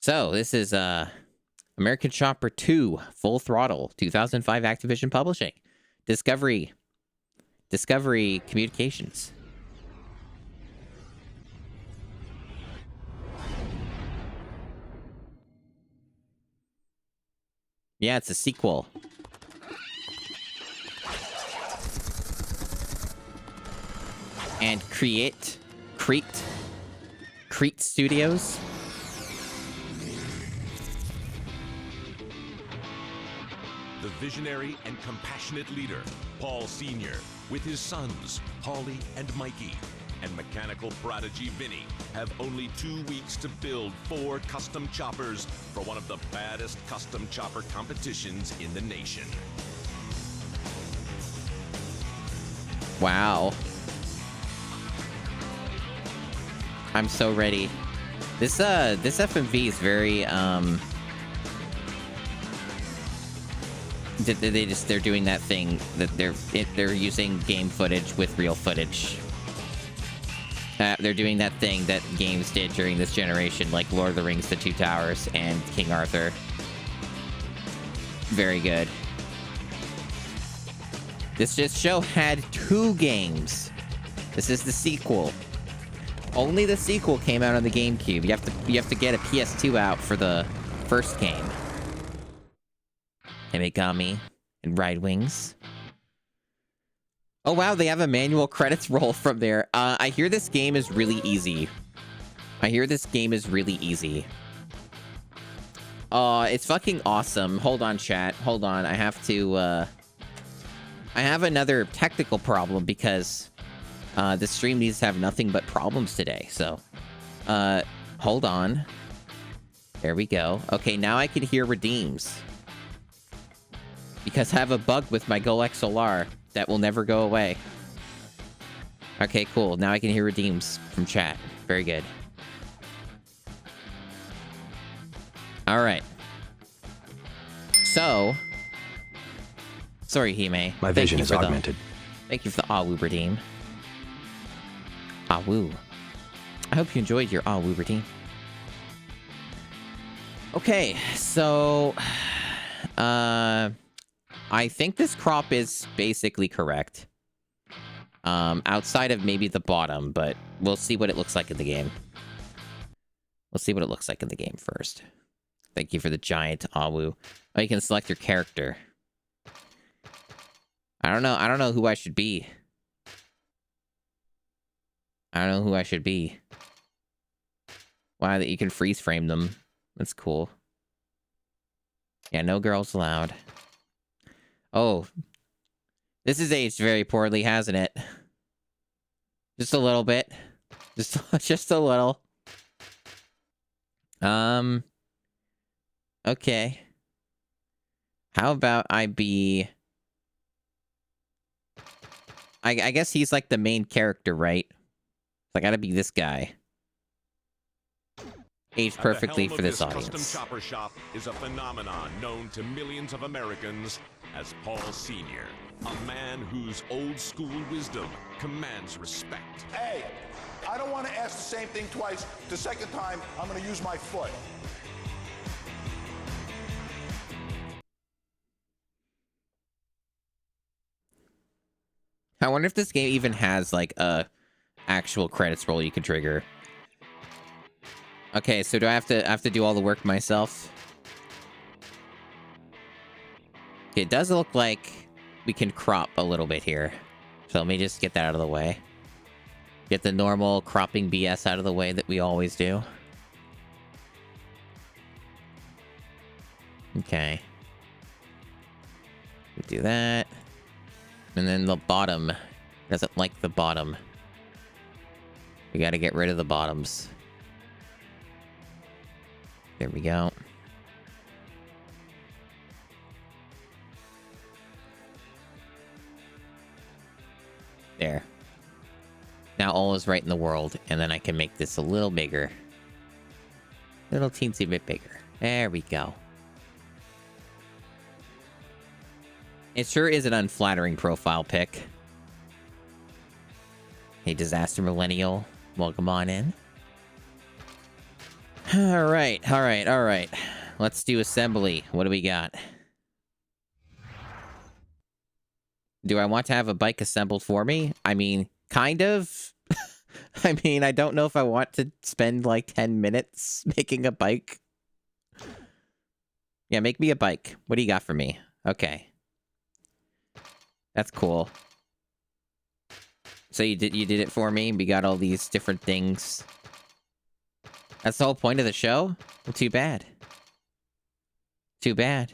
So this is American Chopper 2 Full Throttle, 2005 Activision Publishing. Discovery Communications. Yeah, it's a sequel. And Crete Studios. The visionary and compassionate leader, Paul Sr., with his sons, Holly and Mikey, and mechanical prodigy Vinny, have only 2 weeks to build 4 custom choppers for one of the baddest custom chopper competitions in the nation. Wow. I'm so ready. This FMV is very they're doing that thing that they're using game footage with real footage. They're doing that thing that games did during this generation, like Lord of the Rings: The Two Towers and King Arthur. Very good. This show had 2 games. This is the sequel. Only the sequel came out on the GameCube. You have to get a PS2 out for the first game. Emigami and Ride Wings. Oh wow, they have a manual credits roll from there. I hear this game is really easy. It's fucking awesome. Hold on, chat. Hold on. I have to, I have another technical problem because, the stream needs to have nothing but problems today. So, hold on. There we go. Okay, now I can hear redeems. Because I have a bug with my Go XLR that will never go away. Okay, cool. Now I can hear redeems from chat. Very good. Alright. So... Sorry, Hime. My vision is augmented. Thank you for the Awoo redeem. Awoo. I hope you enjoyed your Awoo redeem. Okay, so... I think this crop is basically correct. Outside of maybe the bottom, but we'll see what it looks like in the game. We'll see what it looks like in the game first. Thank you for the giant Awu. Oh, you can select your character. I don't know who I should be. Wow, that you can freeze frame them. That's cool. Yeah, no girls allowed. Oh. This is aged very poorly, hasn't it? Just a little bit. Just a little. Okay. How about I be... I guess he's like the main character, right? I gotta be this guy. Aged perfectly for this audience. Custom chopper shop is a phenomenon known to millions of Americans as Paul Sr., a man whose old school wisdom commands respect. Hey, I don't want to ask the same thing twice. The second time, I'm going to use my foot. I wonder if this game even has like a actual credits roll you can trigger. Okay, so do I have to do all the work myself? Okay, it does look like we can crop a little bit here. So let me just get that out of the way. Get the normal cropping BS out of the way that we always do. Okay. We do that. And then the bottom. Doesn't like the bottom. We gotta get rid of the bottoms. There we go. There. Now all is right in the world, and then I can make this a little bigger. Little teensy bit bigger. There we go. It sure is an unflattering profile pic. Hey, Disaster Millennial. Welcome on in. Alright. Let's do assembly. What do we got? Do I want to have a bike assembled for me? I mean, kind of. I mean, I don't know if I want to spend like 10 minutes making a bike. Yeah, make me a bike. What do you got for me? Okay. That's cool. So you did it for me? We got all these different things. That's the whole point of the show? Well, too bad. Too bad.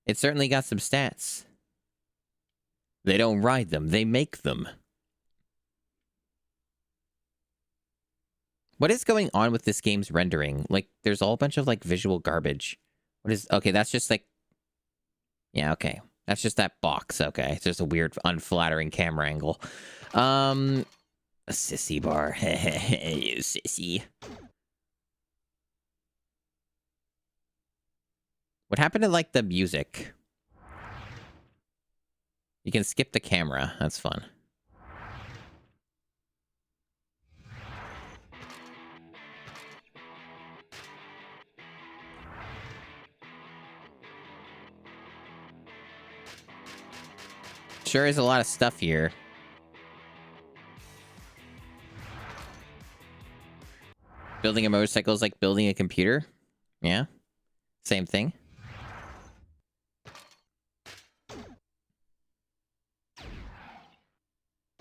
It certainly got some stats. They don't ride them, they make them. What is going on with this game's rendering? Like, there's a whole bunch of, like, visual garbage. What is... Okay, that's just, like... Yeah, okay. That's just that box, okay. It's just a weird, unflattering camera angle. A sissy bar. You sissy. What happened to, like, the music? You can skip the camera. That's fun. Sure is a lot of stuff here. Building a motorcycle is like building a computer. Yeah. Same thing.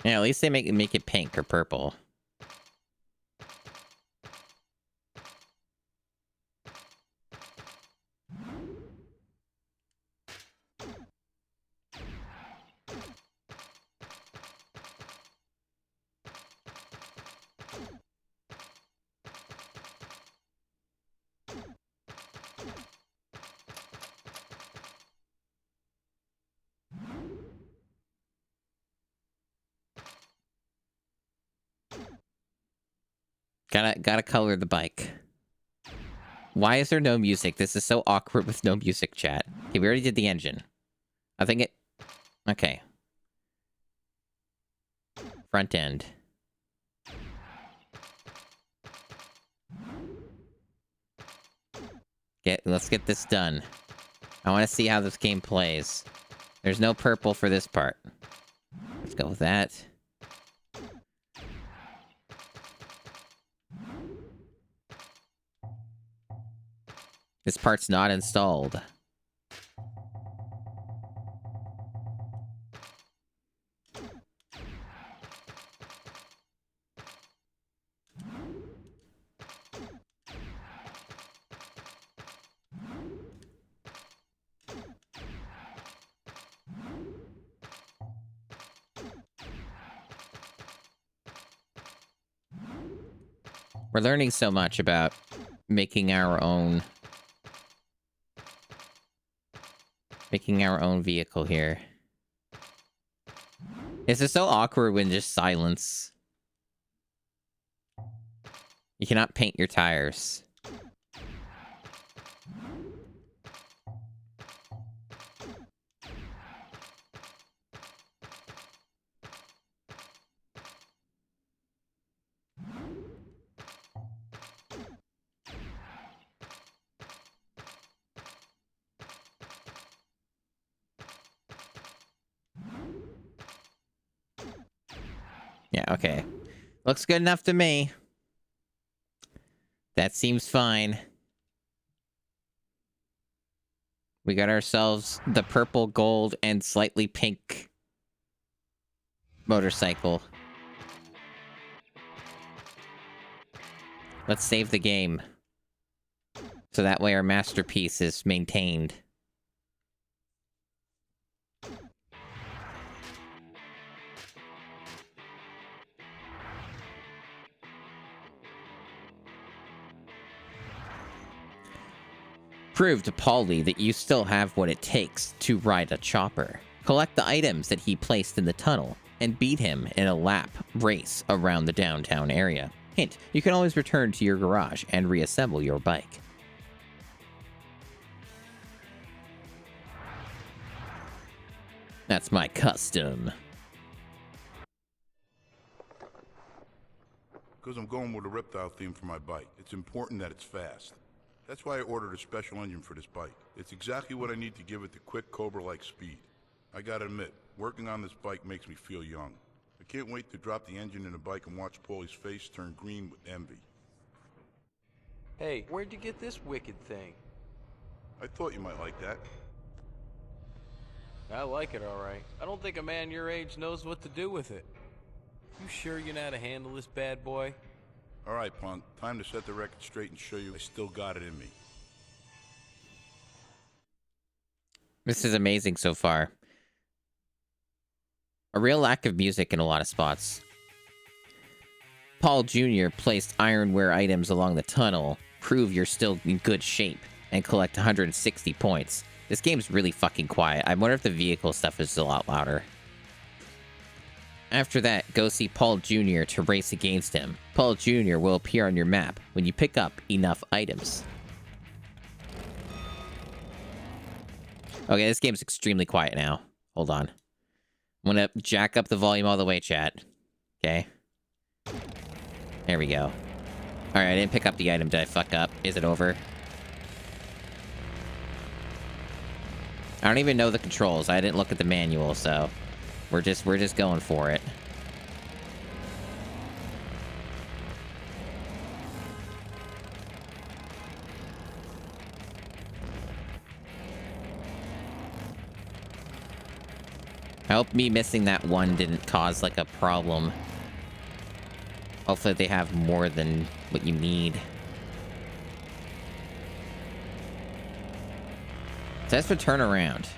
Yeah, at least they make it pink or purple. Gotta color the bike. Why is there no music? This is so awkward with no music, chat. Okay, we already did the engine. I think it... Okay. Front end. Let's get this done. I want to see how this game plays. There's no purple for this part. Let's go with that. This part's not installed. We're learning so much about making our own vehicle here. This is so awkward when just silence. You cannot paint your tires. Yeah, okay. Looks good enough to me. That seems fine. We got ourselves the purple, gold, and slightly pink motorcycle. Let's save the game. So that way our masterpiece is maintained. Prove to Paulie that you still have what it takes to ride a chopper. Collect the items that he placed in the tunnel, and beat him in a lap race around the downtown area. Hint, you can always return to your garage and reassemble your bike. That's my custom. Because I'm going with a reptile theme for my bike. It's important that it's fast. That's why I ordered a special engine for this bike. It's exactly what I need to give it the quick Cobra-like speed. I gotta admit, working on this bike makes me feel young. I can't wait to drop the engine in the bike and watch Paulie's face turn green with envy. Hey, where'd you get this wicked thing? I thought you might like that. I like it, all right. I don't think a man your age knows what to do with it. You sure you know how to handle this bad boy? All right, punk. Time to set the record straight and show you I still got it in me. This is amazing so far. A real lack of music in a lot of spots. Paul Jr. placed ironware items along the tunnel. Prove you're still in good shape and collect 160 points. This game's really fucking quiet. I wonder if the vehicle stuff is a lot louder. After that, go see Paul Jr. to race against him. Paul Jr. will appear on your map when you pick up enough items. Okay, this game's extremely quiet now. Hold on. I'm gonna jack up the volume all the way, chat. Okay. There we go. Alright, I didn't pick up the item. Did I fuck up? Is it over? I don't even know the controls. I didn't look at the manual, so we're just going for it. I hope me missing that one didn't cause, like, a problem. Hopefully they have more than what you need. It says for turn around.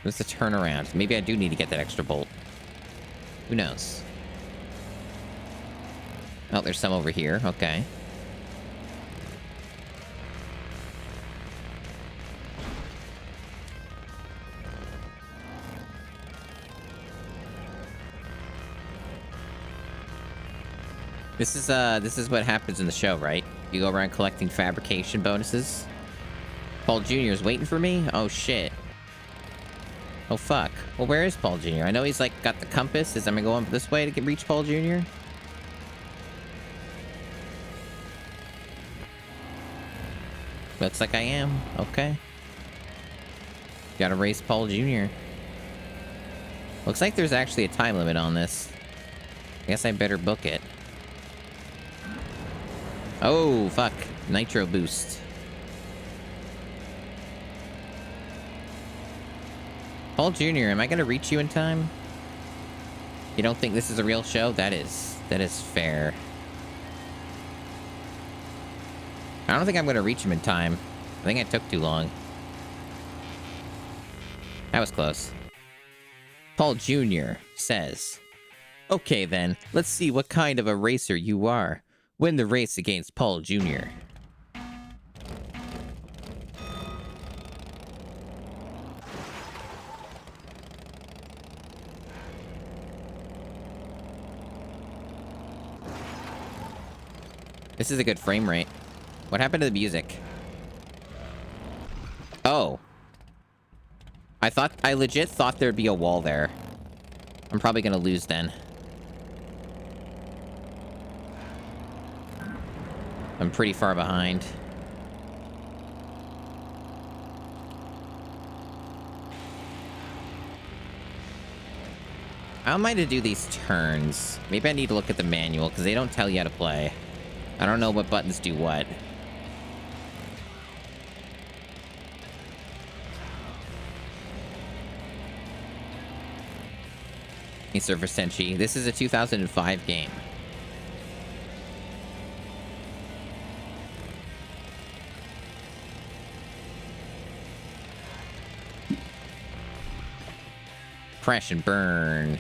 What's the turnaround? Maybe I do need to get that extra bolt. Who knows? Oh, there's some over here. Okay. This is what happens in the show, right? You go around collecting fabrication bonuses. Paul Jr. is waiting for me? Oh, shit. Oh, fuck. Well, where is Paul Jr.? I know he's, like, got the compass. Am I going this way to reach Paul Jr.? Looks like I am. Okay. Gotta race Paul Jr. Looks like there's actually a time limit on this. I guess I better book it. Oh, fuck. Nitro boost. Paul Jr., am I gonna reach you in time? You don't think this is a real show? That is fair. I don't think I'm gonna reach him in time. I think I took too long. That was close. Paul Jr. says, "Okay then, let's see what kind of a racer you are. Win the race against Paul Jr." This is a good frame rate. What happened to the music? Oh. I legit thought there'd be a wall there. I'm probably gonna lose then. I'm pretty far behind. How am I to do these turns? Maybe I need to look at the manual, because they don't tell you how to play. I don't know what buttons do what. Hey, Surfer Senshi. This is a 2005 game. Crash and burn.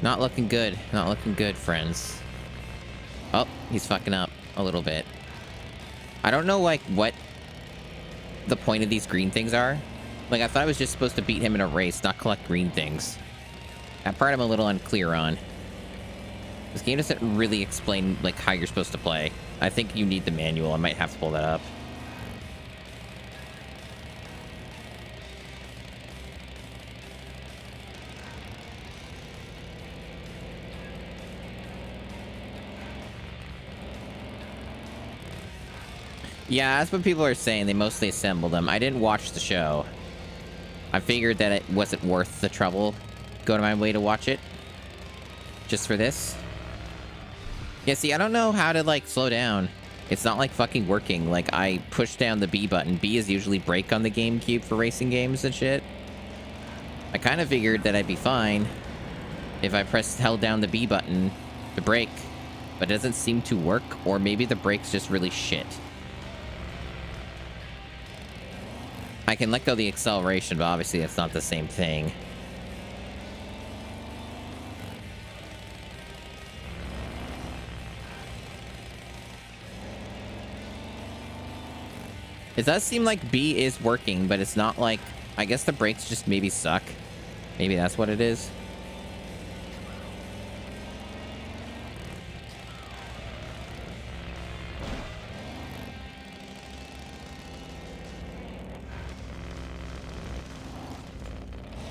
Not looking good. Not looking good, friends. Oh, he's fucking up a little bit. I don't know, like, what the point of these green things are. Like, I thought I was just supposed to beat him in a race, not collect green things. That part I'm a little unclear on. This game doesn't really explain, like, how you're supposed to play. I think you need the manual. I might have to pull that up. Yeah, that's what people are saying. They mostly assemble them. I didn't watch the show. I figured that it wasn't worth the trouble. Go to my way to watch it. Just for this. Yeah, see, I don't know how to, like, slow down. It's not, like, fucking working. Like, I push down the B button. B is usually brake on the GameCube for racing games and shit. I kind of figured that I'd be fine if I held down the B button to brake. But it doesn't seem to work. Or maybe the brake's just really shit. I can let go of the acceleration, but obviously that's not the same thing. It does seem like B is working, but it's not like... I guess the brakes just maybe suck. Maybe that's what it is.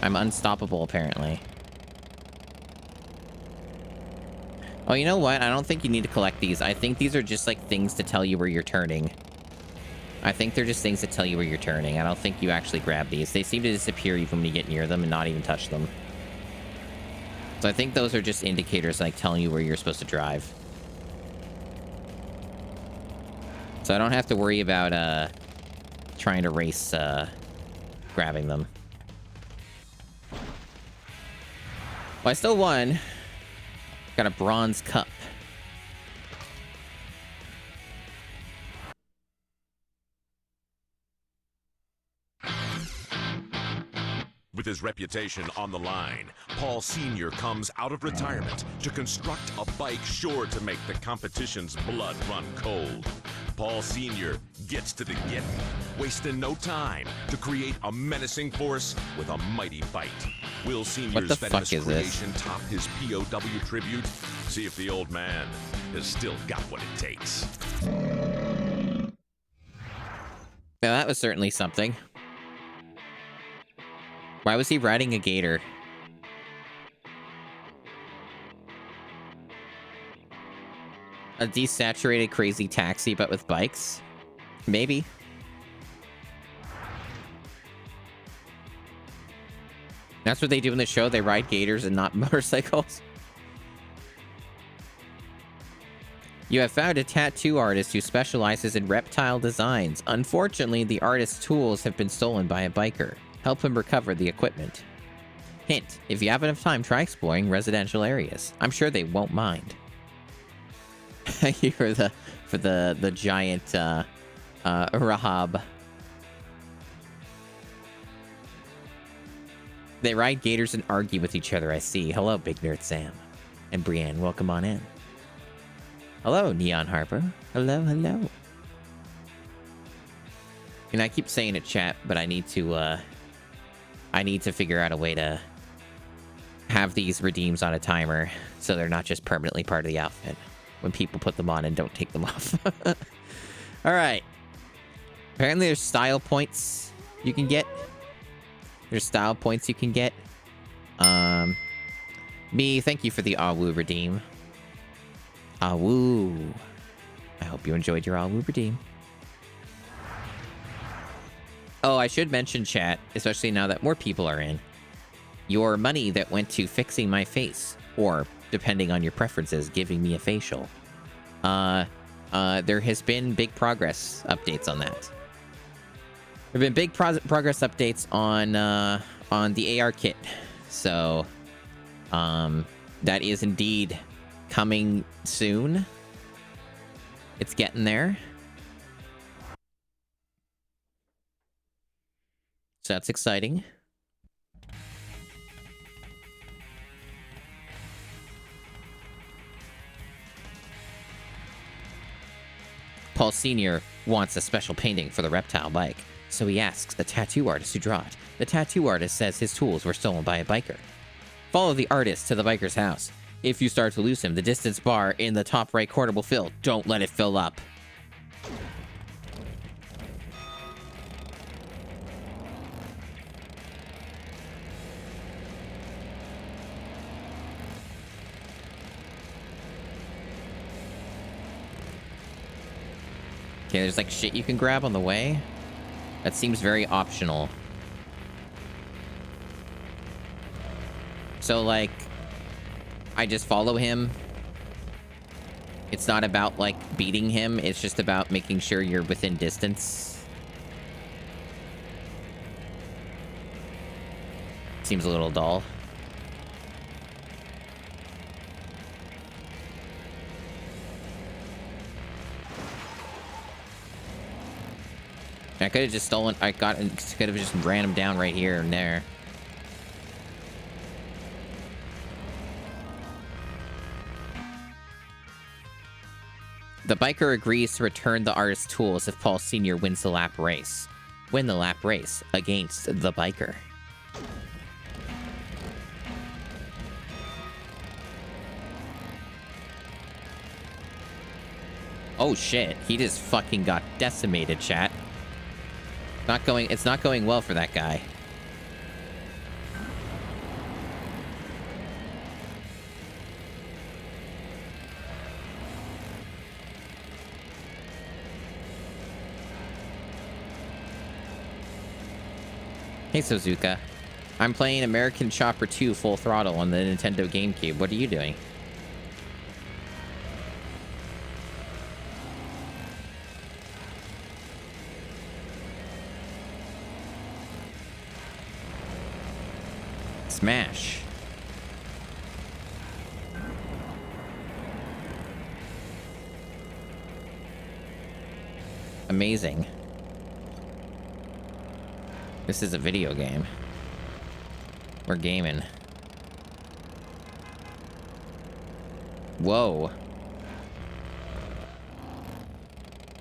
I'm unstoppable, apparently. Oh, you know what? I don't think you need to collect these. I think these are just, like, things to tell you where you're turning. I think they're just things that tell you where you're turning. I don't think you actually grab these. They seem to disappear even when you get near them and not even touch them. So I think those are just indicators, like, telling you where you're supposed to drive. So I don't have to worry about, trying to race, grabbing them. Well, I still won. Got a bronze cup. With his reputation on the line, Paul Sr. comes out of retirement to construct a bike sure to make the competition's blood run cold. Paul Sr. gets to the getting, wasting no time to create a menacing force with a mighty bite. Will Sr.'s famous creation top his POW tribute? See if the old man has still got what it takes. Now, that was certainly something. Why was he riding a gator? A desaturated crazy taxi, but with bikes? Maybe. That's what they do in the show. They ride gators and not motorcycles. You have found a tattoo artist who specializes in reptile designs. Unfortunately, the artist's tools have been stolen by a biker. Help him recover the equipment. Hint, if you have enough time, try exploring residential areas. I'm sure they won't mind. Thank you for the giant Rahab. They ride gators and argue with each other, I see. Hello, Big Nerd Sam. And Brienne, welcome on in. Hello, Neon Harper. Hello, hello. And I keep saying it, chat, but I need to figure out a way to have these redeems on a timer so they're not just permanently part of the outfit when people put them on and don't take them off. All right. Apparently there's style points you can get. There's style points you can get. Me, thank you for the Awoo redeem. Awoo. I hope you enjoyed your Awoo redeem. Oh, I should mention, chat, especially now that more people are in. Your money that went to fixing my face, or, depending on your preferences, giving me a facial. There has been big progress updates on that. There have been big progress updates on the AR kit. So, that is indeed coming soon. It's getting there. So that's exciting. Paul Sr. wants a special painting for the reptile bike, so he asks a tattoo artist to draw it. The tattoo artist says his tools were stolen by a biker. Follow the artist to the biker's house. If you start to lose him, the distance bar in the top right corner will fill. Don't let it fill up. Okay, there's like shit you can grab on the way. That seems very optional. So like, I just follow him. It's not about like beating him. It's just about making sure you're within distance. Seems a little dull. I could have just stolen. Could have just ran him down right here and there. The biker agrees to return the artist's tools if Paul Sr. wins the lap race. Win the lap race against the biker. Oh shit, he just fucking got decimated, chat. It's not going well for that guy. Hey Suzuka, I'm playing American Chopper 2 Full Throttle on the Nintendo GameCube. What are you doing? Smash. Amazing. This is a video game. We're gaming. Whoa.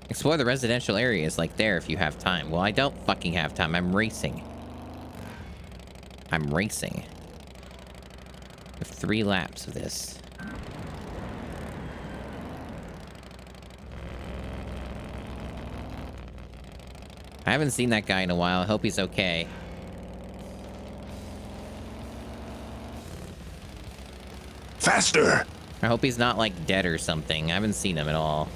Explore the residential areas like there if you have time. Well, I don't fucking have time. I'm racing. I'm racing. I have 3 laps of this. I haven't seen that guy in a while. I hope he's okay. Faster! I hope he's not, like, dead or something. I haven't seen him at all.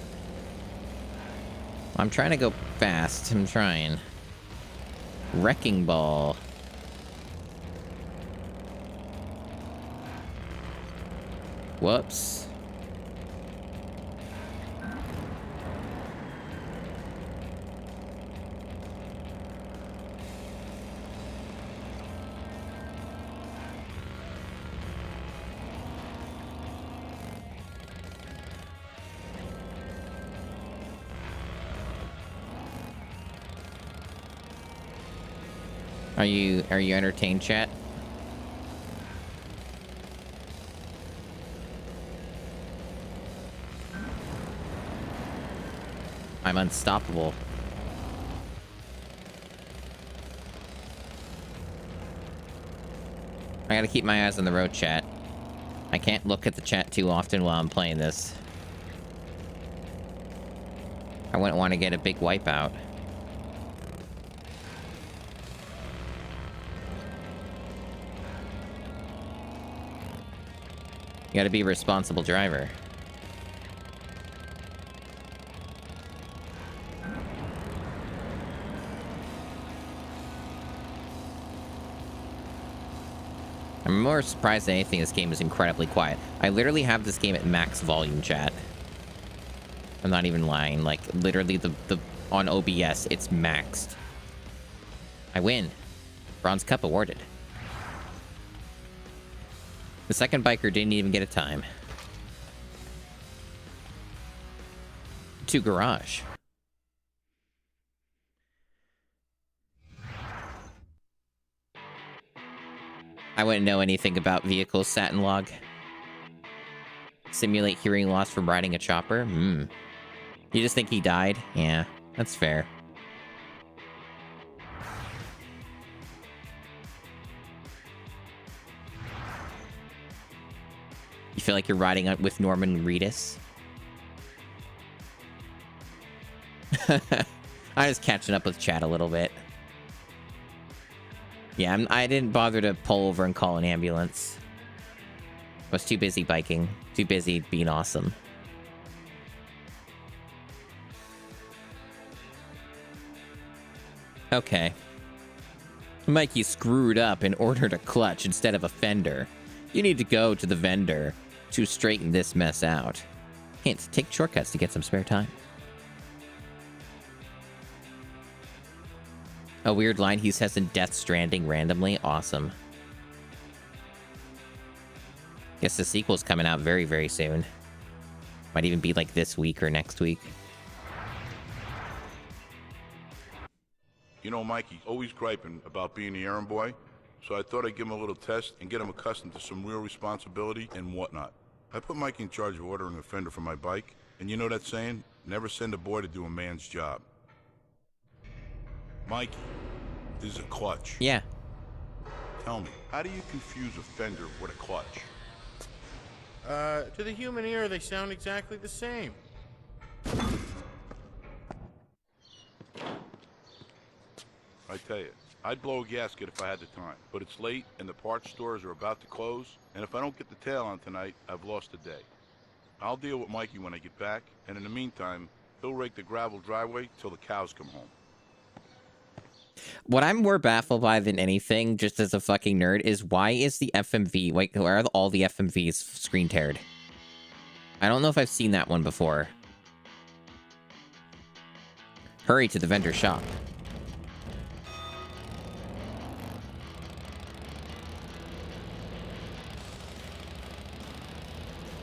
I'm trying to go fast. I'm trying. Wrecking Ball. Whoops. Are you entertained, chat? I'm unstoppable. I gotta keep my eyes on the road, chat. I can't look at the chat too often while I'm playing this. I wouldn't want to get a big wipeout. You gotta be a responsible driver. I'm more surprised than anything this game is incredibly quiet. I literally have this game at max volume, chat. I'm not even lying. Like, literally, the on OBS, it's maxed. I win. Bronze Cup awarded. The second biker didn't even get a time. To garage. I wouldn't know anything about vehicles, Satin Log. Simulate hearing loss from riding a chopper? You just think he died? Yeah, that's fair. You feel like you're riding with Norman Reedus? I'm just catching up with chat a little bit. Yeah, I didn't bother to pull over and call an ambulance. I was too busy biking. Too busy being awesome. Okay. Mikey screwed up and ordered a clutch instead of a fender. You need to go to the vendor to straighten this mess out. Hint, take shortcuts to get some spare time. A weird line he says in Death Stranding randomly. Awesome. Guess the sequel's coming out very, very soon. Might even be like this week or next week. You know, Mikey's always griping about being the errand boy, so I thought I'd give him a little test and get him accustomed to some real responsibility and whatnot. I put Mike in charge of ordering a fender for my bike, and you know that saying? Never send a boy to do a man's job. Mikey, this is a clutch. Yeah. Tell me, how do you confuse a fender with a clutch? To the human ear, they sound exactly the same. I tell you, I'd blow a gasket if I had the time, but it's late and the parts stores are about to close, and if I don't get the tail on tonight, I've lost a day. I'll deal with Mikey when I get back, and in the meantime, he'll rake the gravel driveway till the cows come home. What I'm more baffled by than anything, just as a fucking nerd, is why is the FMV, like, where are all the FMVs screen teared? I don't know if I've seen that one before. Hurry to the vendor shop.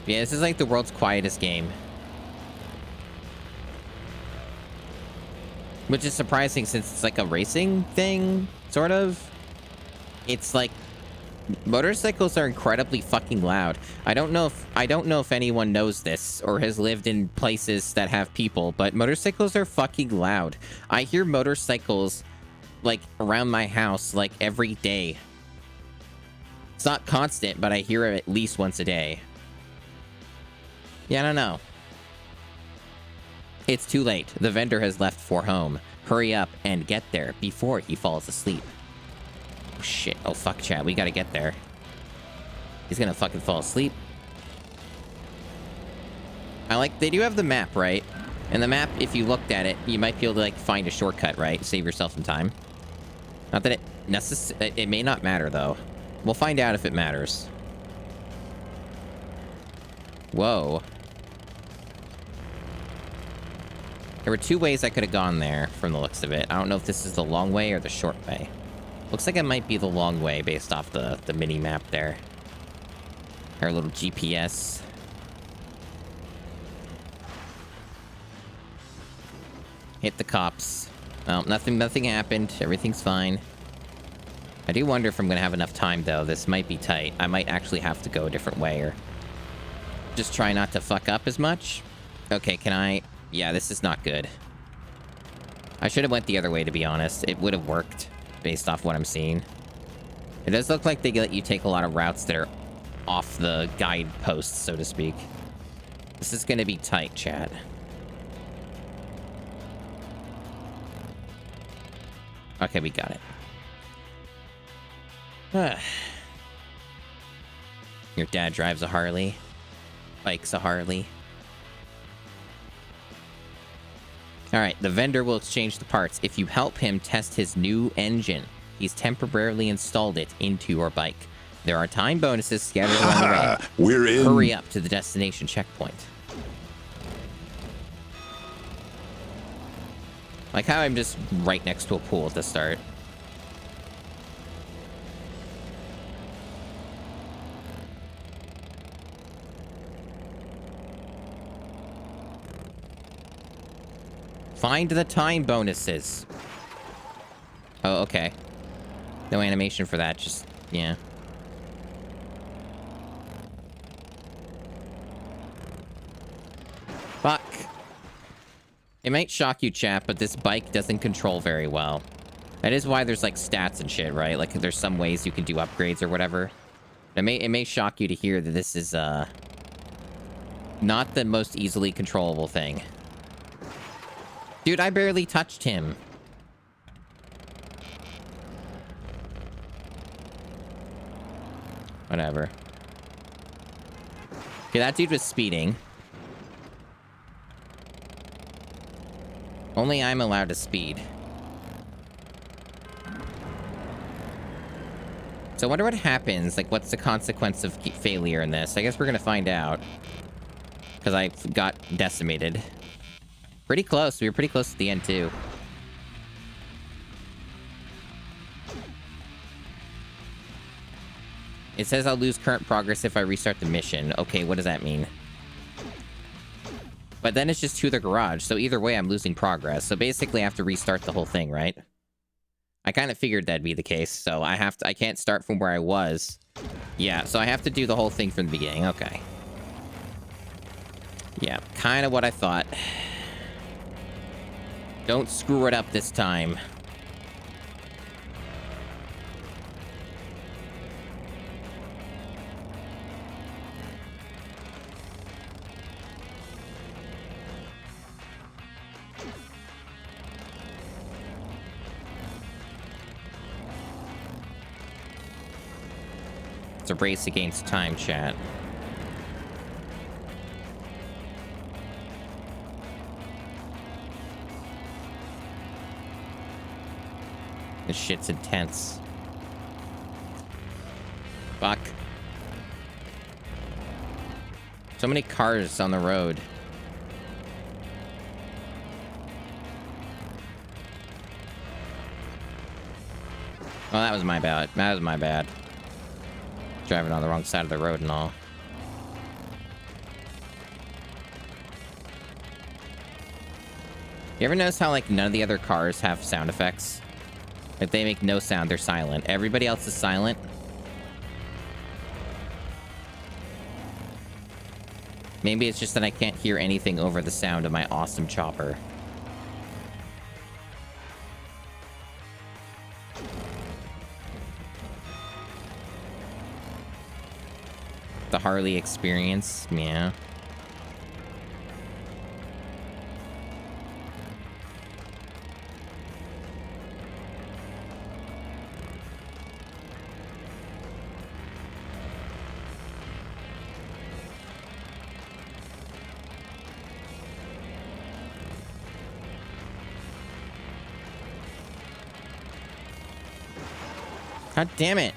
Yeah, this is like the world's quietest game. Which is surprising since it's like a racing thing, sort of. It's like motorcycles are incredibly fucking loud. I don't know if anyone knows this or has lived in places that have people, but motorcycles are fucking loud. I hear motorcycles like around my house like every day. It's not constant, but I hear it at least once a day. Yeah, I don't know. It's too late. The vendor has left for home. Hurry up and get there before he falls asleep. Oh, shit. Oh, fuck, chat. We gotta get there. He's gonna fucking fall asleep. They do have the map, right? And the map, if you looked at it, you might be able to, like, find a shortcut, right? Save yourself some time. Not that it may not matter, though. We'll find out if it matters. Whoa. There were two ways I could have gone there from the looks of it. I don't know if this is the long way or the short way. Looks like it might be the long way based off the mini-map there. Our little GPS. Hit the cops. Oh, nothing happened. Everything's fine. I do wonder if I'm gonna have enough time, though. This might be tight. I might actually have to go a different way or just try not to fuck up as much. Okay, can I... Yeah, this is not good. I should have went the other way, to be honest. It would have worked, based off what I'm seeing. It does look like they let you take a lot of routes that are off the guideposts, so to speak. This is gonna be tight, chat. Okay, we got it. Your dad drives a Harley. Bikes a Harley. Alright, the vendor will exchange the parts if you help him test his new engine. He's temporarily installed it into your bike. There are time bonuses scattered along the way. We're in. Hurry up to the destination checkpoint. Like how I'm just right next to a pool at the start. Find the time bonuses. Oh, okay. No animation for that, just... yeah. Fuck. It might shock you, chat, but this bike doesn't control very well. That is why there's, like, stats and shit, right? Like, there's some ways you can do upgrades or whatever. It may shock you to hear that this is, not the most easily controllable thing. Dude, I barely touched him. Whatever. Okay, that dude was speeding. Only I'm allowed to speed. So I wonder what happens. Like, what's the consequence of failure in this? I guess we're gonna find out. Because I got decimated. Pretty close. We were pretty close to the end, too. It says I'll lose current progress if I restart the mission. Okay, what does that mean? But then it's just to the garage, so either way I'm losing progress. So basically I have to restart the whole thing, right? I kind of figured that'd be the case, so I can't start from where I was. Yeah, so I have to do the whole thing from the beginning. Okay. Yeah, kind of what I thought. Don't screw it up this time. It's a race against time, chat. This shit's intense. Fuck. So many cars on the road. Oh, that was my bad. That was my bad. Driving on the wrong side of the road and all. You ever notice how, like, none of the other cars have sound effects? Like, they make no sound. They're silent. Everybody else is silent. Maybe it's just that I can't hear anything over the sound of my awesome chopper. The Harley experience, yeah. God damn it.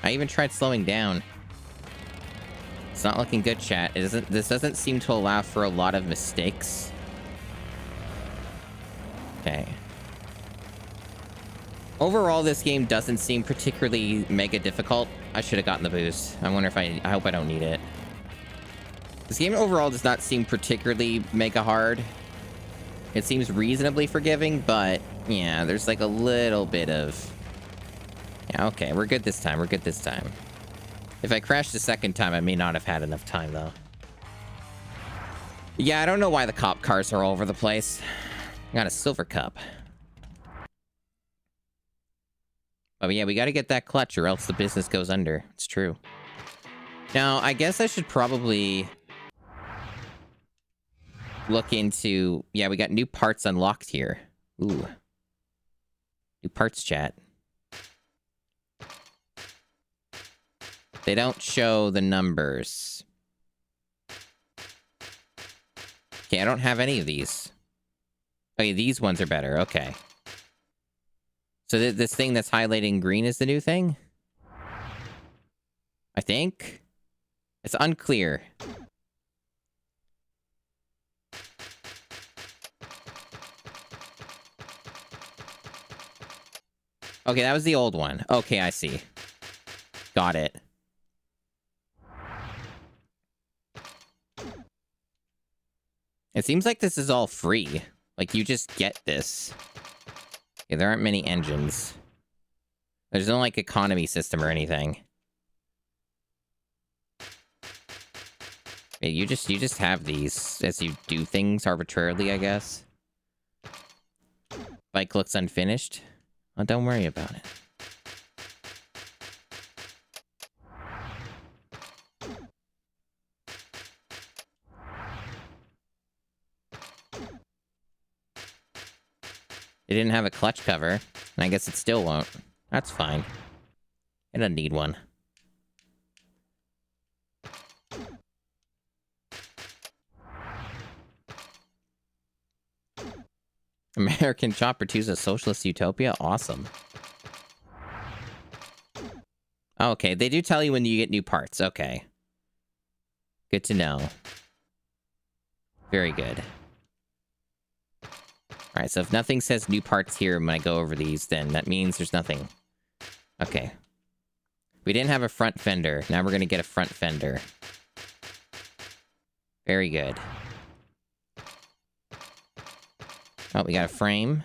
I even tried slowing down. It's not looking good, chat. This doesn't seem to allow for a lot of mistakes. Okay. Overall, this game doesn't seem particularly mega difficult. I should have gotten the boost. I wonder if I hope I don't need it. This game overall does not seem particularly mega hard. It seems reasonably forgiving, but yeah, there's like a little bit of... Yeah, okay, we're good this time. We're good this time. If I crash the second time, I may not have had enough time, though. Yeah, I don't know why the cop cars are all over the place. I got a silver cup. But yeah, we got to get that clutch or else the business goes under. It's true. Now, I guess I should probably look into... Yeah, we got new parts unlocked here. Ooh. New parts, chat. They don't show the numbers. Okay, I don't have any of these. Okay, these ones are better. Okay. So this thing that's highlighting green is the new thing? I think? It's unclear. Okay, that was the old one. Okay, I see. Got it. It seems like this is all free. Like, you just get this. Yeah, there aren't many engines. There's no, like, economy system or anything. Yeah, you just have these as you do things arbitrarily, I guess. Bike looks unfinished. Oh, don't worry about it. It didn't have a clutch cover, and I guess it still won't. That's fine. It doesn't need one. American Chopper 2 is a socialist utopia? Awesome. Okay, they do tell you when you get new parts. Okay. Good to know. Very good. Alright, so if nothing says new parts here when I go over these, then that means there's nothing. Okay. We didn't have a front fender. Now we're gonna get a front fender. Very good. Oh, we got a frame.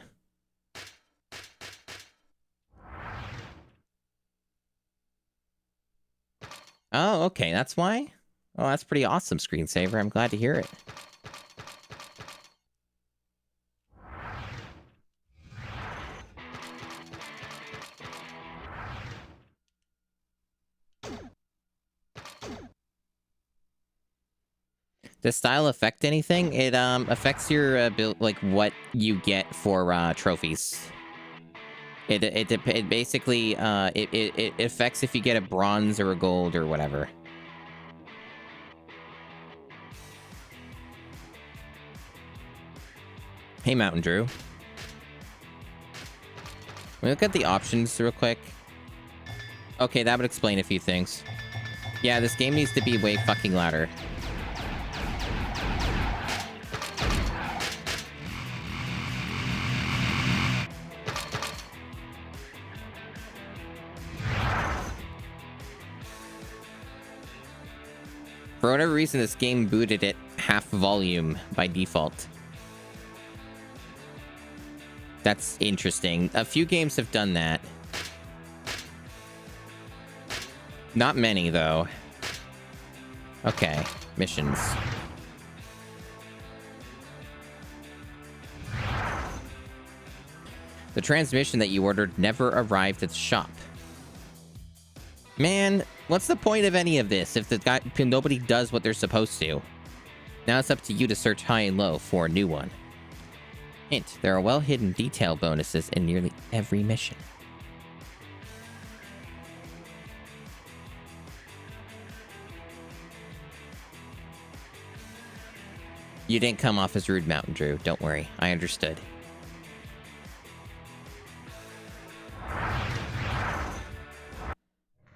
Oh, okay, that's why? Oh, that's pretty awesome, screensaver. I'm glad to hear it. Does style affect anything? It affects your build, like what you get for trophies. It basically it affects if you get a bronze or a gold or whatever. Hey, Mountain Drew. We look at the options real quick. Okay, that would explain a few things. Yeah, this game needs to be way fucking louder. For whatever reason, this game booted at half volume by default. That's interesting. A few games have done that. Not many, though. Okay, missions. The transmission that you ordered never arrived at the shop. Man, what's the point of any of this if nobody does what they're supposed to? Now it's up to you to search high and low for a new one. Hint, there are well-hidden detail bonuses in nearly every mission. You didn't come off as rude, Mountain Drew. Don't worry. I understood.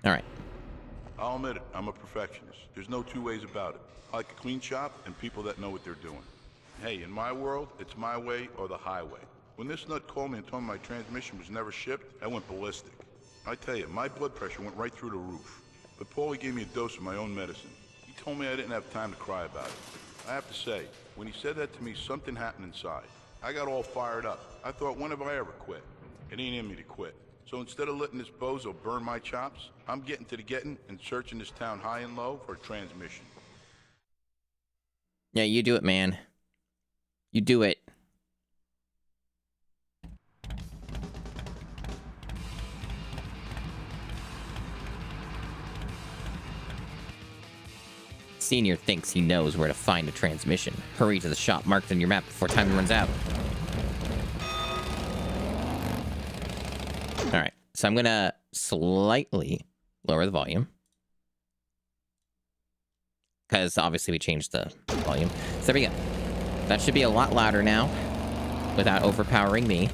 Alright. I'll admit it, I'm a perfectionist. There's no two ways about it. I like a clean shop and people that know what they're doing. Hey, in my world, it's my way or the highway. When this nut called me and told me my transmission was never shipped, I went ballistic. I tell you, my blood pressure went right through the roof. But Paulie gave me a dose of my own medicine. He told me I didn't have time to cry about it. I have to say, when he said that to me, something happened inside. I got all fired up. I thought, when have I ever quit? It ain't in me to quit. So instead of letting this bozo burn my chops, I'm getting to the getting and searching this town high and low for a transmission. Yeah, you do it, man. You do it. Senior thinks he knows where to find a transmission. Hurry to the shop marked on your map before time runs out. Alright, so I'm gonna slightly lower the volume. Because obviously we changed the volume. So there we go. That should be a lot louder now, without overpowering me.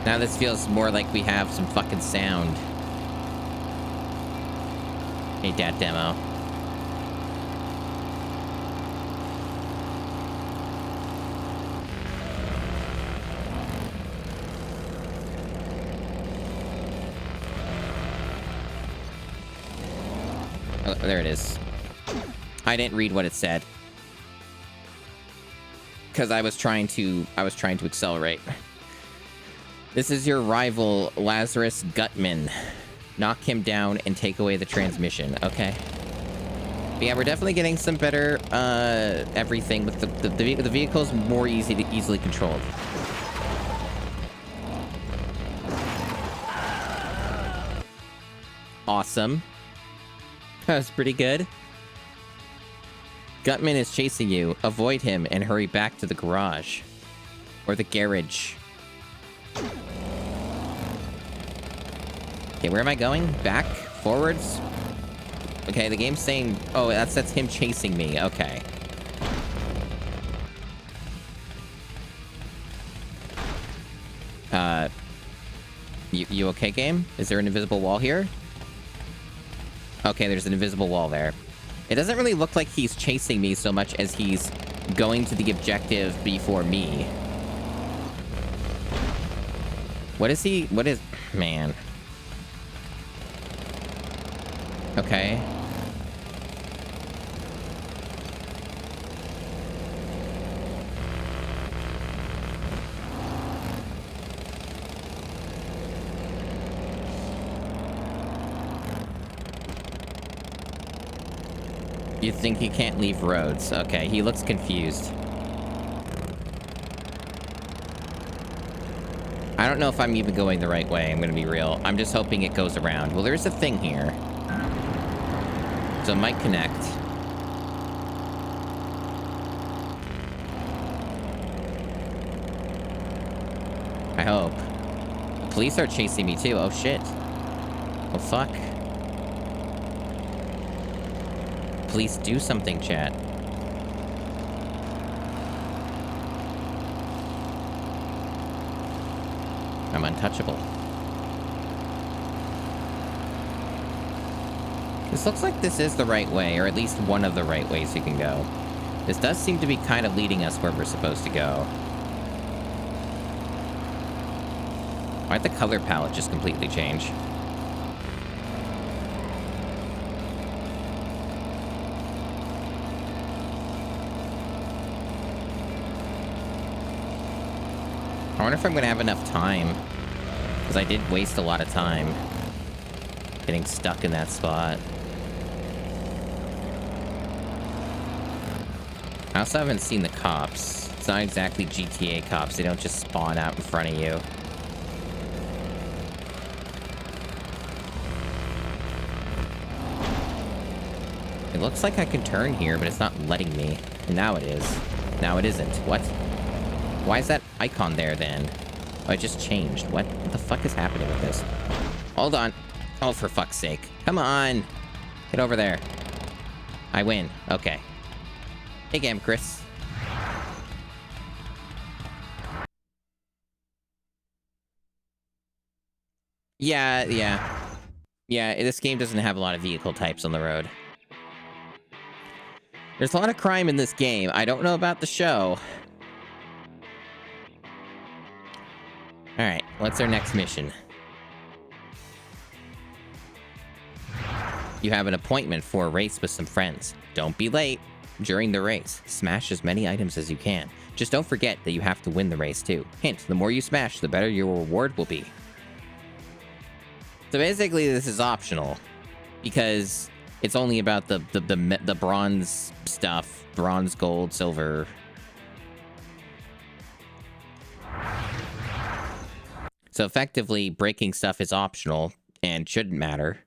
Now this feels more like we have some fucking sound. Hey, Dad Demo. Oh, there it is. I didn't read what it said. Because I was trying to accelerate. This is your rival, Lazarus Gutman. Knock him down and take away the transmission, okay? But yeah, we're definitely getting some better everything with the vehicle's more easily controlled. Awesome. That was pretty good. Gutman is chasing you. Avoid him and hurry back to the garage. Or the garage. Okay, where am I going? Back? Forwards? Okay, the game's saying... Oh, that's him chasing me. Okay. You okay, game? Is there an invisible wall here? Okay, there's an invisible wall there. It doesn't really look like he's chasing me so much as he's going to the objective before me. What is he? What is... Man. Okay. You think he can't leave roads? Okay, he looks confused. I don't know if I'm even going the right way, I'm gonna be real. I'm just hoping it goes around. Well, there's a thing here. So it might connect. I hope. The police are chasing me too. Oh shit. Oh fuck. Please do something, chat. I'm untouchable. This looks like this is the right way, or at least one of the right ways you can go. This does seem to be kind of leading us where we're supposed to go. Why'd the color palette just completely change? I wonder if I'm gonna have enough time. Because I did waste a lot of time getting stuck in that spot. I also haven't seen the cops. It's not exactly GTA cops. They don't just spawn out in front of you. It looks like I can turn here, but it's not letting me. And now it is. Now it isn't. What? Why is that icon there, then? Oh, it just changed. What the fuck is happening with this? Hold on. Oh, for fuck's sake. Come on. Get over there. I win. Okay. Hey, game, Chris. Yeah. Yeah, this game doesn't have a lot of vehicle types on the road. There's a lot of crime in this game. I don't know about the show. Alright, what's our next mission? You have an appointment for a race with some friends. Don't be late. During the race, smash as many items as you can. Just don't forget that you have to win the race too. Hint, the more you smash, the better your reward will be. So basically, this is optional. Because it's only about the bronze stuff. Bronze, gold, silver. So effectively, breaking stuff is optional and shouldn't matter.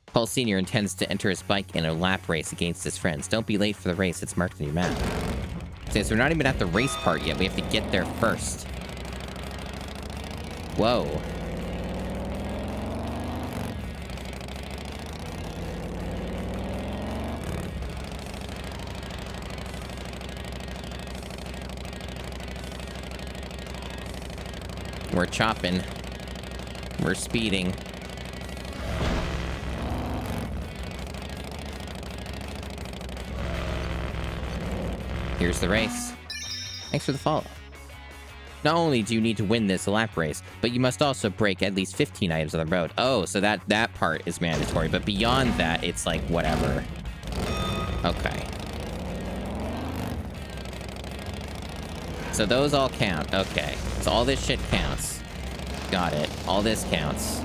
Paul Sr. intends to enter his bike in a lap race against his friends. Don't be late for the race. It's marked on your map. So we're not even at the race part yet. We have to get there first. Whoa. We're chopping. We're speeding. Here's the race. Thanks for the follow. Not only do you need to win this lap race, but you must also break at least 15 items on the road. Oh, so that part is mandatory, but beyond that, it's like whatever. Okay. So those all count. Okay. So all this shit counts. Got it. All this counts.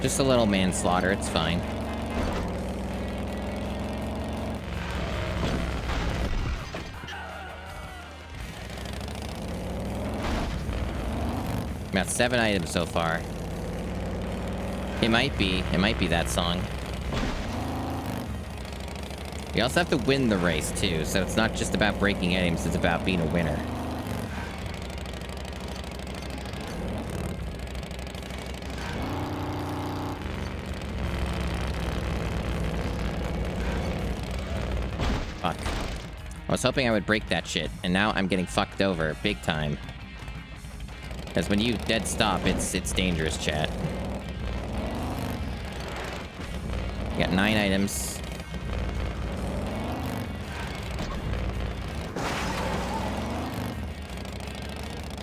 Just a little manslaughter, it's fine. Got 7 items so far. It might be that song. You also have to win the race too, so it's not just about breaking items, it's about being a winner. Fuck. I was hoping I would break that shit, and now I'm getting fucked over big time. Because when you dead stop, it's dangerous, chat. You got 9 items.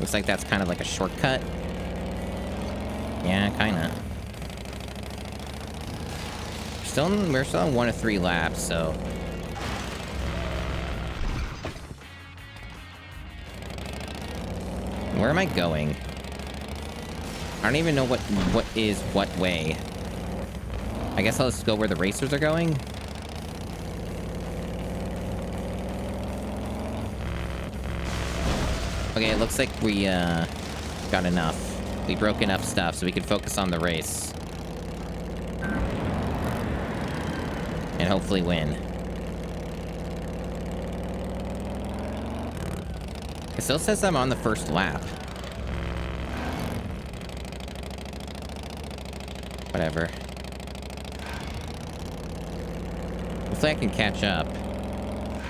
Looks like that's kind of like a shortcut. Yeah, kinda. We're still on 1 of 3 laps, so... Where am I going? I don't even know what is what way. I guess I'll just go where the racers are going? Okay, it looks like we, got enough. We broke enough stuff, so we can focus on the race. And hopefully win. It still says I'm on the first lap. Whatever. Hopefully I can catch up.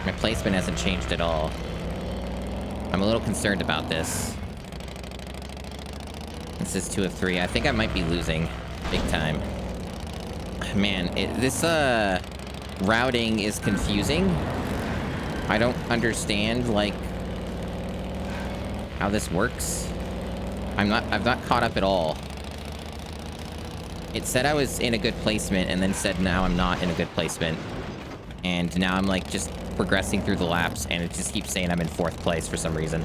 My placement hasn't changed at all. I'm a little concerned about this. This is 2 of 3. I think I might be losing. Big time. Man, this routing is confusing. I don't understand, like, how this works. I've not caught up at all. It said I was in a good placement, and then said now I'm not in a good placement. And now I'm, like, just progressing through the laps, and it just keeps saying I'm in 4th place for some reason.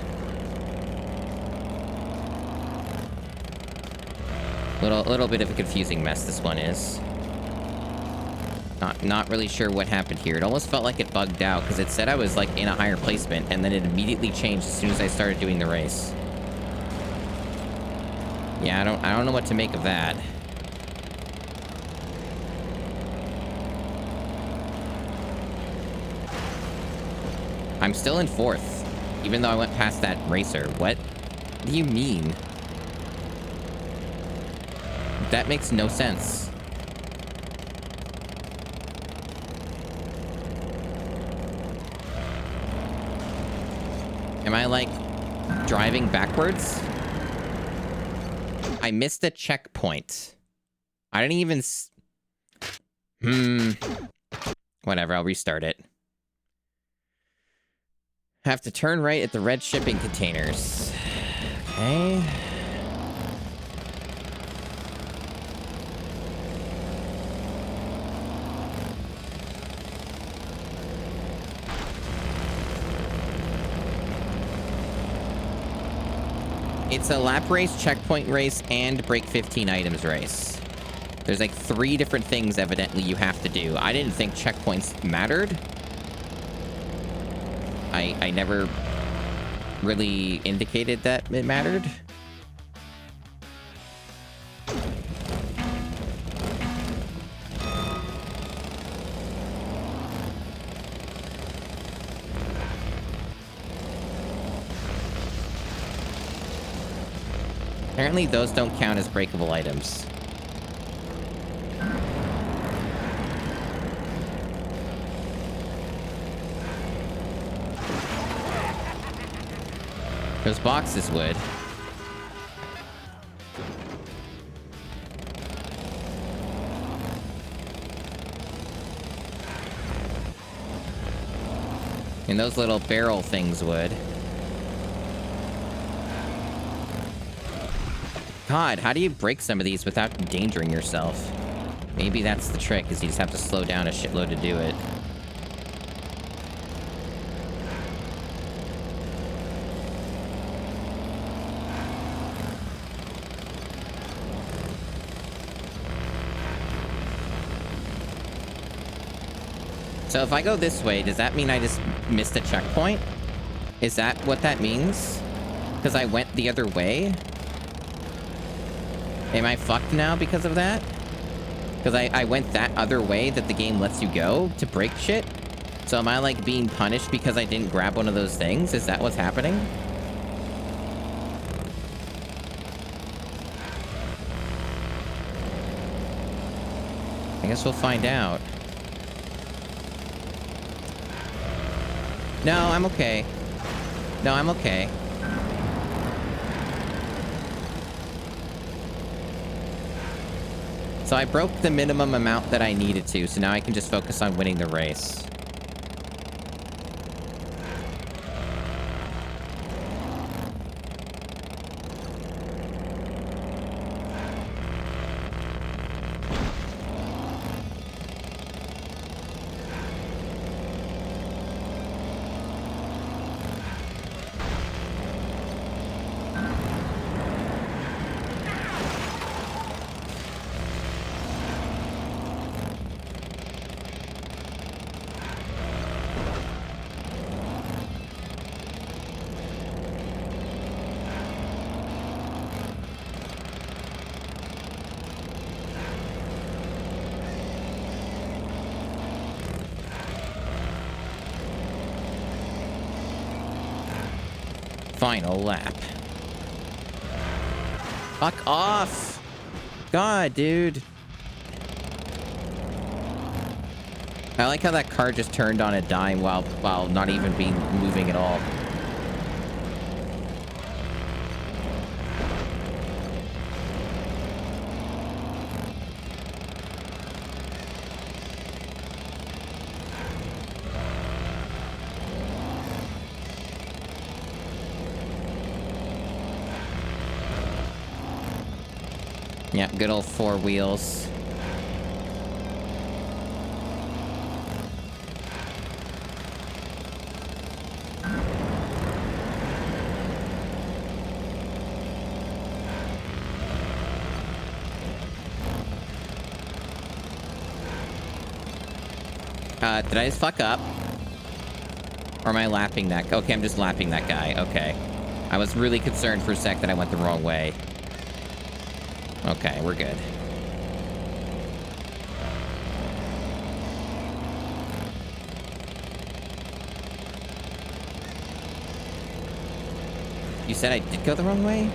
Little bit of a confusing mess this one is. Not really sure what happened here. It almost felt like it bugged out, because it said I was, like, in a higher placement, and then it immediately changed as soon as I started doing the race. Yeah, I don't know what to make of that. I'm still in 4th, even though I went past that racer. What do you mean? That makes no sense. Am I, like, driving backwards? I missed a checkpoint. I didn't even Whatever, I'll restart it. Have to turn right at the red shipping containers. Okay. It's a lap race, checkpoint race, and break 15 items race. There's like 3 different things evidently you have to do. I didn't think checkpoints mattered. I never really indicated that it mattered. Apparently those don't count as breakable items. Those boxes would. And those little barrel things would. God, how do you break some of these without endangering yourself? Maybe that's the trick, is you just have to slow down a shitload to do it. So if I go this way, does that mean I just missed a checkpoint? Is that what that means? Because I went the other way? Am I fucked now because of that? Because I went that other way that the game lets you go to break shit? So am I, like, being punished because I didn't grab one of those things? Is that what's happening? I guess we'll find out. No, I'm okay. No, I'm okay. So I broke the minimum amount that I needed to, so now I can just focus on winning the race. Final lap. Fuck off! God, dude. I like how that car just turned on a dime while not even moving at all. Yeah, good old four wheels. Did I just fuck up? Or am I lapping that? Okay, I'm just lapping that guy. Okay. I was really concerned for a sec that I went the wrong way. Okay, we're good. You said I did go the wrong way?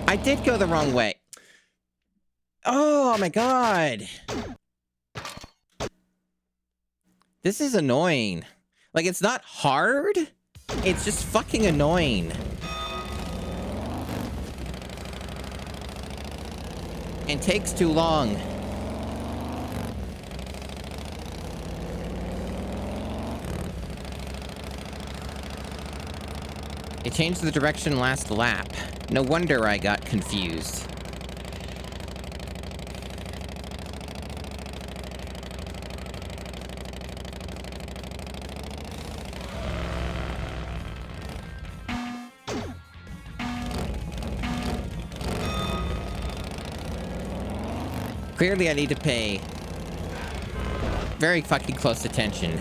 I did go the wrong way. Oh my god. This is annoying. Like, it's not hard. It's just fucking annoying. And takes too long. It changed the direction last lap. No wonder I got confused. Clearly, I need to pay very fucking close attention.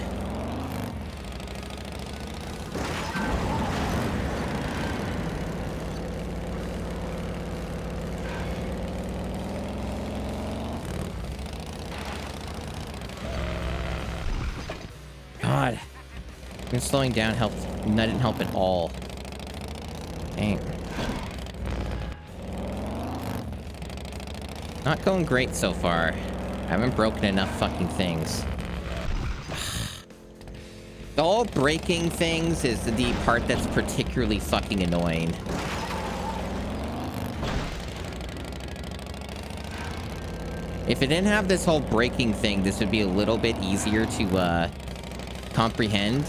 God. Even slowing down helped. That didn't help at all. Dang. Not going great so far. I haven't broken enough fucking things. The whole breaking things is the part that's particularly fucking annoying. If it didn't have this whole breaking thing, this would be a little bit easier to, comprehend.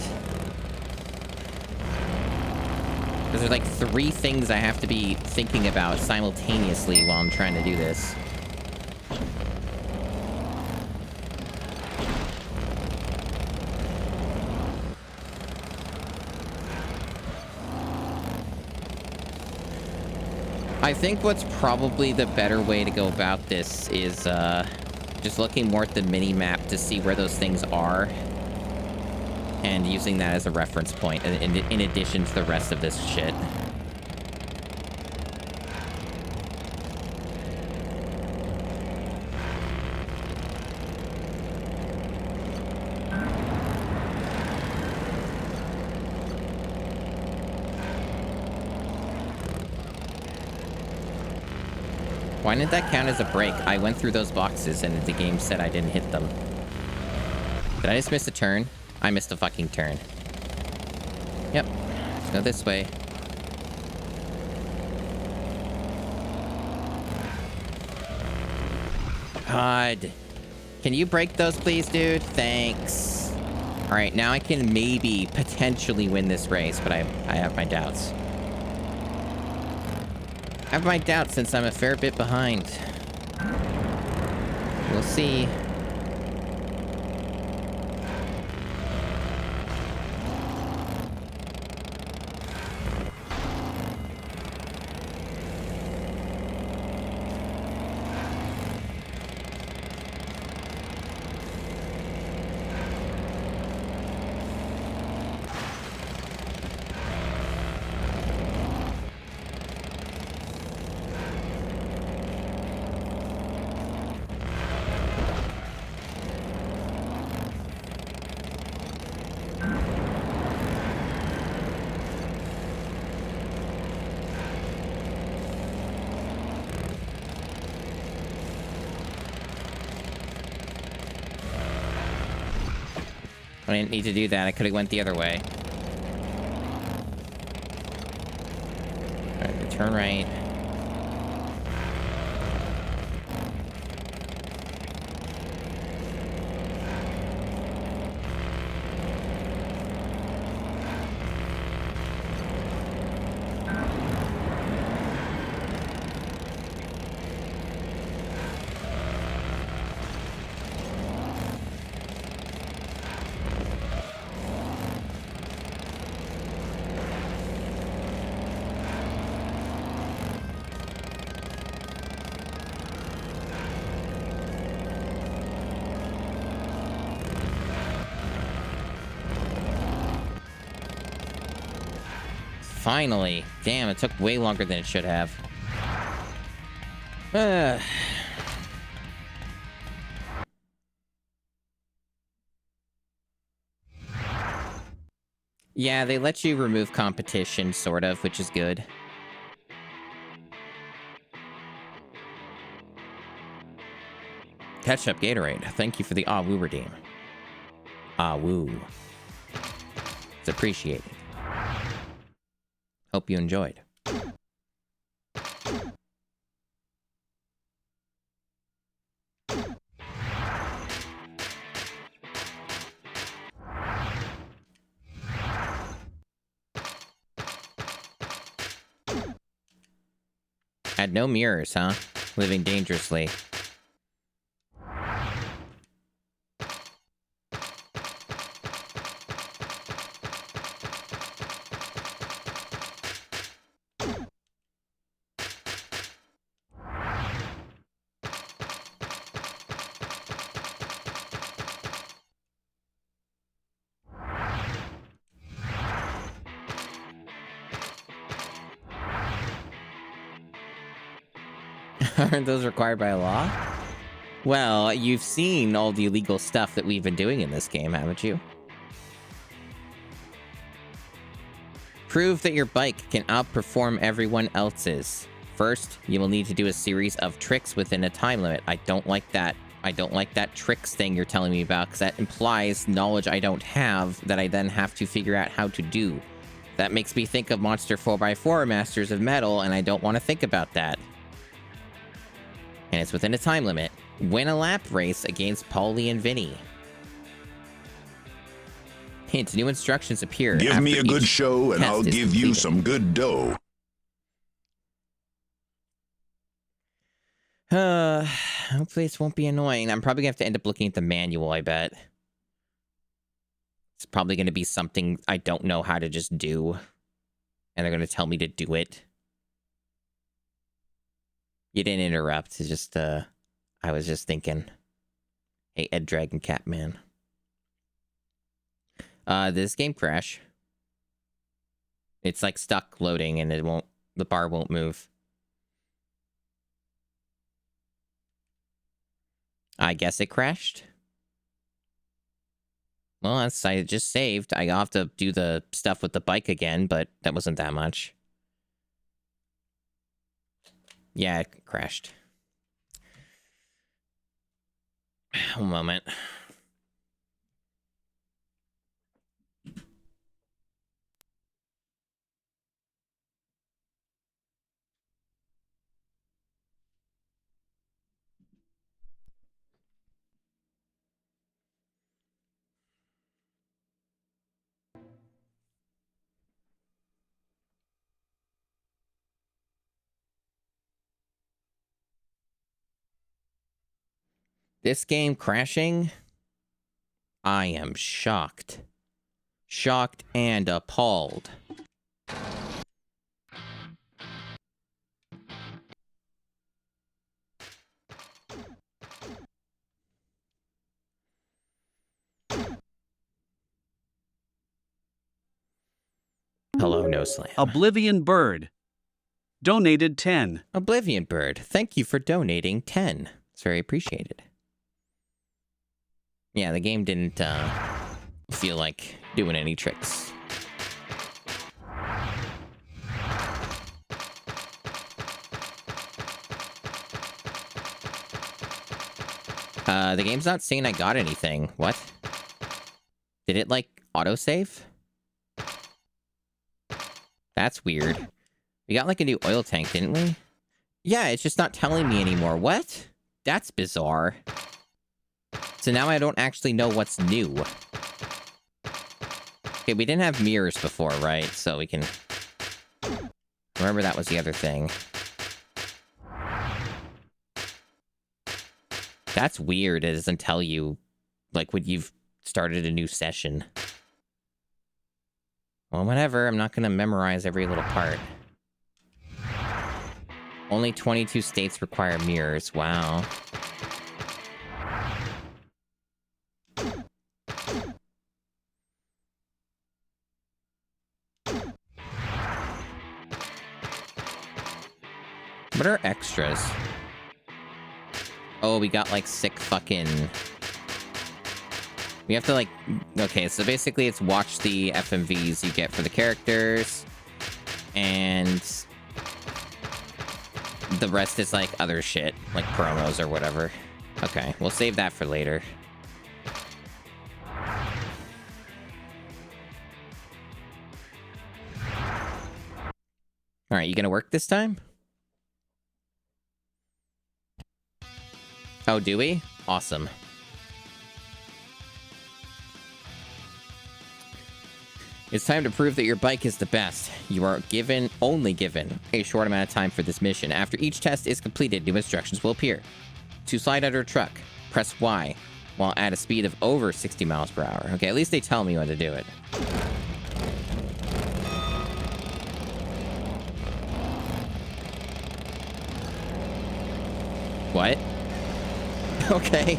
Because there's like 3 things I have to be thinking about simultaneously while I'm trying to do this. I think what's probably the better way to go about this is just looking more at the mini-map to see where those things are. And using that as a reference point in addition to the rest of this shit. Why didn't that count as a break? I went through those boxes and the game said I didn't hit them. Did I just miss a turn? I missed a fucking turn. Yep. Let's go this way. God. Can you break those, please, dude? Thanks. All right, now I can maybe potentially win this race, but I have my doubts. I have my doubts since I'm a fair bit behind. We'll see. I didn't need to do that. I could have went the other way. All right, turn right. Finally. Damn, it took way longer than it should have. Yeah, they let you remove competition, sort of, which is good. Ketchup Gatorade. Thank you for the Ah Woo redeem. Ah Woo. It's appreciated. Hope you enjoyed. Had no mirrors, huh? Living dangerously. Aren't those required by law? Well, you've seen all the illegal stuff that we've been doing in this game, haven't you? Prove that your bike can outperform everyone else's. First, you will need to do a series of tricks within a time limit. I don't like that. I don't like that tricks thing you're telling me about, because that implies knowledge I don't have that I then have to figure out how to do. That makes me think of Monster 4x4 Masters of Metal, and I don't want to think about that. And it's within a time limit. Win a lap race against Paulie and Vinny. Hint, new instructions appear. Give me a good each show and test I'll is give you completed. some good dough. Hopefully this won't be annoying. I'm probably gonna have to end up looking at the manual, I bet. It's probably gonna be something I don't know how to just do. And they're gonna tell me to do it. You didn't interrupt. It's just, I was just thinking. Hey, Ed Dragon Cat Man. This game crash. It's like stuck loading and the bar won't move. I guess it crashed. Well, I just saved. I have to do the stuff with the bike again, but that wasn't that much. Yeah, it crashed. One moment. This game crashing? I am shocked. Shocked and appalled. Hello, No Slam. Oblivion Bird. Donated 10. Oblivion Bird, thank you for donating 10. It's very appreciated. Yeah, the game didn't feel like doing any tricks. The game's not saying I got anything. What? Did it, like, autosave? That's weird. We got, like, a new oil tank, didn't we? Yeah, it's just not telling me anymore. What? That's bizarre. So now I don't actually know what's new. Okay, we didn't have mirrors before, right? So we can... Remember that was the other thing. That's weird. It doesn't tell you, like, when you've started a new session. Well, whatever. I'm not going to memorize every little part. Only 22 states require mirrors. Wow. What are extras? Oh, we got, like, sick fucking... We have to, like... Okay, so basically it's watch the FMVs you get for the characters. And... the rest is, like, other shit. Like promos or whatever. Okay, we'll save that for later. Alright, you gonna work this time? Oh, do we? Awesome. It's time to prove that your bike is the best. You are only given, a short amount of time for this mission. After each test is completed, new instructions will appear. To slide under a truck, press Y, while at a speed of over 60 miles per hour. Okay, at least they tell me when to do it. What? Okay.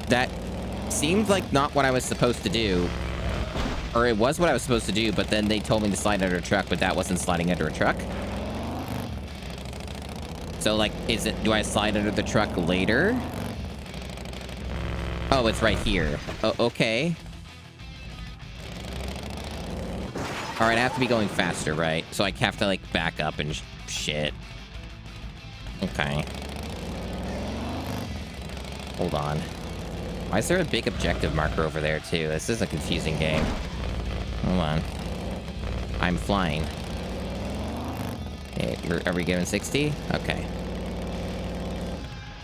That seemed like not what I was supposed to do. Or it was what I was supposed to do, but then they told me to slide under a truck, but that wasn't sliding under a truck. So, like, do I slide under the truck later? Oh, it's right here. Oh, okay. Alright, I have to be going faster, right? So I have to, like, back up and shit. Okay. Hold on. Why is there a big objective marker over there, too? This is a confusing game. Hold on. I'm flying. Okay, are we giving 60? Okay.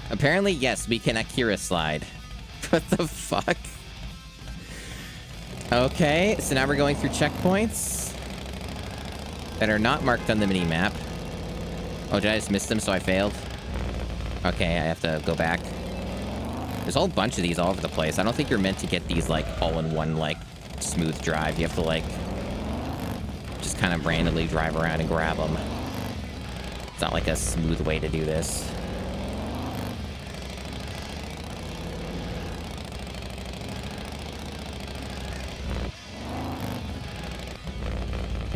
Apparently, yes, we can Akira slide. What the fuck? Okay, so now we're going through checkpoints that are not marked on the mini-map. Oh, did I just miss them, so I failed? Okay, I have to go back. There's a whole bunch of these all over the place. I don't think you're meant to get these, like, all in one, like, smooth drive. You have to, like, just kind of randomly drive around and grab them. It's not, like, a smooth way to do this.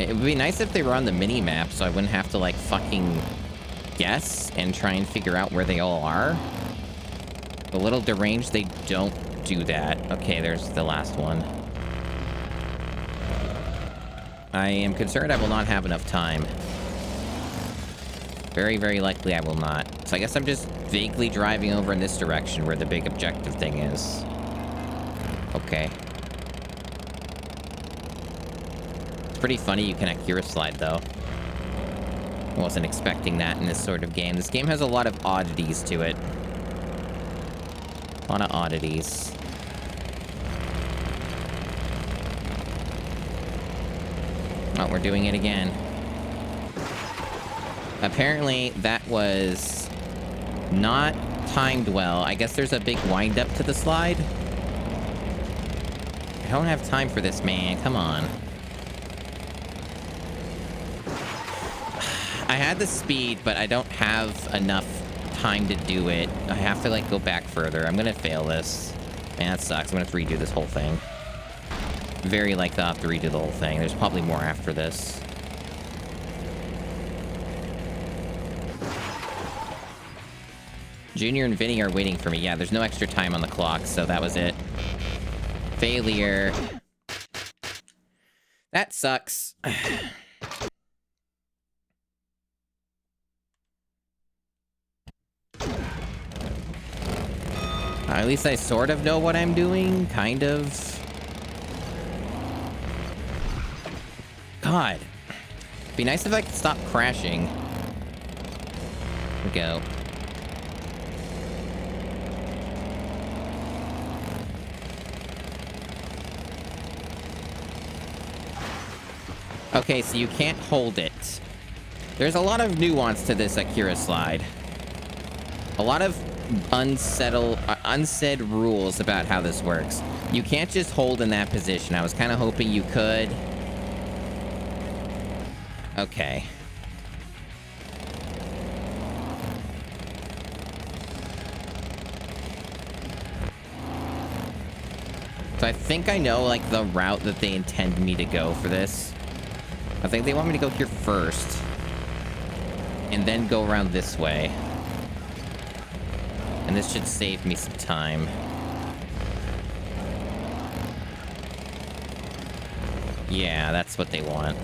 It would be nice if they were on the mini-map, so I wouldn't have to, like, fucking guess and try and figure out where they all are. A little deranged, they don't do that. Okay, there's the last one. I am concerned I will not have enough time. Very, very likely I will not. So I guess I'm just vaguely driving over in this direction where the big objective thing is. Okay. It's pretty funny you can Akira slide, though. I wasn't expecting that in this sort of game. This game has a lot of oddities to it. A lot of oddities. Oh, we're doing it again. Apparently, that was not timed well. I guess there's a big wind-up to the slide. I don't have time for this, man. Come on. I had the speed, but I don't have enough time to do it. I have to, like, go back further. I'm gonna fail this. Man, that sucks. I'm gonna have to redo this whole thing. Very likely I'll have to redo the whole thing. There's probably more after this. Junior and Vinny are waiting for me. Yeah, there's no extra time on the clock, so that was it. Failure. That sucks. At least I sort of know what I'm doing. Kind of. God. It'd be nice if I could stop crashing. Here we go. Okay, so you can't hold it. There's a lot of nuance to this Akira slide. A lot of unsaid rules about how this works. You can't just hold in that position. I was kind of hoping you could. Okay. So I think I know, like, the route that they intend me to go for this. I think they want me to go here first. And then go around this way. And this should save me some time. Yeah, that's what they want.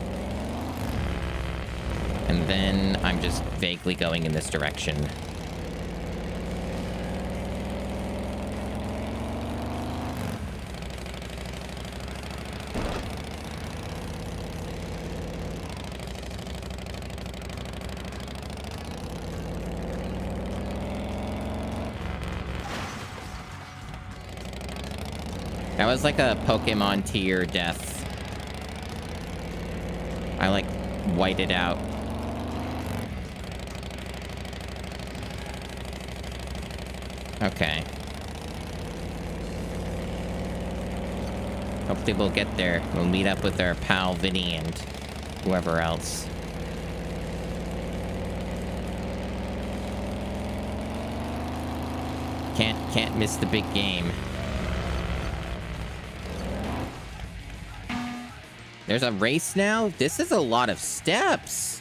And then I'm just vaguely going in this direction. That was like a Pokemon tier death. I, like, whited out. Okay. Hopefully we'll get there. We'll meet up with our pal Vinny and whoever else. Can't miss the big game. There's a race now? This is a lot of steps.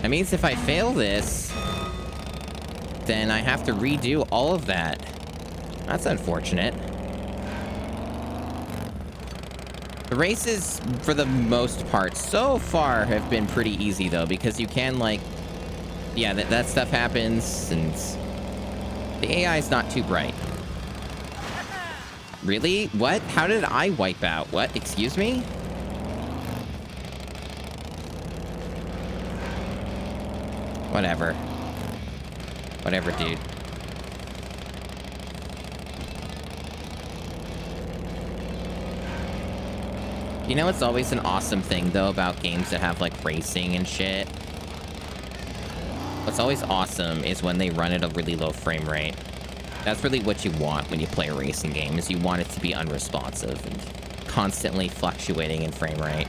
That means if I fail this, then I have to redo all of that. That's unfortunate. The races, for the most part, so far have been pretty easy, though, because you can, like... Yeah, that stuff happens, and... The AI is not too bright. Really? What? How did I wipe out? What? Excuse me? Whatever. Whatever, dude. You know, it's always an awesome thing, though, about games that have, like, racing and shit. What's always awesome is when they run at a really low frame rate. That's really what you want when you play a racing game, is you want it to be unresponsive and constantly fluctuating in frame rate.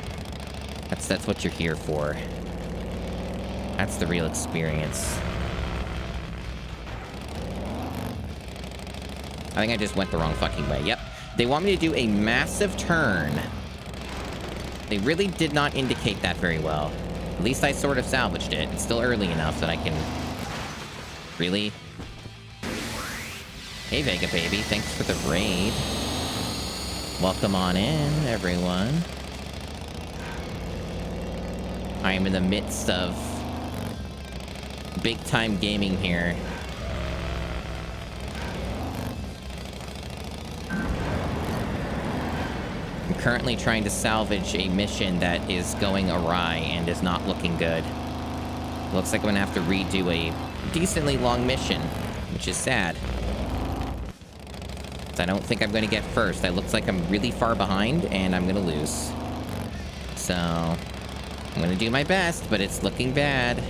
That's what you're here for. That's the real experience. I think I just went the wrong fucking way. Yep. They want me to do a massive turn. They really did not indicate that very well. At least I sort of salvaged it. It's still early enough that I can... Really? Hey, Vega Baby. Thanks for the raid. Welcome on in, everyone. I am in the midst of big-time gaming here. I'm currently trying to salvage a mission that is going awry and is not looking good. Looks like I'm gonna have to redo a decently long mission, which is sad. I don't think I'm gonna get first. It looks like I'm really far behind, and I'm gonna lose. So, I'm gonna do my best, but it's looking bad.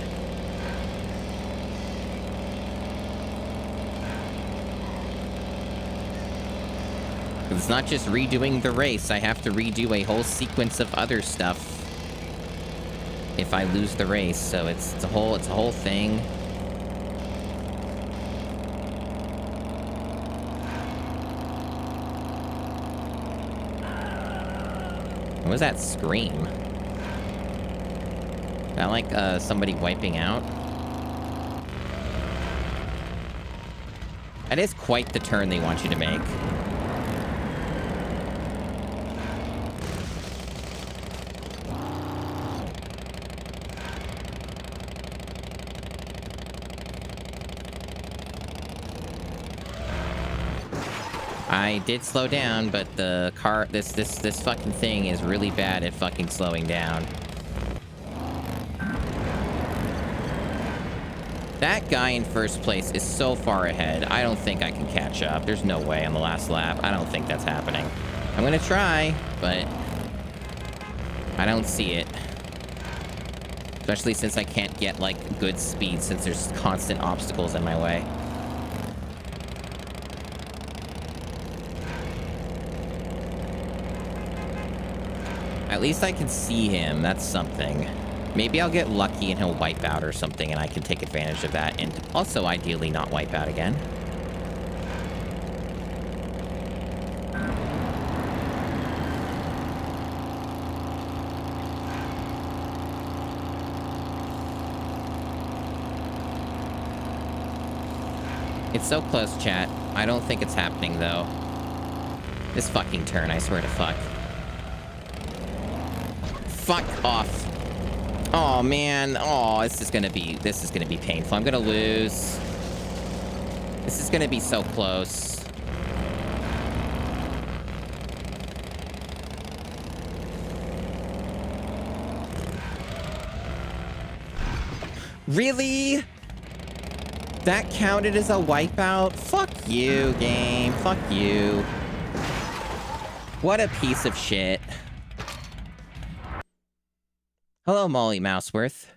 It's not just redoing the race. I have to redo a whole sequence of other stuff if I lose the race. So it's a whole thing. What was that scream? Is that like somebody wiping out? That is quite the turn they want you to make. I did slow down, but the car, this fucking thing is really bad at fucking slowing down. That guy in first place is so far ahead. I don't think I can catch up. There's no way on the last lap. I don't think that's happening. I'm gonna try, but I don't see it. Especially since I can't get, like, good speed since there's constant obstacles in my way. At least I can see him. That's something. Maybe I'll get lucky and he'll wipe out or something and I can take advantage of that and also ideally not wipe out again. It's so close, chat. I don't think it's happening, though. This fucking turn, I swear to fuck. Fuck off. Oh, man. Oh, this is gonna be painful. I'm gonna lose. This is gonna be so close. Really? That counted as a wipeout? Fuck you, game. Fuck you. What a piece of shit. Hello, Molly Mouseworth.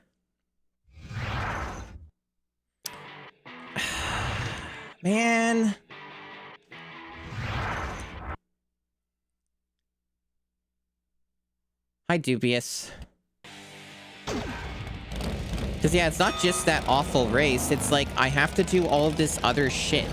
Man. Hi, Dubious. Because, yeah, it's not just that awful race. It's like, I have to do all of this other shit.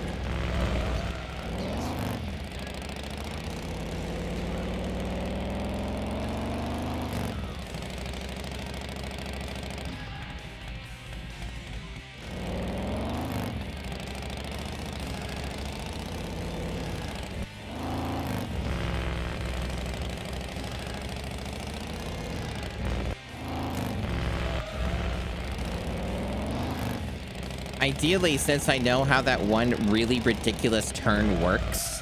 Ideally, since I know how that one really ridiculous turn works,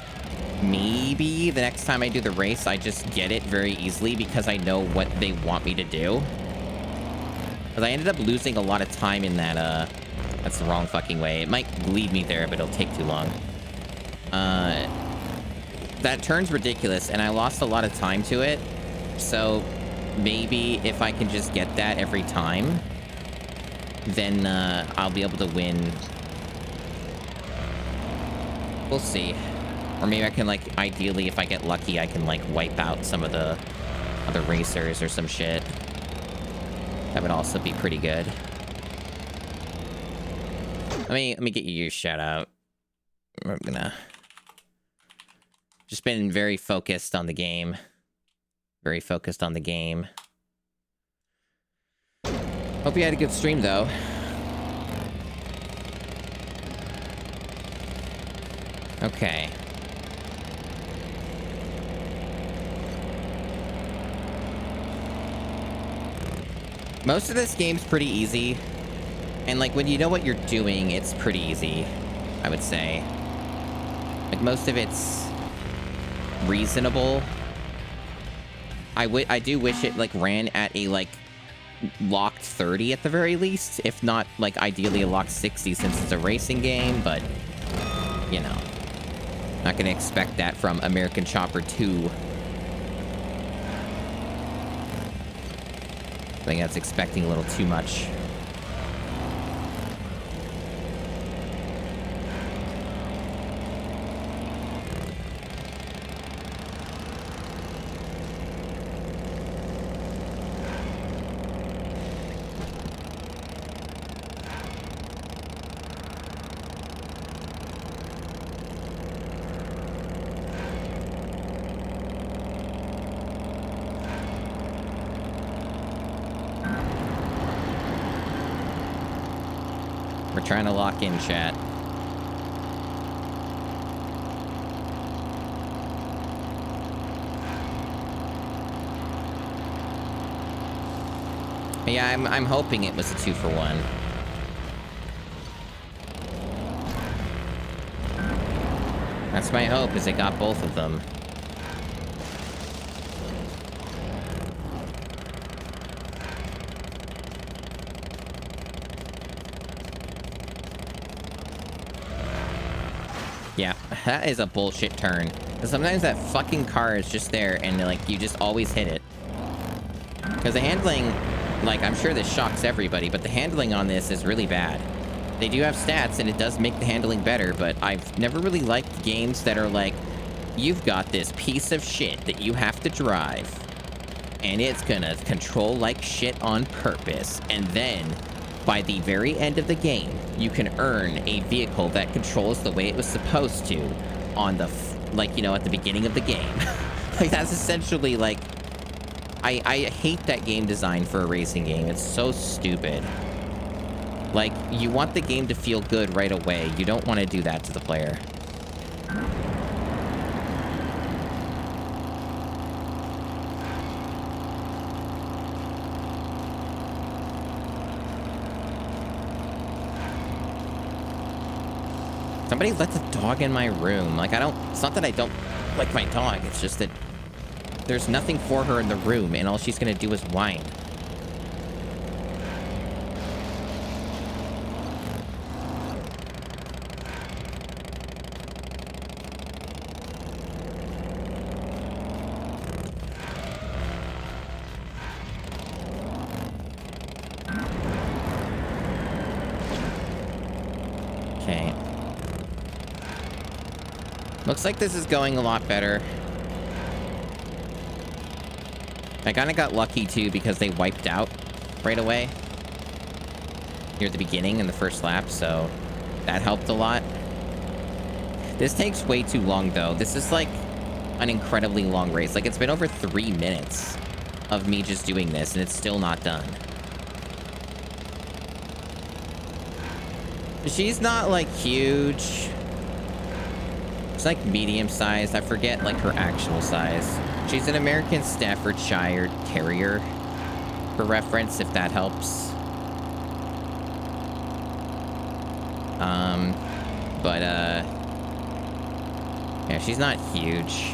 maybe the next time I do the race, I just get it very easily because I know what they want me to do. Because I ended up losing a lot of time in that, that's the wrong fucking way. It might lead me there, but it'll take too long. That turn's ridiculous, and I lost a lot of time to it. So maybe if I can just get that every time, then I'll be able to win. We'll see. Or maybe I can, like, ideally, if I get lucky, I can, like, wipe out some of the other racers or some shit. That would also be pretty good. Let me get you your shout out. I'm gonna... Just been very focused on the game. Very focused on the game. Hope you had a good stream, though. Okay. Most of this game's pretty easy. And, like, when you know what you're doing, it's pretty easy, I would say. Like, most of it's reasonable. I do wish it, like, ran at a, like, locked 30 at the very least, if not, like, ideally a locked 60 since it's a racing game, but, you know. Not gonna expect that from American Chopper 2. I think that's expecting a little too much. We're trying to lock in, chat. Yeah, I'm hoping it was a 2-for-1. That's my hope, is it got both of them. Yeah, that is a bullshit turn. Sometimes that fucking car is just there and, like, you just always hit it. Because the handling, like, I'm sure this shocks everybody, but the handling on this is really bad. They do have stats, and it does make the handling better, but I've never really liked games that are like, you've got this piece of shit that you have to drive, and it's gonna control like shit on purpose, and then, by the very end of the game, you can earn a vehicle that controls the way it was supposed to on the, like, you know, at the beginning of the game. Like, that's essentially, like, I hate that game design for a racing game. It's so stupid. Like, you want the game to feel good right away. You don't want to do that to the player. Somebody let the dog in my room. Like, it's not that I don't like my dog. It's just that there's nothing for her in the room, and all she's gonna do is whine. Okay. Looks like this is going a lot better. I kind of got lucky, too, because they wiped out right away near the beginning in the first lap, so that helped a lot. This takes way too long, though. This is, like, an incredibly long race. Like, it's been over 3 minutes of me just doing this, and it's still not done. She's not, like, huge. She's, like, medium-sized. I forget, like, her actual size. She's an American Staffordshire Terrier, for reference, if that helps. Yeah, she's not huge.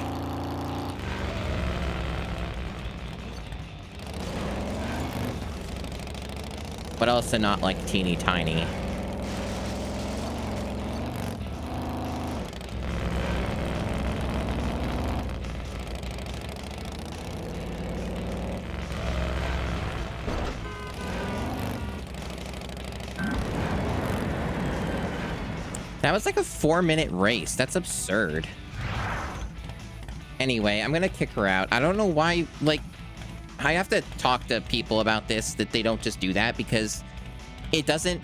But also not, like, teeny tiny. That was like a 4-minute race. That's absurd. Anyway, I'm gonna kick her out. I don't know why, like, I have to talk to people about this, that they don't just do that, because it doesn't,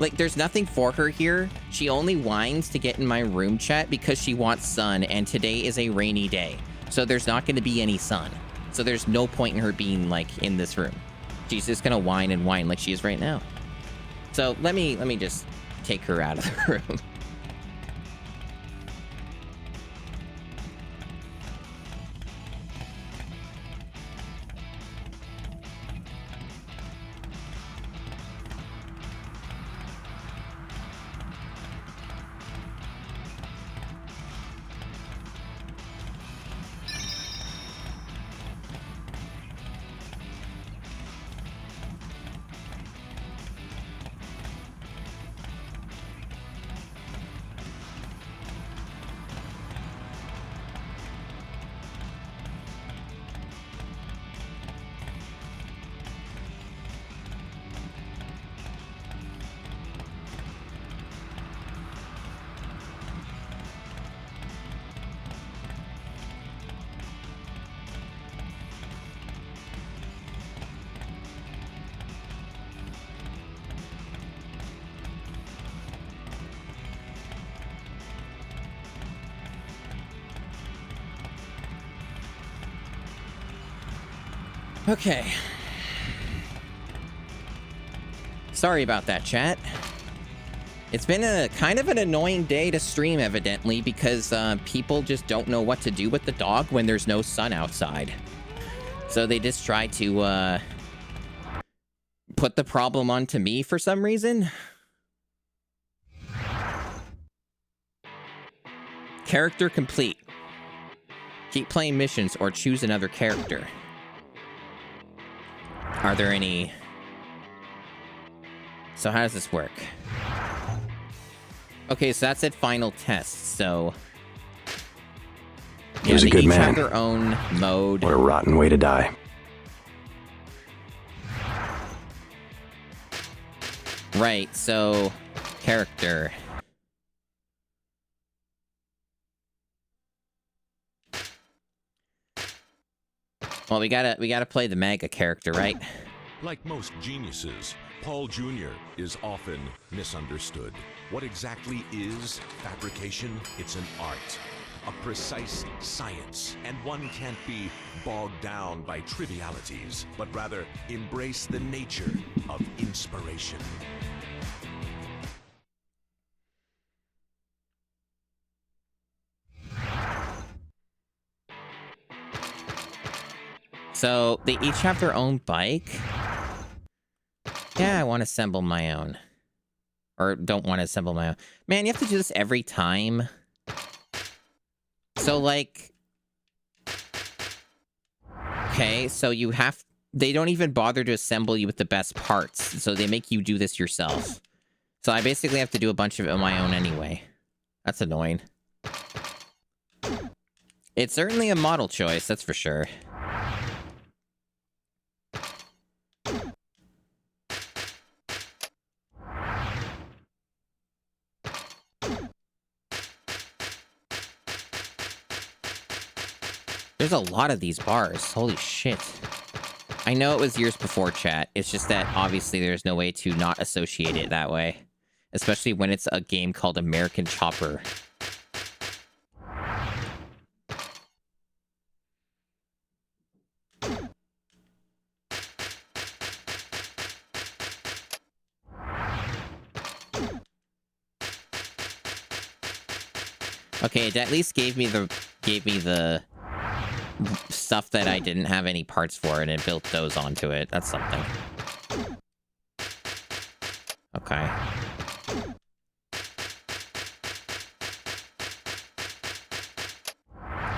like, there's nothing for her here. She only whines to get in my room, chat, because she wants sun, and today is a rainy day. So there's not gonna be any sun. So there's no point in her being, like, in this room. She's just gonna whine and whine like she is right now. So let me just take her out of the room. Okay. Sorry about that, chat. It's been a kind of an annoying day to stream, evidently, because people just don't know what to do with the dog when there's no sun outside. So they just try to put the problem onto me for some reason. Character complete. Keep playing missions or choose another character. Are there any... So how does this work? Okay, so that's at final test, so... He was a good They each man. have their own mode. What a rotten way to die. Right, so... Character. Well, we gotta play the mega character, right? Like most geniuses, Paul Jr. is often misunderstood. What exactly is fabrication? It's an art, a precise science, and one can't be bogged down by trivialities, but rather embrace the nature of inspiration. So, they each have their own bike? Yeah, I want to assemble my own. Or don't want to assemble my own. Man, you have to do this every time. So, like... Okay, so you have... They don't even bother to assemble you with the best parts. So they make you do this yourself. So I basically have to do a bunch of it on my own anyway. That's annoying. It's certainly a model choice, that's for sure. There's a lot of these bars. Holy shit. I know it was years before, chat. It's just that obviously there's no way to not associate it that way. Especially when it's a game called American Chopper. Okay, it at least gave me the stuff that I didn't have any parts for, and it built those onto it. That's something. Okay.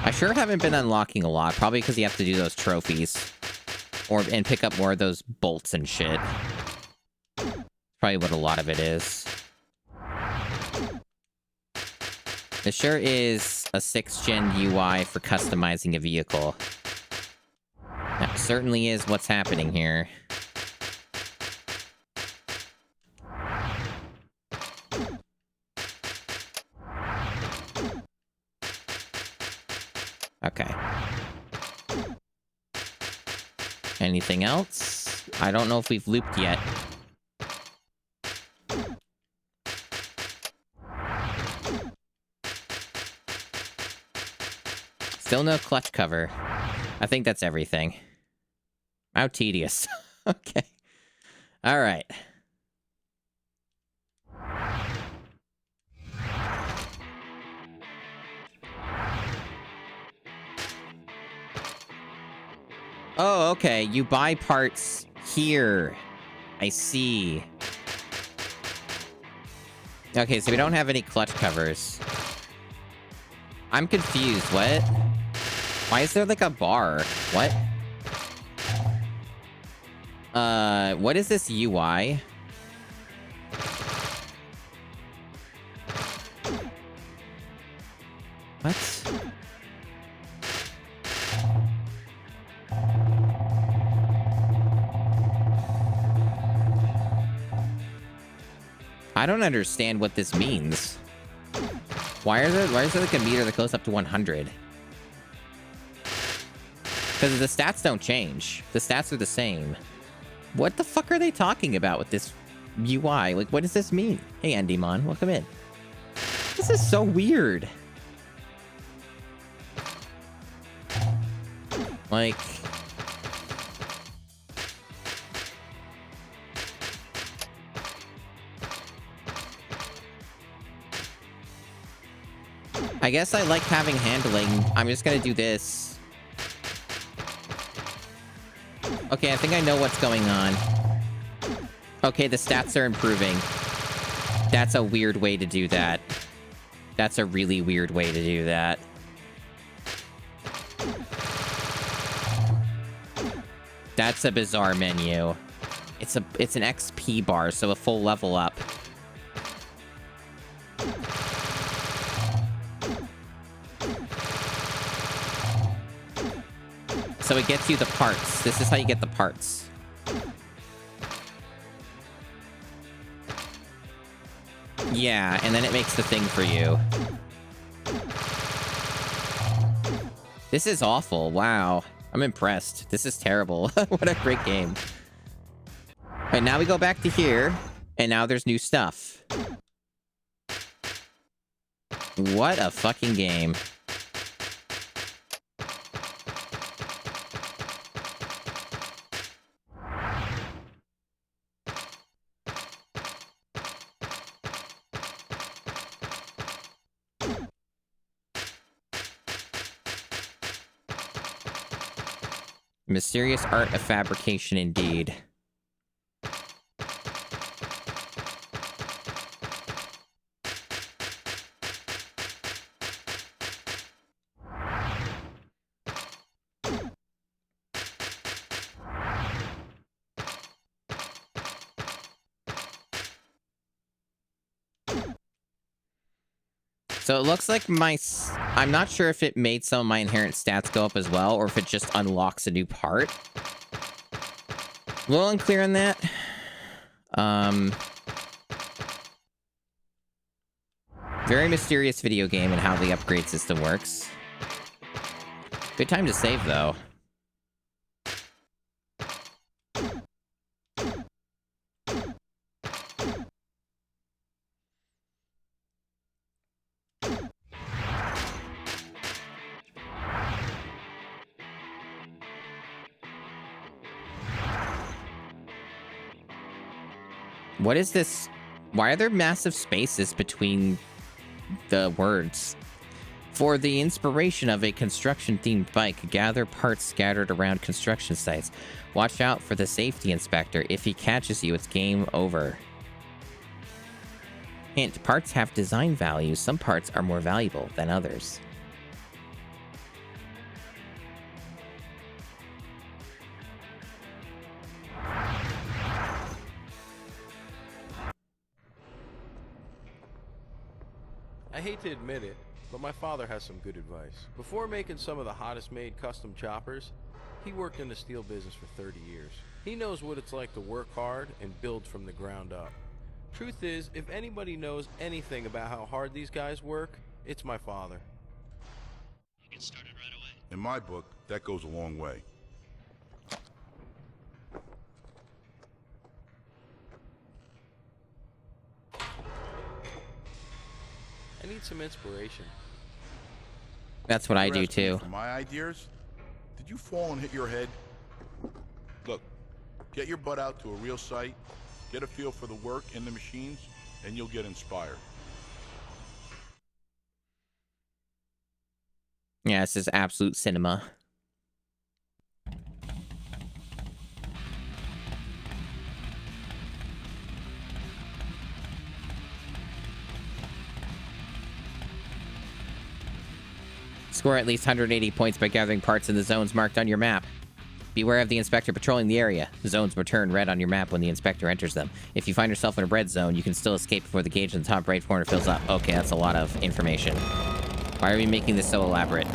I sure haven't been unlocking a lot, probably because you have to do those trophies. And pick up more of those bolts and shit. Probably what a lot of it is. It sure is a 6th gen UI for customizing a vehicle. That certainly is what's happening here. Okay. Anything else? I don't know if we've looped yet. Still no clutch cover. I think that's everything. How tedious. Okay. Alright. Oh, okay. You buy parts here. I see. Okay, so we don't have any clutch covers. I'm confused. What? Why is there like a bar? What? What is this UI? What? I don't understand what this means. Why is there like a meter that goes up to 100? Because the stats don't change. The stats are the same. What the fuck are they talking about with this UI? Like, what does this mean? Hey, Andymon, welcome in. This is so weird. Like... I guess I like having handling. I'm just gonna do this. Okay, I think I know what's going on. Okay, the stats are improving. That's a weird way to do that. That's a really weird way to do that. That's a bizarre menu. It's an XP bar, so a full level up. So it gets you the parts. This is how you get the parts. Yeah, and then it makes the thing for you. This is awful. Wow. I'm impressed. This is terrible. What a great game. Alright, now we go back to here, and now there's new stuff. What a fucking game. Mysterious art of fabrication, indeed. So it looks like I'm not sure if it made some of my inherent stats go up as well, or if it just unlocks a new part. A little unclear on that. Very mysterious video game and how the upgrade system works. Good time to save, though. What is this? Why are there massive spaces between the words? For the inspiration of a construction-themed bike, gather parts scattered around construction sites. Watch out for the safety inspector. If he catches you, it's game over. Hint, parts have design value. Some parts are more valuable than others. I hate to admit it, but my father has some good advice. Before making some of the hottest made custom choppers, he worked in the steel business for 30 years. He knows what it's like to work hard and build from the ground up. Truth is, if anybody knows anything about how hard these guys work, it's my father. You get started right away. In my book, that goes a long way. I need some inspiration. That's what I You're do asking me too. for my ideas? Did you fall and hit your head? Look, get your butt out to a real site, get a feel for the work in the machines, and you'll get inspired. Yeah, this is absolute cinema. Score at least 180 points by gathering parts in the zones marked on your map. Beware of the inspector patrolling the area. Zones will turn red on your map when the inspector enters them. If you find yourself in a red zone, you can still escape before the gauge in the top right corner fills up. Okay, that's a lot of information. Why are we making this so elaborate?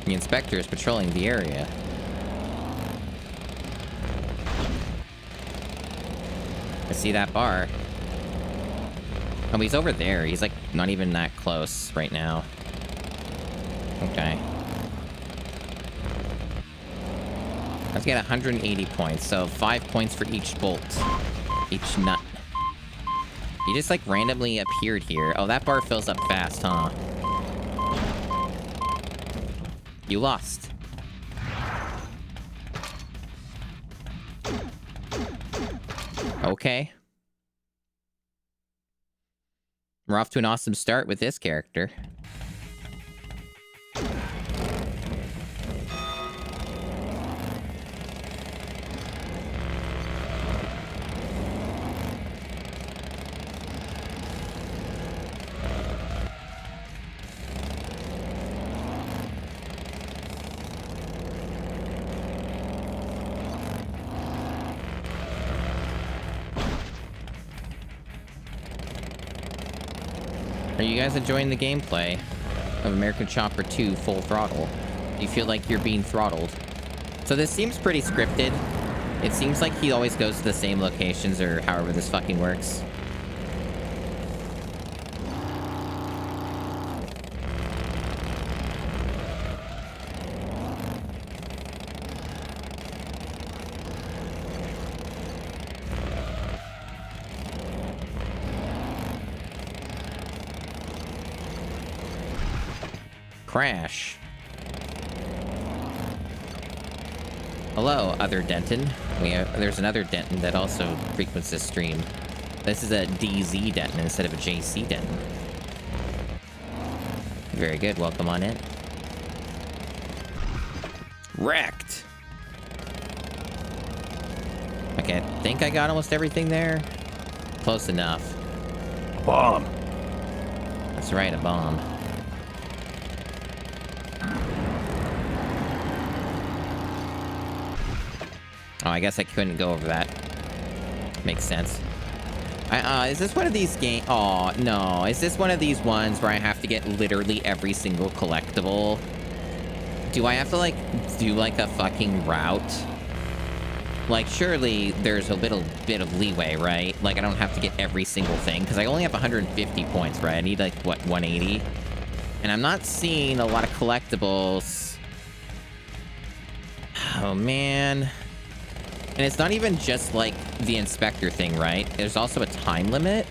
The inspector is patrolling the area. I see that bar. Oh, he's over there. He's like not even that close right now. I've got 180 points, so 5 points for each bolt. Each nut. He just, like, randomly appeared here. Oh, that bar fills up fast, huh? You lost. Okay. We're off to an awesome start with this character. Are you guys enjoying the gameplay of American Chopper 2 Full Throttle? Do you feel like you're being throttled? So this seems pretty scripted. It seems like he always goes to the same locations, or however this fucking works. Crash. Hello, other Denton. There's another Denton that also frequents this stream. This is a DZ Denton instead of a JC Denton. Very good. Welcome on in. Wrecked. Okay, I think I got almost everything there. Close enough. Bomb. That's right, a bomb. Oh, I guess I couldn't go over that. Makes sense. Is this one of these game? Oh, no. Is this one of these ones where I have to get literally every single collectible? Do I have to, like, do, like, a fucking route? Like, surely there's a little bit of leeway, right? Like, I don't have to get every single thing, because I only have 150 points, right? I need, like, what, 180? And I'm not seeing a lot of collectibles. Oh, man. And it's not even just, like, the inspector thing, right? There's also a time limit.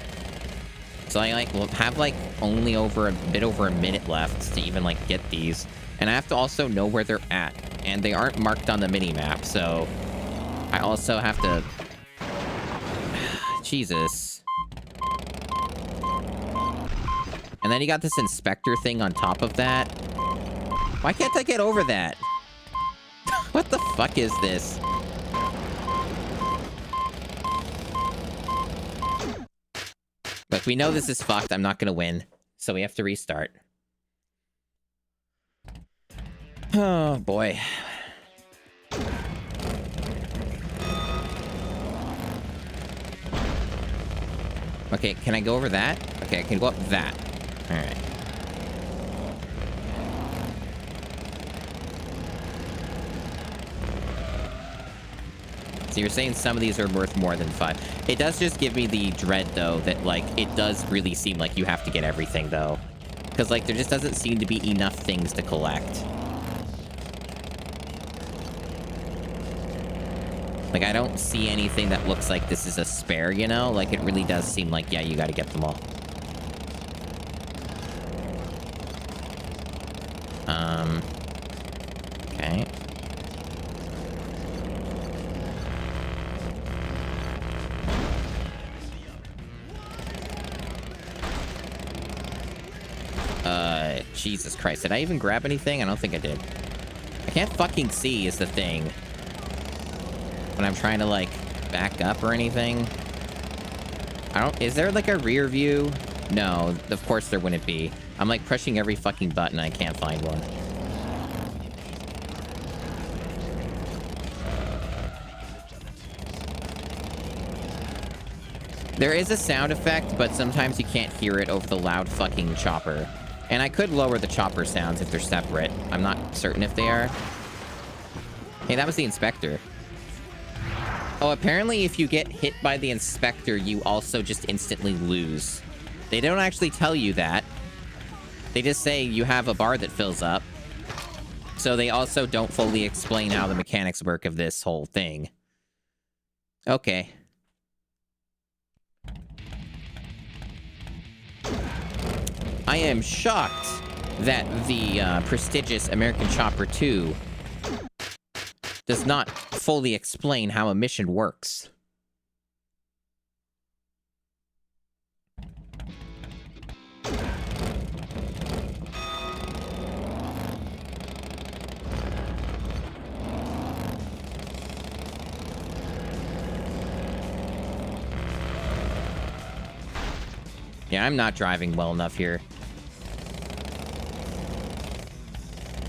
So I, like, will have, like, only over a bit over a minute left to even, like, get these. And I have to also know where they're at. And they aren't marked on the mini-map, so I also have to... Jesus. And then you got this inspector thing on top of that. Why can't I get over that? What the fuck is this? Look, we know this is fucked. I'm not gonna win. So we have to restart. Oh, boy. Okay, can I go over that? Okay, I can go up that. Alright. So you're saying some of these are worth more than 5. It does just give me the dread, though, that, like, it does really seem like you have to get everything, though. Because, like, there just doesn't seem to be enough things to collect. Like, I don't see anything that looks like this is a spare, you know? Like, it really does seem like, yeah, you gotta get them all. Okay. Jesus Christ. Did I even grab anything? I don't think I did. I can't fucking see is the thing. When I'm trying to, like, back up or anything. Is there, like, a rear view? No, of course there wouldn't be. I'm, like, pushing every fucking button. I can't find one. There is a sound effect, but sometimes you can't hear it over the loud fucking chopper. And I could lower the chopper sounds if they're separate. I'm not certain if they are. Hey, that was the inspector. Oh, apparently if you get hit by the inspector, you also just instantly lose. They don't actually tell you that. They just say you have a bar that fills up. So they also don't fully explain how the mechanics work of this whole thing. Okay. I am shocked that the prestigious American Chopper 2 does not fully explain how a mission works. Yeah, I'm not driving well enough here.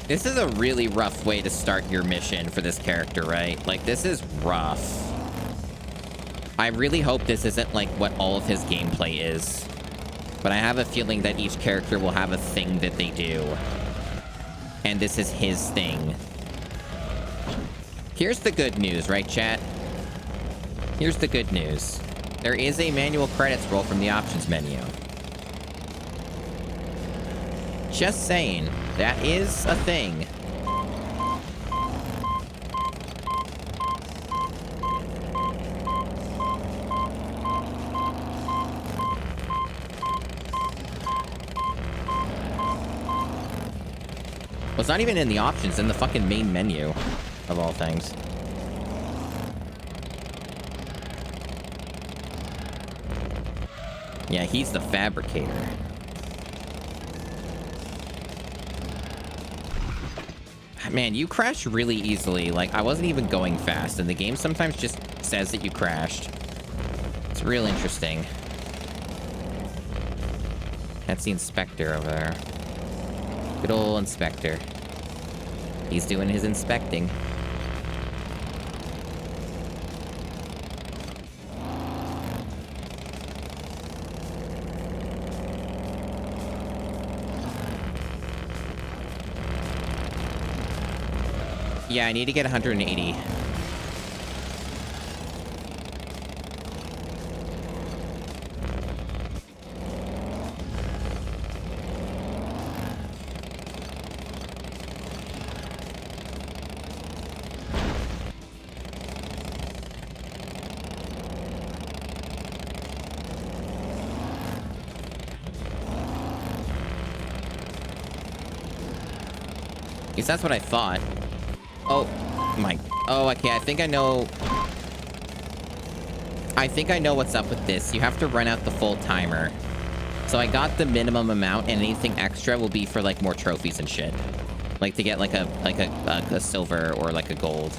This is a really rough way to start your mission for this character, right? Like, this is rough. I really hope this isn't, like, what all of his gameplay is. But I have a feeling that each character will have a thing that they do. And this is his thing. Here's the good news, right, chat? Here's the good news. There is a manual credits roll from the options menu. Just saying, that is a thing. Well, it's not even in the options, in the fucking main menu, of all things. Yeah, he's the fabricator. Man, you crash really easily. Like, I wasn't even going fast, and the game sometimes just says that you crashed. It's real interesting. That's the inspector over there. Good old inspector. He's doing his inspecting. Yeah, I need to get 180. At least that's what I thought. Oh, my... Oh, okay, I think I know... I think I know what's up with this. You have to run out the full timer. So I got the minimum amount, and anything extra will be for, like, more trophies and shit. Like, to get, like, a silver or, like, a gold.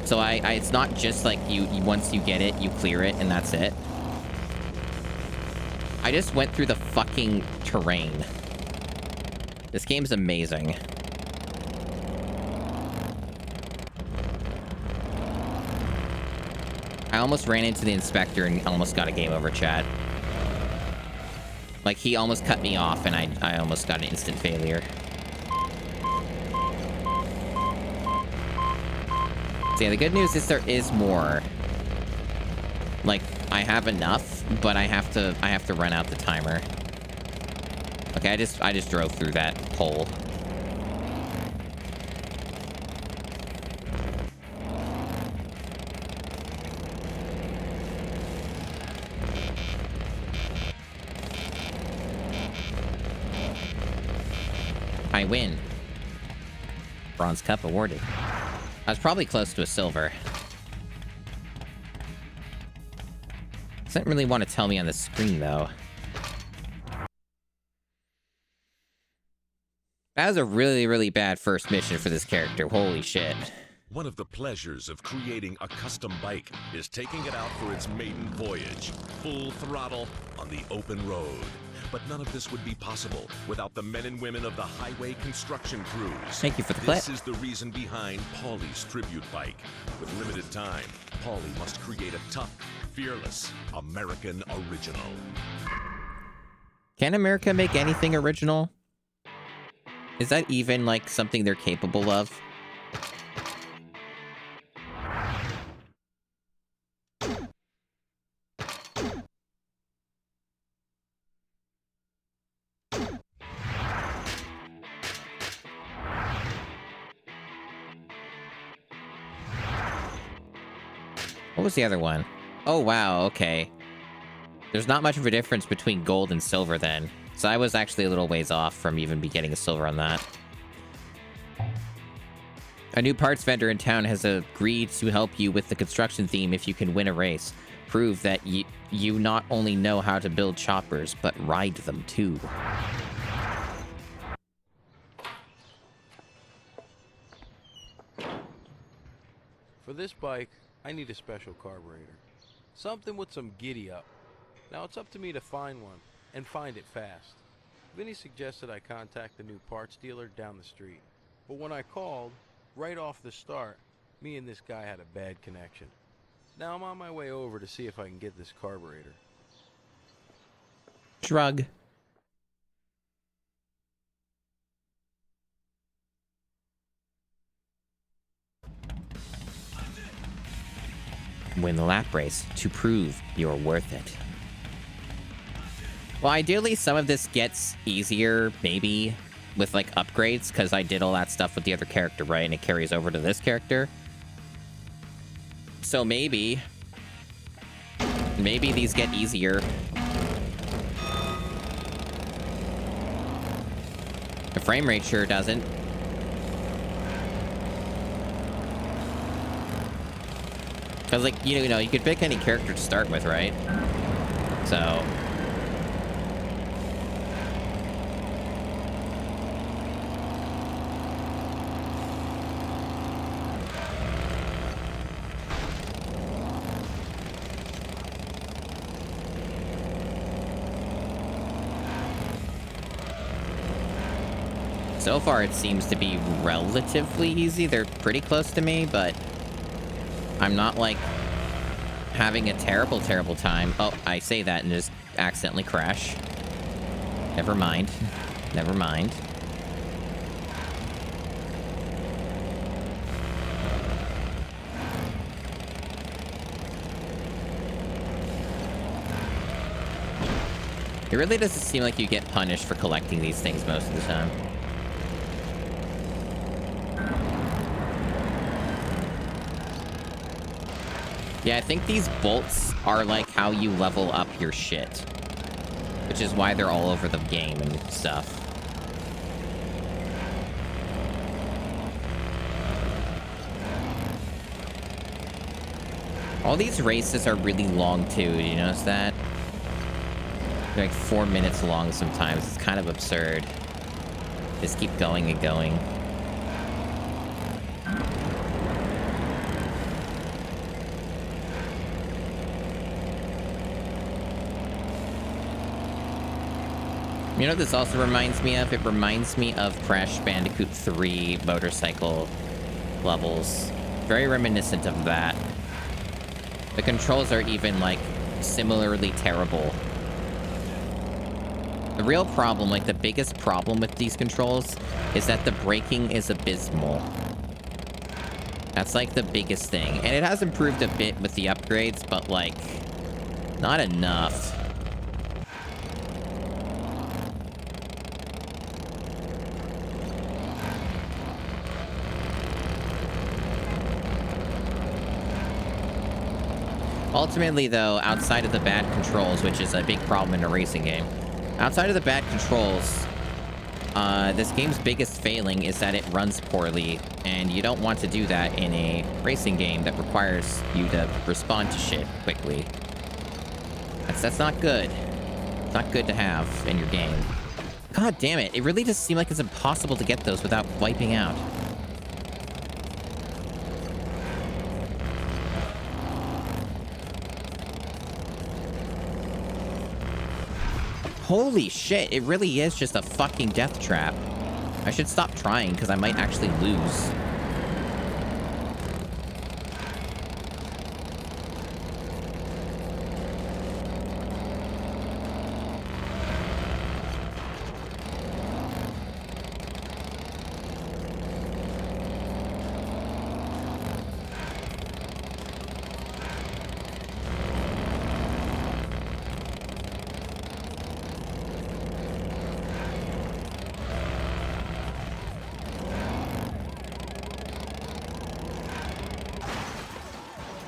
So it's not just, like, you once you get it, you clear it, and that's it. I just went through the fucking terrain. This game's amazing. I almost ran into the inspector and almost got a game over, chat. Like, he almost cut me off, and I almost got an instant failure. So yeah, the good news is there is more. Like, I have enough, but I have to run out the timer. Okay, I just drove through that hole. I win. Bronze cup awarded. I was probably close to a silver. Doesn't really want to tell me on the screen, though. That was a really, really bad first mission for this character. Holy shit. One of the pleasures of creating a custom bike is taking it out for its maiden voyage, full throttle on the open road. But none of this would be possible without the men and women of the highway construction crews. Thank you for the clip. This is the reason behind Paulie's tribute bike. With limited time, Paulie must create a tough, fearless American original. Can America make anything original? Is that even, like, something they're capable of? What was the other one? Oh, wow, okay. There's not much of a difference between gold and silver then. So I was actually a little ways off from even be getting a silver on that. A new parts vendor in town has agreed to help you with the construction theme if you can win a race. Prove that you not only know how to build choppers, but ride them too. For this bike, I need a special carburetor. Something with some giddy up. Now it's up to me to find one, and find it fast. Vinny suggested I contact the new parts dealer down the street. But when I called, right off the start, me and this guy had a bad connection. Now I'm on my way over to see if I can get this carburetor. Shrug. Win the lap race to prove you're worth it. Well, ideally, some of this gets easier, maybe, with, like, upgrades, because I did all that stuff with the other character, right? And it carries over to this character. So maybe these get easier. The frame rate sure doesn't. Because, like, you know, you could pick any character to start with, right? So... So far, it seems to be relatively easy. They're pretty close to me, but I'm not, like, having a terrible, terrible time. Oh, I say that and just accidentally crash. Never mind. Never mind. It really doesn't seem like you get punished for collecting these things most of the time. Yeah, I think these bolts are like how you level up your shit. Which is why they're all over the game and stuff. All these races are really long too, do you notice that? They're like 4 minutes long sometimes. It's kind of absurd. Just keep going and going. You know what this also reminds me of? It reminds me of Crash Bandicoot 3 motorcycle levels. Very reminiscent of that. The controls are even, like, similarly terrible. The real problem, like, the biggest problem with these controls is that the braking is abysmal. That's, like, the biggest thing. And it has improved a bit with the upgrades, but, like, not enough. Ultimately, though, outside of the bad controls, which is a big problem in a racing game, outside of the bad controls, this game's biggest failing is that it runs poorly, and you don't want to do that in a racing game that requires you to respond to shit quickly. That's not good. It's not good to have in your game. God damn it, it really does seem like it's impossible to get those without wiping out. Holy shit, it really is just a fucking death trap. I should stop trying, because I might actually lose.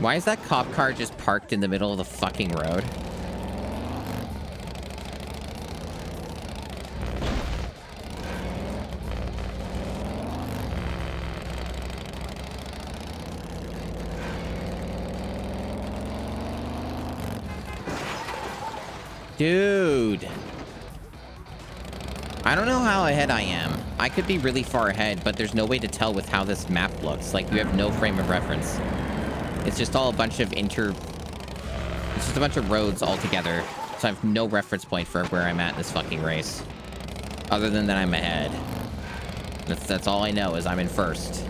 Why is that cop car just parked in the middle of the fucking road? Dude. I don't know how ahead I am. I could be really far ahead, but there's no way to tell with how this map looks. Like, you have no frame of reference. It's just all a bunch of It's just a bunch of roads all together. So I have no reference point for where I'm at in this fucking race. Other than that I'm ahead. That's all I know is I'm in first.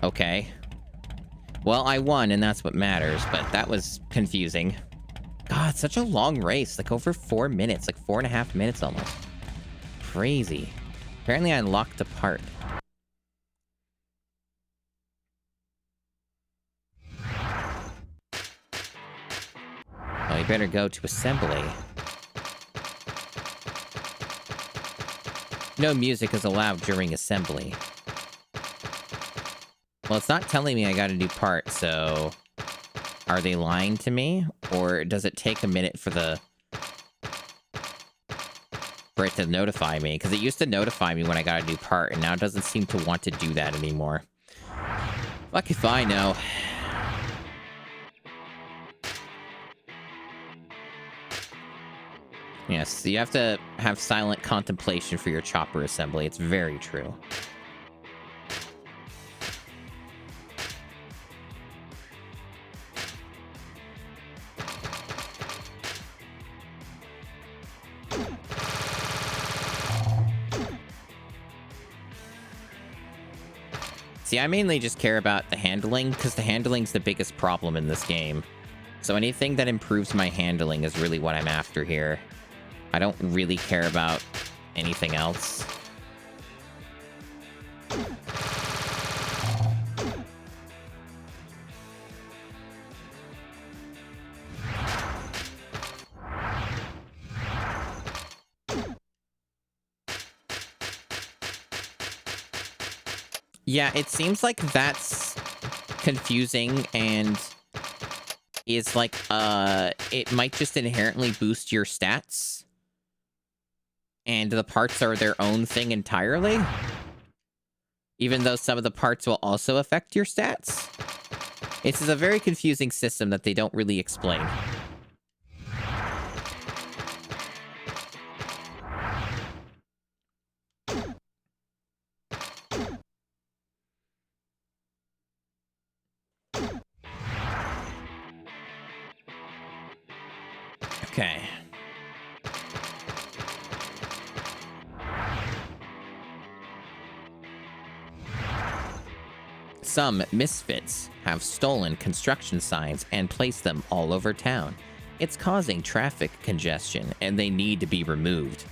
Okay. Well, I won, and that's what matters, but that was confusing. God, such a long race. Like, over 4 minutes. Like, 4.5 minutes almost. Crazy. Apparently, I unlocked a part. Well, you better go to assembly. No music is allowed during assembly. Well, it's not telling me I got a new part, so... Are they lying to me? Or does it take a minute for it to notify me? Because it used to notify me when I got a new part, and now it doesn't seem to want to do that anymore. Fuck if I know. Yes, so you have to have silent contemplation for your chopper assembly. It's very true. See, I mainly just care about the handling, because the handling's the biggest problem in this game. So anything that improves my handling is really what I'm after here. I don't really care about anything else. Yeah, it seems like that's confusing and is like, it might just inherently boost your stats. And the parts are their own thing entirely. Even though some of the parts will also affect your stats. It's a very confusing system that they don't really explain. Okay. Some misfits have stolen construction signs and placed them all over town. It's causing traffic congestion, and they need to be removed.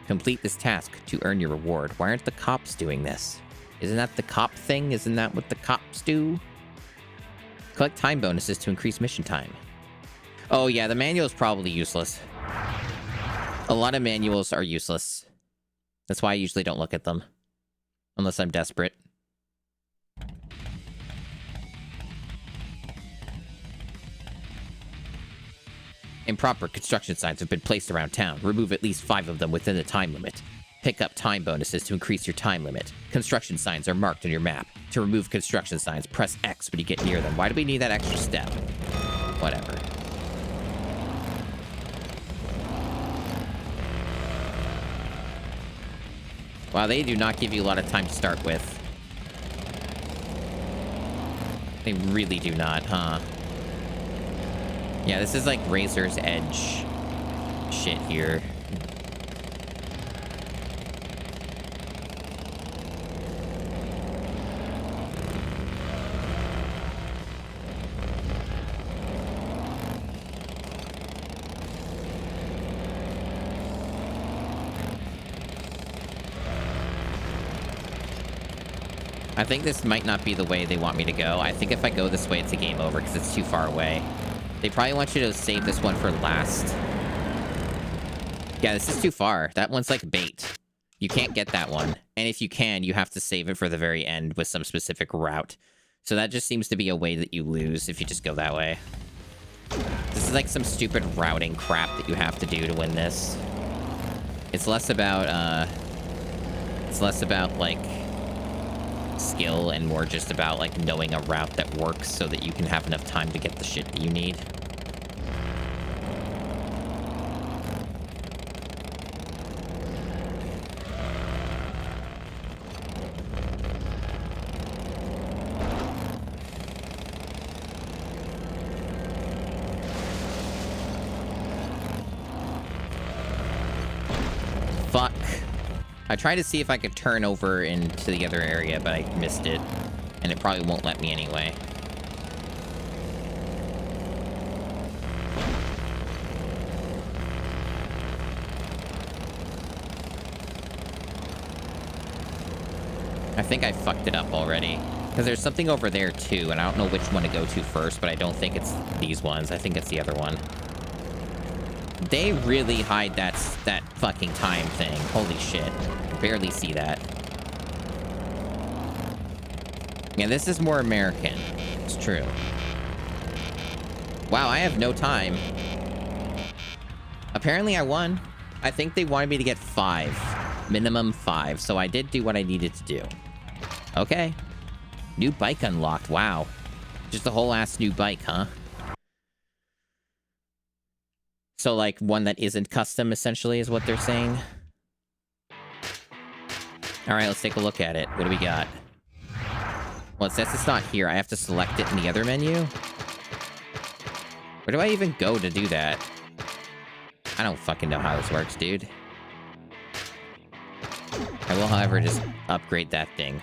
Complete this task to earn your reward. Why aren't the cops doing this? Isn't that the cop thing? Isn't that what the cops do? Collect time bonuses to increase mission time. Oh yeah, the manual is probably useless. A lot of manuals are useless. That's why I usually don't look at them. Unless I'm desperate. Improper construction signs have been placed around town. Remove at least 5 of them within the time limit. Pick up time bonuses to increase your time limit. Construction signs are marked on your map. To remove construction signs, press X when you get near them. Why do we need that extra step? Whatever. Wow, they do not give you a lot of time to start with. They really do not, huh? Yeah, this is like Razor's Edge shit here. I think this might not be the way they want me to go. I think if I go this way, it's a game over because it's too far away. They probably want you to save this one for last. Yeah, this is too far. That one's like bait. You can't get that one. And if you can, you have to save it for the very end with some specific route. So that just seems to be a way that you lose if you just go that way. This is like some stupid routing crap that you have to do to win this. It's less about, like, skill and more just about, like, knowing a route that works so that you can have enough time to get the shit that you need. Fuck. I tried to see if I could turn over into the other area, but I missed it. And it probably won't let me anyway. I think I fucked it up already. Because there's something over there too, and I don't know which one to go to first, but I don't think it's these ones. I think it's the other one. They really hide that fucking time thing. Holy shit. Barely see that. Yeah, this is more American. It's true. Wow, I have no time. Apparently I won. I think they wanted me to get 5. Minimum 5. So I did do what I needed to do. Okay. New bike unlocked. Wow. Just a whole ass new bike, huh? So, like, one that isn't custom, essentially, is what they're saying. Alright, let's take a look at it. What do we got? Well, it says it's not here. I have to select it in the other menu? Where do I even go to do that? I don't fucking know how this works, dude. I will, however, just upgrade that thing.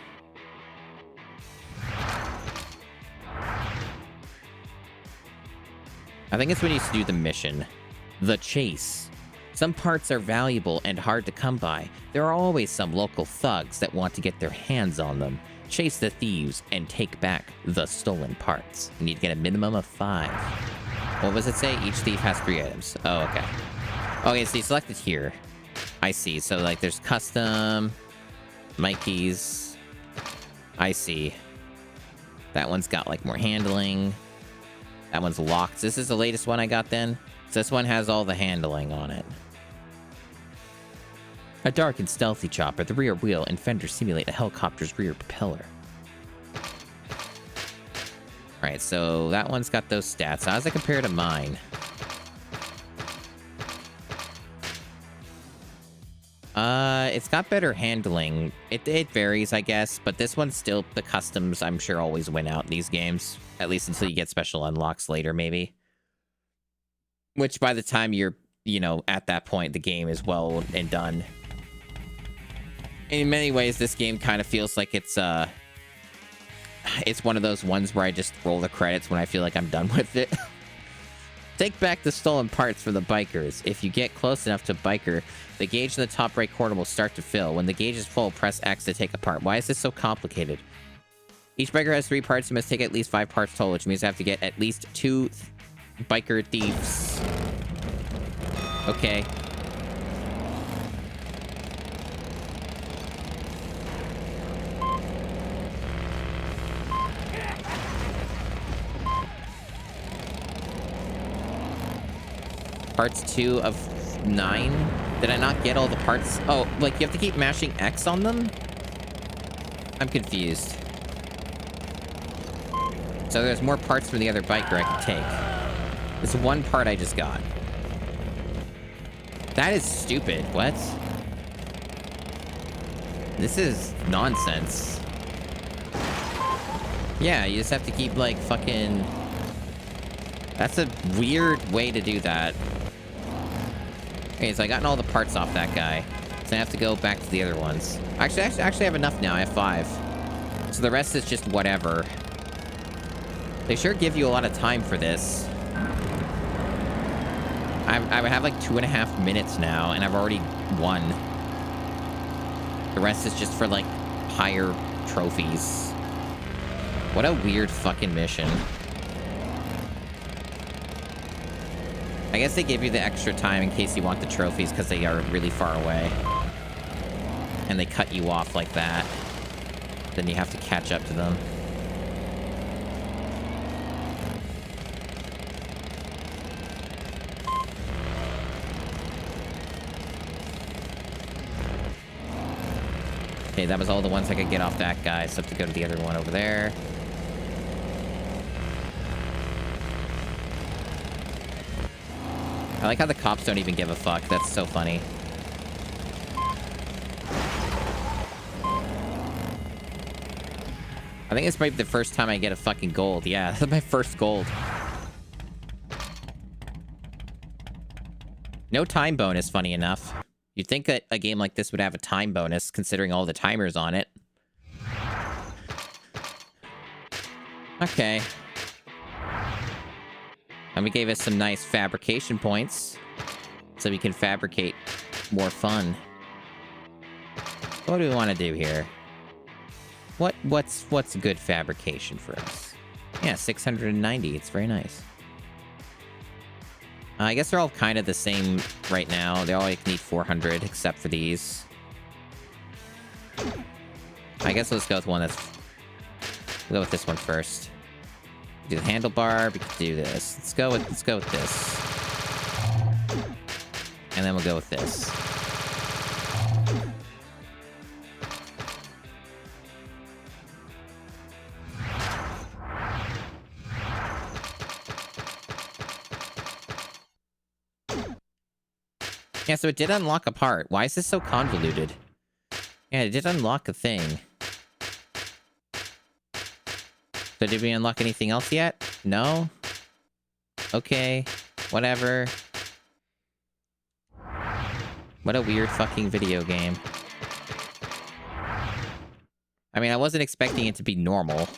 I think it's when you do the mission. The chase. Some parts are valuable and hard to come by. There are always some local thugs that want to get their hands on them. Chase the thieves and take back the stolen parts. You need to get a minimum of 5. What does it say? Each thief has 3 items. Oh, okay. Okay, so you select it here. I see. So, like, there's custom, Mikey's. I see. That one's got, like, more handling. That one's locked. This is the latest one I got then. So this one has all the handling on it. A dark and stealthy chopper. The rear wheel and fenders simulate a helicopter's rear propeller. Alright, so that one's got those stats. How does it compare to mine? It's got better handling. It varies, I guess, but this one's still, the customs, I'm sure, always win out in these games. At least until you get special unlocks later, maybe. Which, by the time you're, you know, at that point, the game is well and done. In many ways, this game kind of feels like it's one of those ones where I just roll the credits when I feel like I'm done with it. Take back the stolen parts from the bikers. If you get close enough to a biker, the gauge in the top right corner will start to fill. When the gauge is full, press X to take apart. Why is this so complicated? Each biker has 3 parts. You must take at least 5 parts total, which means I have to get at least 2 biker thieves. Okay. Parts 2 of 9? Did I not get all the parts? Oh, like you have to keep mashing X on them? I'm confused. So there's more parts from the other biker I can take. This one part I just got. That is stupid. What? This is nonsense. Yeah, you just have to keep, like, fucking... That's a weird way to do that. Okay, so I gotten all the parts off that guy. So I have to go back to the other ones. Actually, I actually have enough now. I have 5. So the rest is just whatever. They sure give you a lot of time for this. I have like 2.5 minutes now, and I've already won. The rest is just for, like, higher trophies. What a weird fucking mission. I guess they give you the extra time in case you want the trophies because they are really far away. and they cut you off like that, then you have to catch up to them. Okay, that was all the ones I could get off that guy, so I have to go to the other one over there. I like how the cops don't even give a fuck. That's so funny. I think it's maybe the first time I get a fucking gold. Yeah, that's my first gold. No time bonus, funny enough. You'd think that a game like this would have a time bonus, considering all the timers on it. Okay. And we gave us some nice fabrication points, so we can fabricate more fun. What do we want to do here? What's a good fabrication for us? Yeah, 690. It's very nice. I guess they're all kind of the same right now. They all need 400, except for these. I guess let's go with one that's... We'll go with this one first. Do the handlebar. We can do this. Let's go with this. And then we'll go with this. Yeah, so it did unlock a part. Why is this so convoluted? Yeah, it did unlock a thing. So did we unlock anything else yet? No? Okay. Whatever. What a weird fucking video game. I mean, I wasn't expecting it to be normal.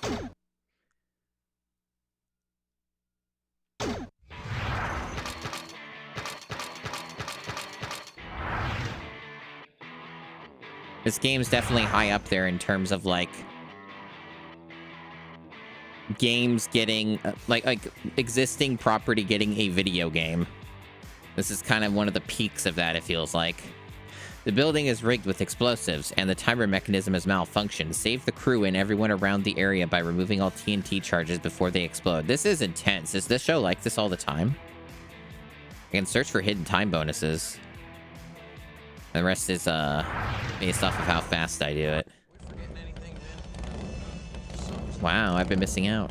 This game's definitely high up there in terms of, like, games getting, like existing property getting a video game. This is kind of one of the peaks of that, it feels like. The building is rigged with explosives, and the timer mechanism has malfunctioned. Save the crew and everyone around the area by removing all TNT charges before they explode. This is intense. Is this show like this all the time? I can search for hidden time bonuses. The rest is based off of how fast I do it. Wow, I've been missing out.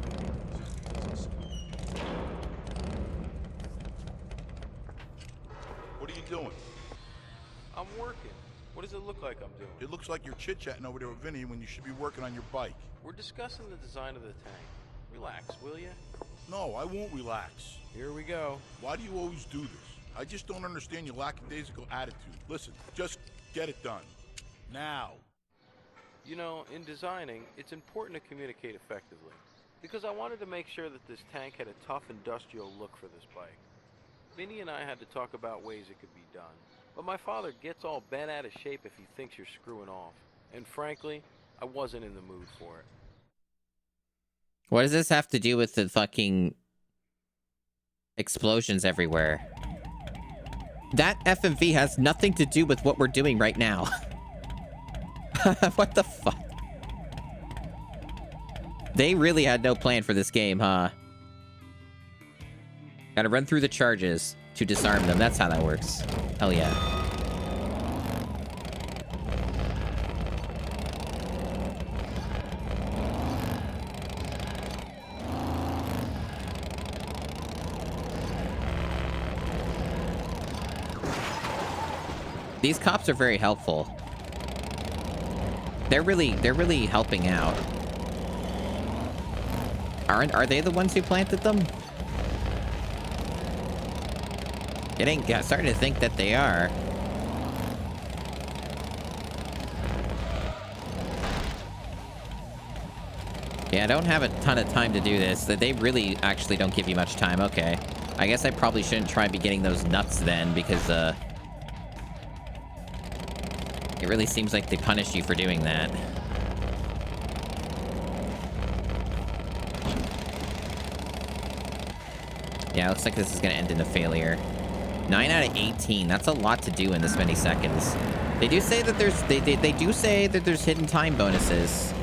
What are you doing? I'm working. What does it look like I'm doing? It looks like you're chit-chatting over there with Vinny when you should be working on your bike. We're discussing the design of the tank. Relax, will you? No, I won't relax. Here we go. Why do you always do this? I just don't understand your lackadaisical attitude. Listen, just get it done. Now. You know, in designing, it's important to communicate effectively. Because I wanted to make sure that this tank had a tough industrial look for this bike. Vinny and I had to talk about ways it could be done. But my father gets all bent out of shape if he thinks you're screwing off. And frankly, I wasn't in the mood for it. What does this have to do with the fucking explosions everywhere? That FMV has nothing to do with what we're doing right now. What the fuck? They really had no plan for this game, huh? Gotta run through the charges to disarm them. That's how that works. Hell yeah. These cops are very helpful. They're really helping out. Are they the ones who planted them? Starting to think that they are. Yeah, I don't have a ton of time to do this. They really actually don't give you much time. Okay. I guess I probably shouldn't try and be getting those nuts then, because, it really seems like they punish you for doing that. Yeah, looks like this is going to end in a failure. 9 out of 18. That's a lot to do in this many seconds. They do say that they do say that there's hidden time bonuses,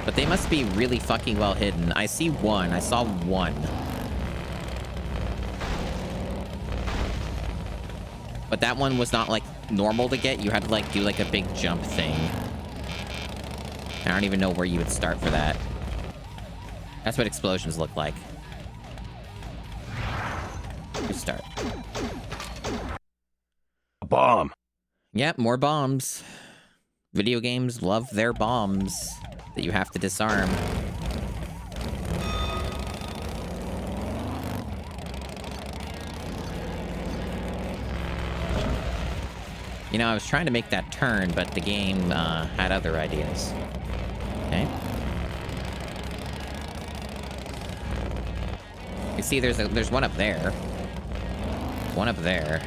but they must be really fucking well hidden. I see one. I saw one. But that one was not like normal to get. You had to like do like a big jump thing. I don't even know where you would start for that. That's what explosions look like. Restart. A bomb. Yep, more bombs. Video games love their bombs that you have to disarm. You know, I was trying to make that turn, but the game had other ideas. Okay. You see, there's one up there. One up there.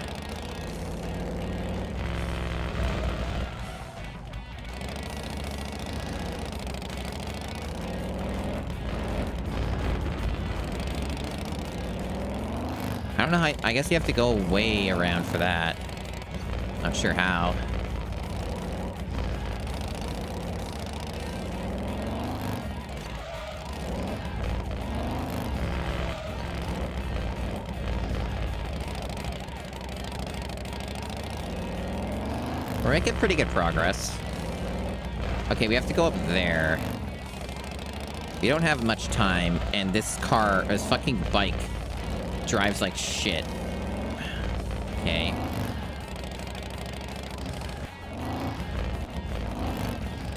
I don't know how... I guess you have to go way around for that. Not sure how. We're making pretty good progress. Okay, we have to go up there. We don't have much time, and this fucking bike drives like shit. Okay.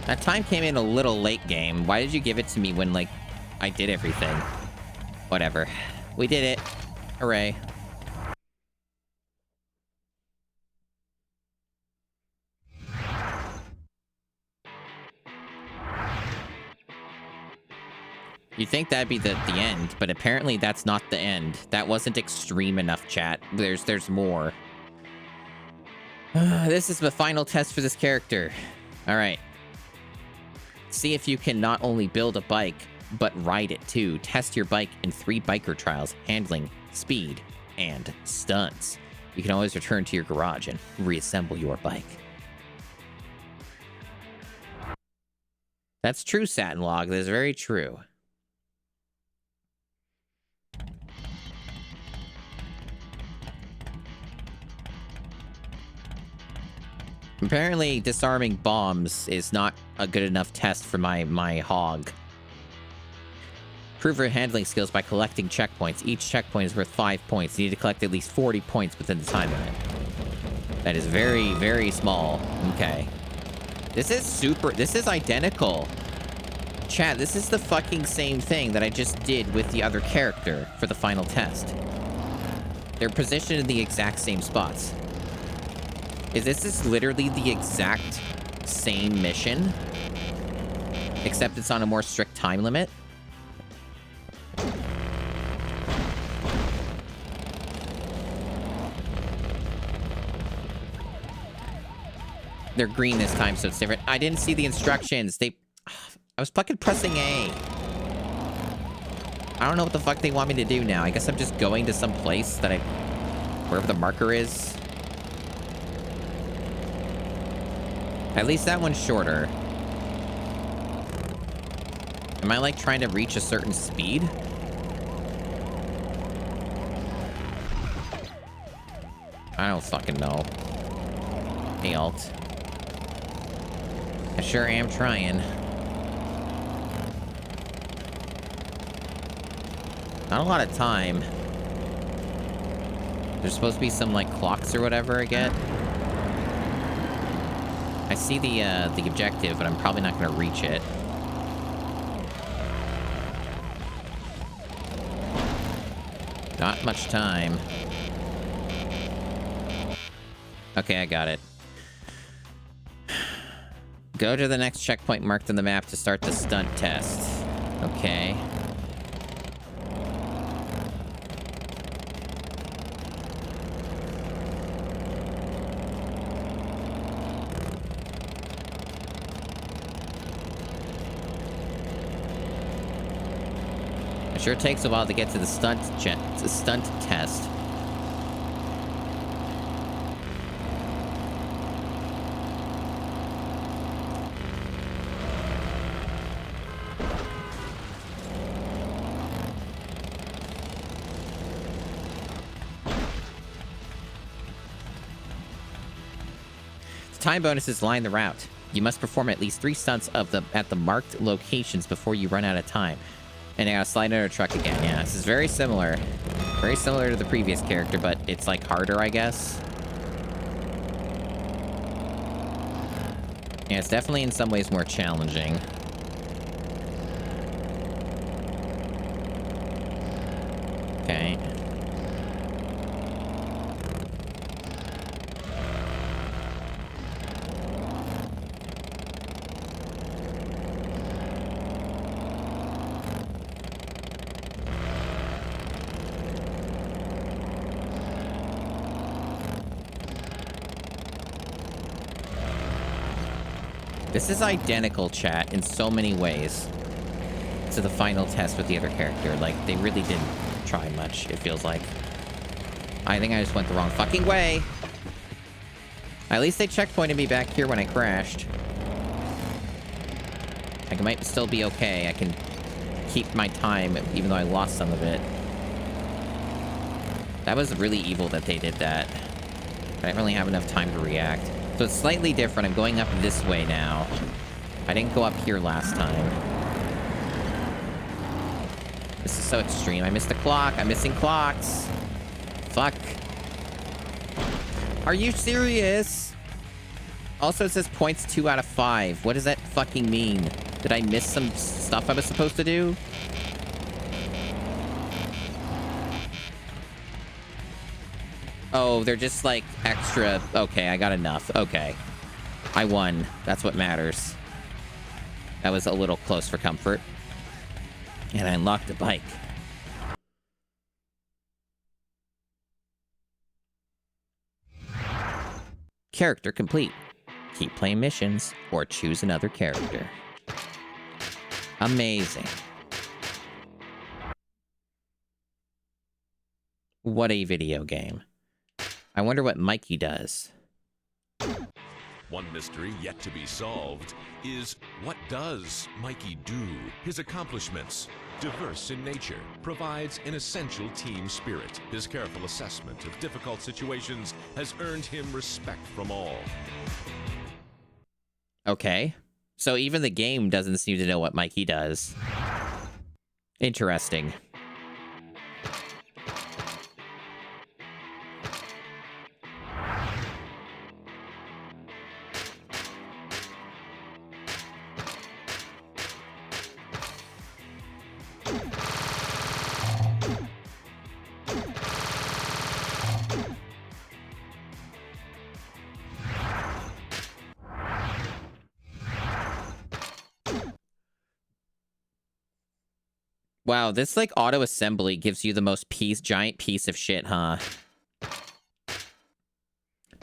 That time came in a little late, game. Why did you give it to me when, like, I did everything? Whatever. We did it. Hooray. You'd think that'd be the end, but apparently that's not the end. That wasn't extreme enough, chat. There's more. This is the final test for this character. All right. See if you can not only build a bike, but ride it too. Test your bike in 3 biker trials: handling, speed, and stunts. You can always return to your garage and reassemble your bike. That's true, Satin Log. That is very true. Apparently, disarming bombs is not a good enough test for my hog. Prove your handling skills by collecting checkpoints. Each checkpoint is worth 5 points. You need to collect at least 40 points within the time limit. That is very, very small. Okay. This is identical. Chat, this is the fucking same thing that I just did with the other character for the final test. They're positioned in the exact same spots. This is literally the exact same mission, except it's on a more strict time limit. They're green this time, so it's different. I didn't see the instructions. I was fucking pressing A. I don't know what the fuck they want me to do now. I guess I'm just going to some place that wherever the marker is. At least that one's shorter. Am I, like, trying to reach a certain speed? I don't fucking know. Hey, Alt. I sure am trying. Not a lot of time. There's supposed to be some, like, clocks or whatever I get. I see the objective, but I'm probably not going to reach it. Not much time. Okay, I got it. Go to the next checkpoint marked on the map to start the stunt test. Okay. It sure takes a while to get to the stunt test. Time bonuses line the route. You must perform at least 3 stunts at the marked locations before you run out of time. And I gotta slide under a truck again. Yeah, this is very similar. Very similar to the previous character, but it's like harder, I guess. Yeah, it's definitely in some ways more challenging. Okay. This is identical, chat, in so many ways to the final test with the other character. Like, they really didn't try much, it feels like. I think I just went the wrong fucking way. At least they checkpointed me back here when I crashed. I might still be okay. I can keep my time, even though I lost some of it. That was really evil that they did that. I didn't really have enough time to react. So it's slightly different. I'm going up this way now. I didn't go up here last time. This is so extreme. I missed a clock. I'm missing clocks. Fuck. Are you serious? Also, it says points 2 out of 5. What does that fucking mean? Did I miss some stuff I was supposed to do? Oh, they're just like extra. Okay, I got enough. Okay. I won. That's what matters. That was a little close for comfort. And I unlocked the bike. Character complete. Keep playing missions or choose another character. Amazing. What a video game. I wonder what Mikey does. One mystery yet to be solved is, what does Mikey do? His accomplishments, diverse in nature, provides an essential team spirit. His careful assessment of difficult situations has earned him respect from all. Okay. So even the game doesn't seem to know what Mikey does. Interesting. Wow, this, like, auto-assembly gives you the most giant piece of shit, huh?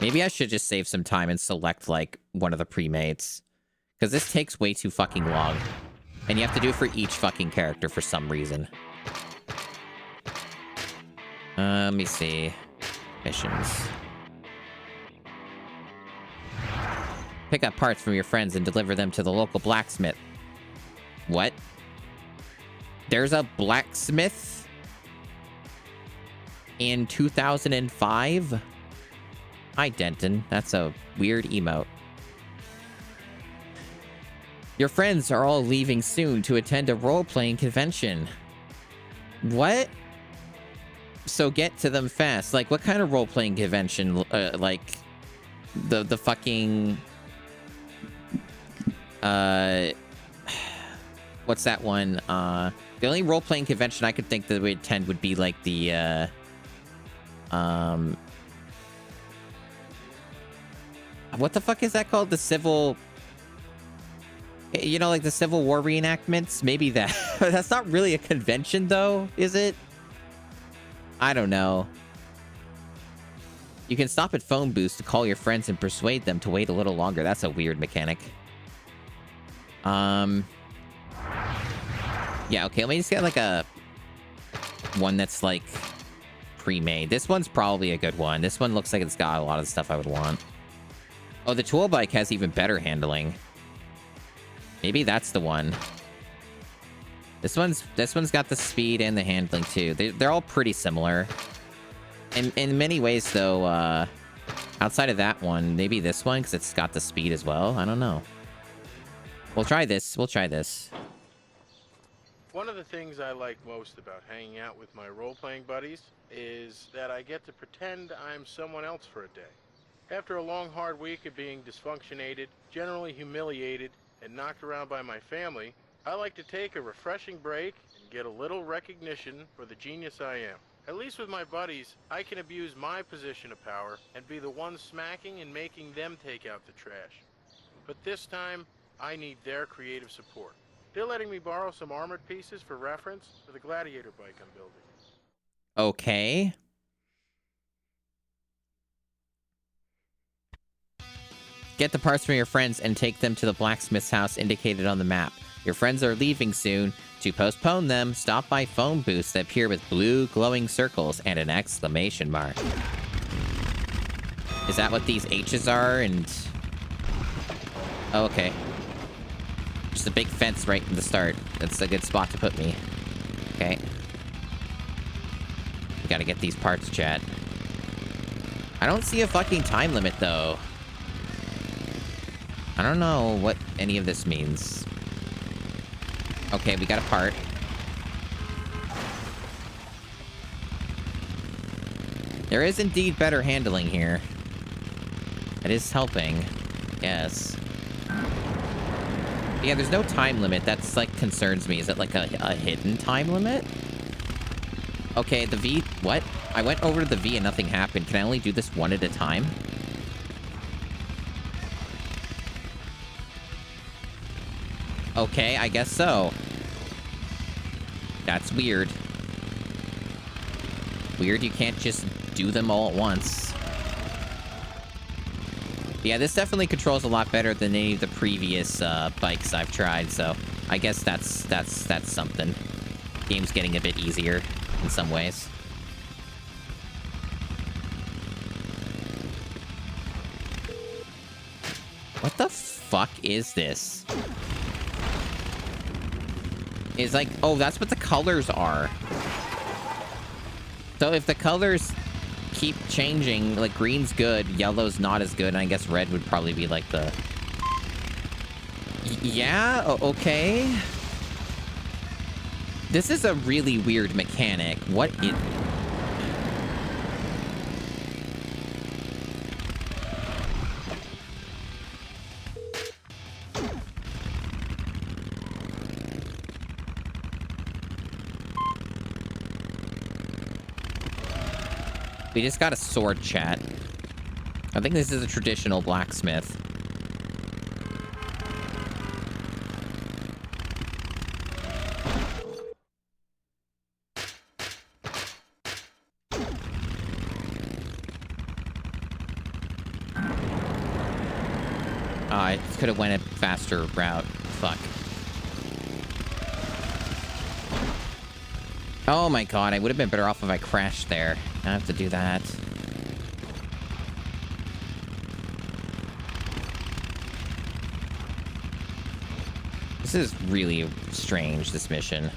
Maybe I should just save some time and select, like, one of the pre-mates. Because this takes way too fucking long. And you have to do it for each fucking character for some reason. Let me see. Missions. Pick up parts from your friends and deliver them to the local blacksmith. What? There's a blacksmith in 2005? Hi, Denton. That's a weird emote. Your friends are all leaving soon to attend a role-playing convention. What? So get to them fast. Like, what kind of role-playing convention? Like, the fucking... What's that one? The only role-playing convention I could think that we'd attend would be like the, what the fuck is that called? The civil... You know, like the Civil War reenactments? Maybe that. That's not really a convention, though, is it? I don't know. You can stop at phone booths to call your friends and persuade them to wait a little longer. That's a weird mechanic. Yeah, okay, let me just get, like, a... one that's, like, pre-made. This one's probably a good one. This one looks like it's got a lot of stuff I would want. Oh, the tool bike has even better handling. Maybe that's the one. This one's got the speed and the handling, too. They're all pretty similar. In many ways, though, I Outside of that one, maybe this one, because it's got the speed as well. I don't know. We'll try this. We'll try this. One of the things I like most about hanging out with my role-playing buddies is that I get to pretend I'm someone else for a day. After a long, hard week of being dysfunctionated, generally humiliated, and knocked around by my family, I like to take a refreshing break and get a little recognition for the genius I am. At least with my buddies, I can abuse my position of power and be the one smacking and making them take out the trash. But this time, I need their creative support. They're letting me borrow some armored pieces for reference for the gladiator bike I'm building. Okay. Get the parts from your friends and take them to the blacksmith's house indicated on the map. Your friends are leaving soon. To postpone them, stop by phone booths that appear with blue glowing circles and an exclamation mark. Is that what these H's are? And oh, okay. Just a big fence right in the start. That's a good spot to put me. Okay. We gotta get these parts, chat. I don't see a fucking time limit, though. I don't know what any of this means. Okay, we got a part. There is indeed better handling here. It is helping. Yes. Yeah, there's no time limit. That's, like, concerns me. Is it, like, a hidden time limit? Okay, the V... What? I went over to the V and nothing happened. Can I only do this one at a time? Okay, I guess so. That's weird. Weird you can't just do them all at once. Yeah, this definitely controls a lot better than any of the previous bikes I've tried, so I guess that's something. Game's getting a bit easier in some ways. What the fuck is this? Is like, oh, that's what the colors are. So if the colors keep changing, like green's good, yellow's not as good, and I guess red would probably be like the... Yeah, okay. This is a really weird mechanic. What is... We just got a sword, chat. I think this is a traditional blacksmith. I could have went a faster route. Fuck. Oh my god, I would have been better off if I crashed there. I have to do that. This is really strange, this mission.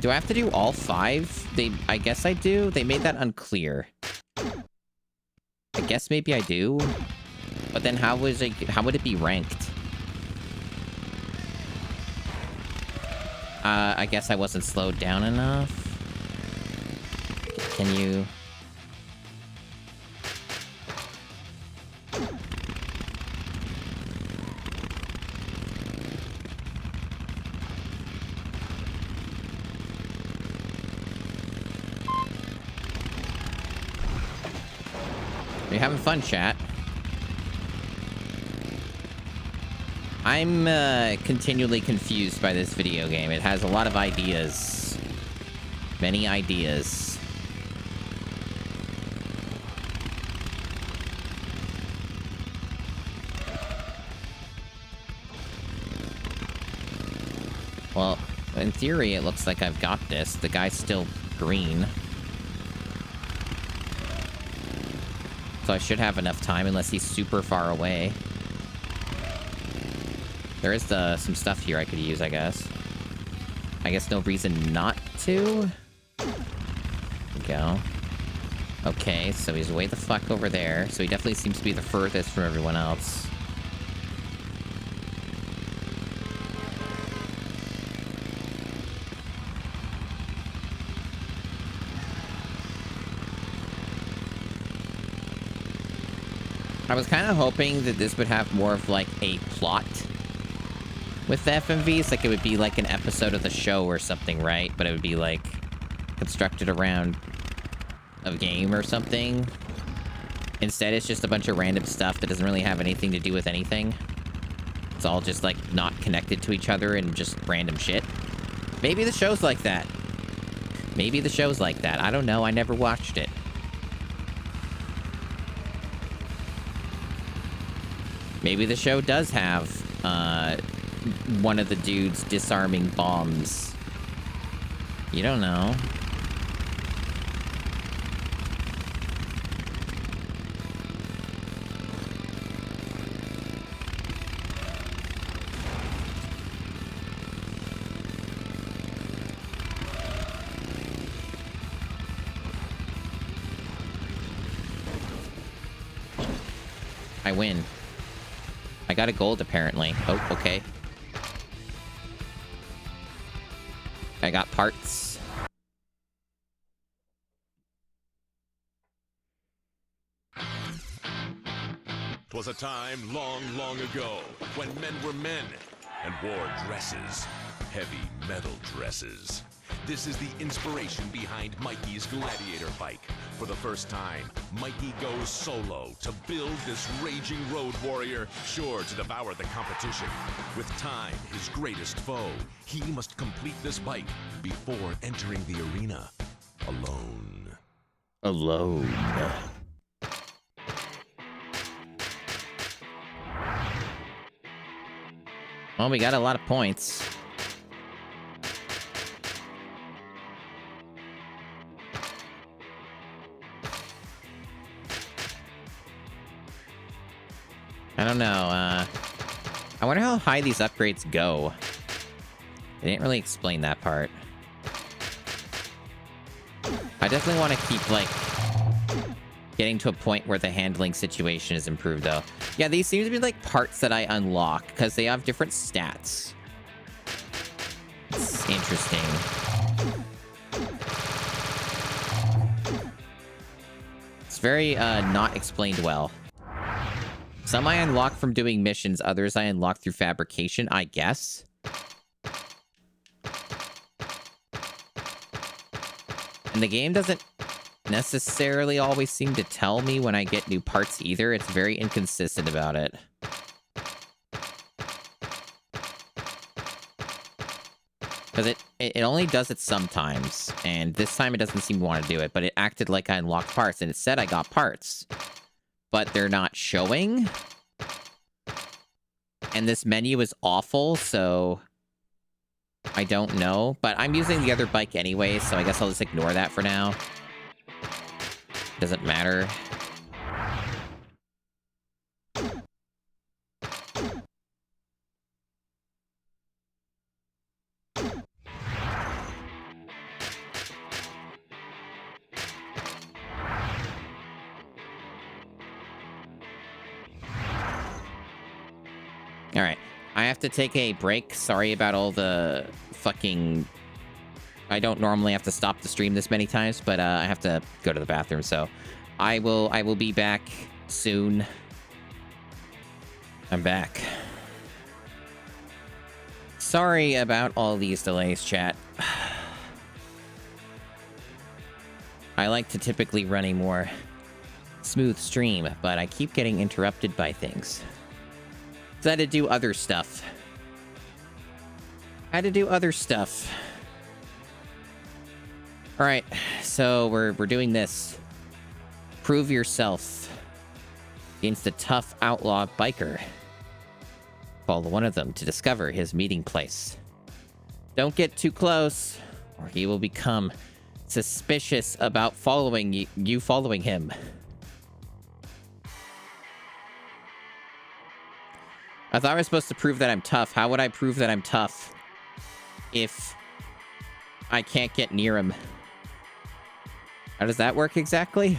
Do I have to do all 5? I guess I do. They made that unclear. I guess maybe I do. But then how would it be ranked? I guess I wasn't slowed down enough. Can you... Are you having fun, chat? I'm continually confused by this video game. It has a lot of ideas. Many ideas. Well, in theory, it looks like I've got this. The guy's still green. So I should have enough time unless he's super far away. There is some stuff here I could use, I guess. I guess no reason not to. There we go. Okay, so he's way the fuck over there. So he definitely seems to be the furthest from everyone else. I was kind of hoping that this would have more of, like, a plot with the FMVs. Like, it would be, like, an episode of the show or something, right? But it would be, like, constructed around a game or something. Instead, it's just a bunch of random stuff that doesn't really have anything to do with anything. It's all just, like, not connected to each other and just random shit. Maybe the show's like that. Maybe the show's like that. I don't know. I never watched it. Maybe the show does have one of the dudes disarming bombs. You don't know. I win. I got a gold, apparently. Oh, okay. I got parts. 'Twas a time long, long ago when men were men and wore dresses, heavy metal dresses. This is the inspiration behind Mikey's Gladiator bike. For the first time, Mikey goes solo to build this raging road warrior, sure to devour the competition. With time, his greatest foe, he must complete this bike before entering the arena alone. Alone. Well, we got a lot of points. I don't know, I wonder how high these upgrades go. They didn't really explain that part. I definitely want to keep, like, getting to a point where the handling situation is improved, though. Yeah, these seem to be, like, parts that I unlock, because they have different stats. It's interesting. It's very, not explained well. Some I unlock from doing missions, others I unlock through fabrication, I guess. And the game doesn't necessarily always seem to tell me when I get new parts either. It's very inconsistent about it. Because it only does it sometimes, and this time it doesn't seem to want to do it, but it acted like I unlocked parts, and it said I got parts. But they're not showing. And this menu is awful, so I don't know. But I'm using the other bike anyway, so I guess I'll just ignore that for now. Doesn't matter. Alright, I have to take a break. Sorry about all the fucking... I don't normally have to stop the stream this many times, but I have to go to the bathroom, so... I will be back soon. I'm back. Sorry about all these delays, chat. I like to typically run a more smooth stream, but I keep getting interrupted by things. So I had to do other stuff. Alright, so we're doing this. Prove yourself against a tough outlaw biker. Follow one of them to discover his meeting place. Don't get too close, or he will become suspicious about following you following him. I thought I was supposed to prove that I'm tough. How would I prove that I'm tough if I can't get near him? How does that work exactly?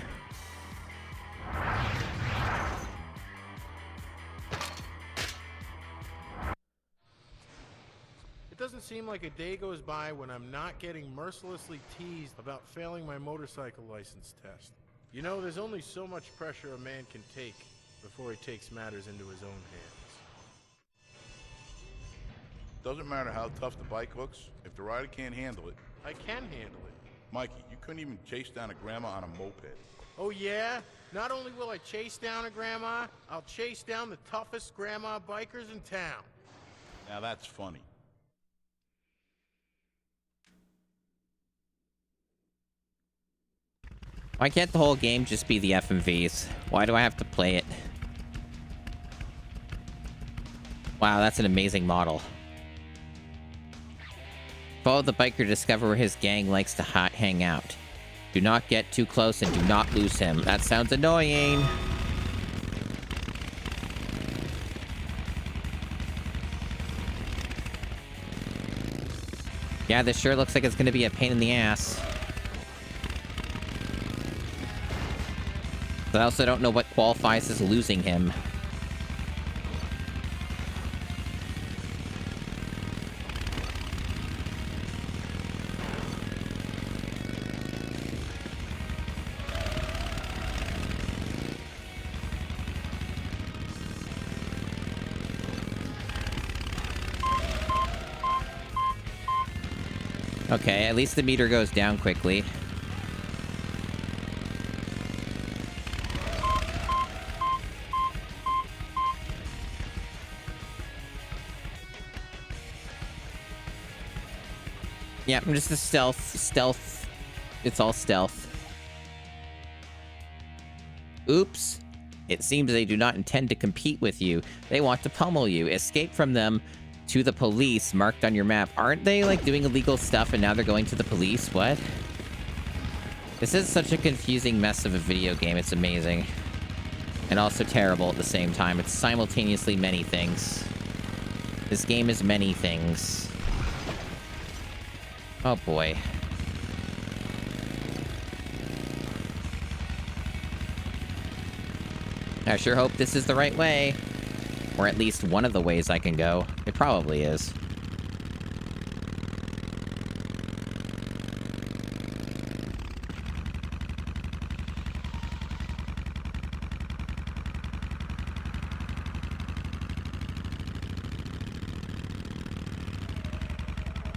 It doesn't seem like a day goes by when I'm not getting mercilessly teased about failing my motorcycle license test. You know, there's only so much pressure a man can take before he takes matters into his own hands. Doesn't matter how tough the bike looks, if the rider can't handle it. I can handle it. Mikey, you couldn't even chase down a grandma on a moped. Oh yeah? Not only will I chase down a grandma, I'll chase down the toughest grandma bikers in town. Now that's funny. Why can't the whole game just be the FMVs? Why do I have to play it? Wow, that's an amazing model. Follow the biker to discover where his gang likes to hang out. Do not get too close and do not lose him. That sounds annoying. Yeah, this sure looks like it's going to be a pain in the ass. But I also don't know what qualifies as losing him. Okay, at least the meter goes down quickly. Yeah, I'm just a stealth. It's all stealth. Oops. It seems they do not intend to compete with you. They want to pummel you. Escape from them to the police marked on your map. Aren't they, like, doing illegal stuff and now they're going to the police? What? This is such a confusing mess of a video game. It's amazing. And also terrible at the same time. It's simultaneously many things. This game is many things. Oh boy. I sure hope this is the right way. Or at least one of the ways I can go. It probably is.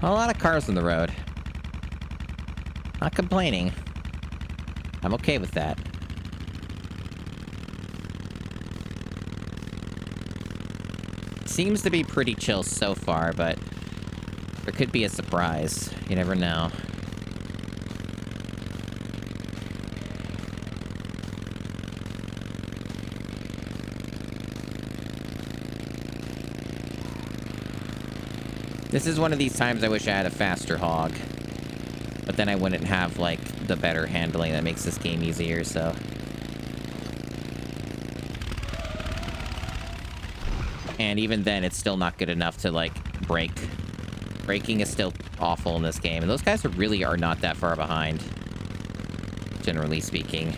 A lot of cars on the road. Not complaining. I'm okay with that. Seems to be pretty chill so far, but there could be a surprise. You never know. This is one of these times I wish I had a faster hog. But then I wouldn't have, like, the better handling that makes this game easier, so... And even then, it's still not good enough to, like, brake. Braking is still awful in this game. And those guys really are not that far behind. Generally speaking.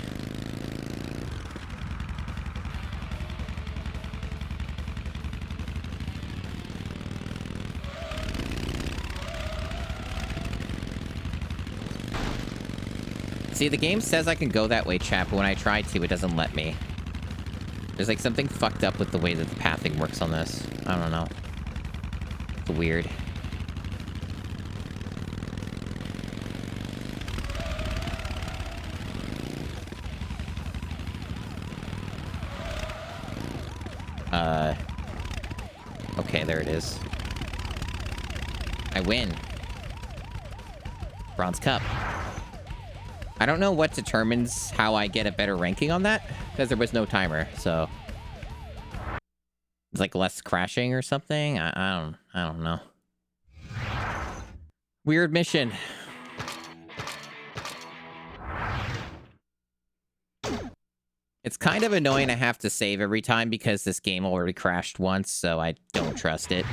See, the game says I can go that way, chat, but when I try to, it doesn't let me. There's, like, something fucked up with the way that the pathing works on this. I don't know. It's weird. Okay, there it is. I win. Bronze Cup. I don't know what determines how I get a better ranking on that, because there was no timer, so... It's like less crashing or something? I don't know. Weird mission. It's kind of annoying I have to save every time because this game already crashed once, so I don't trust it.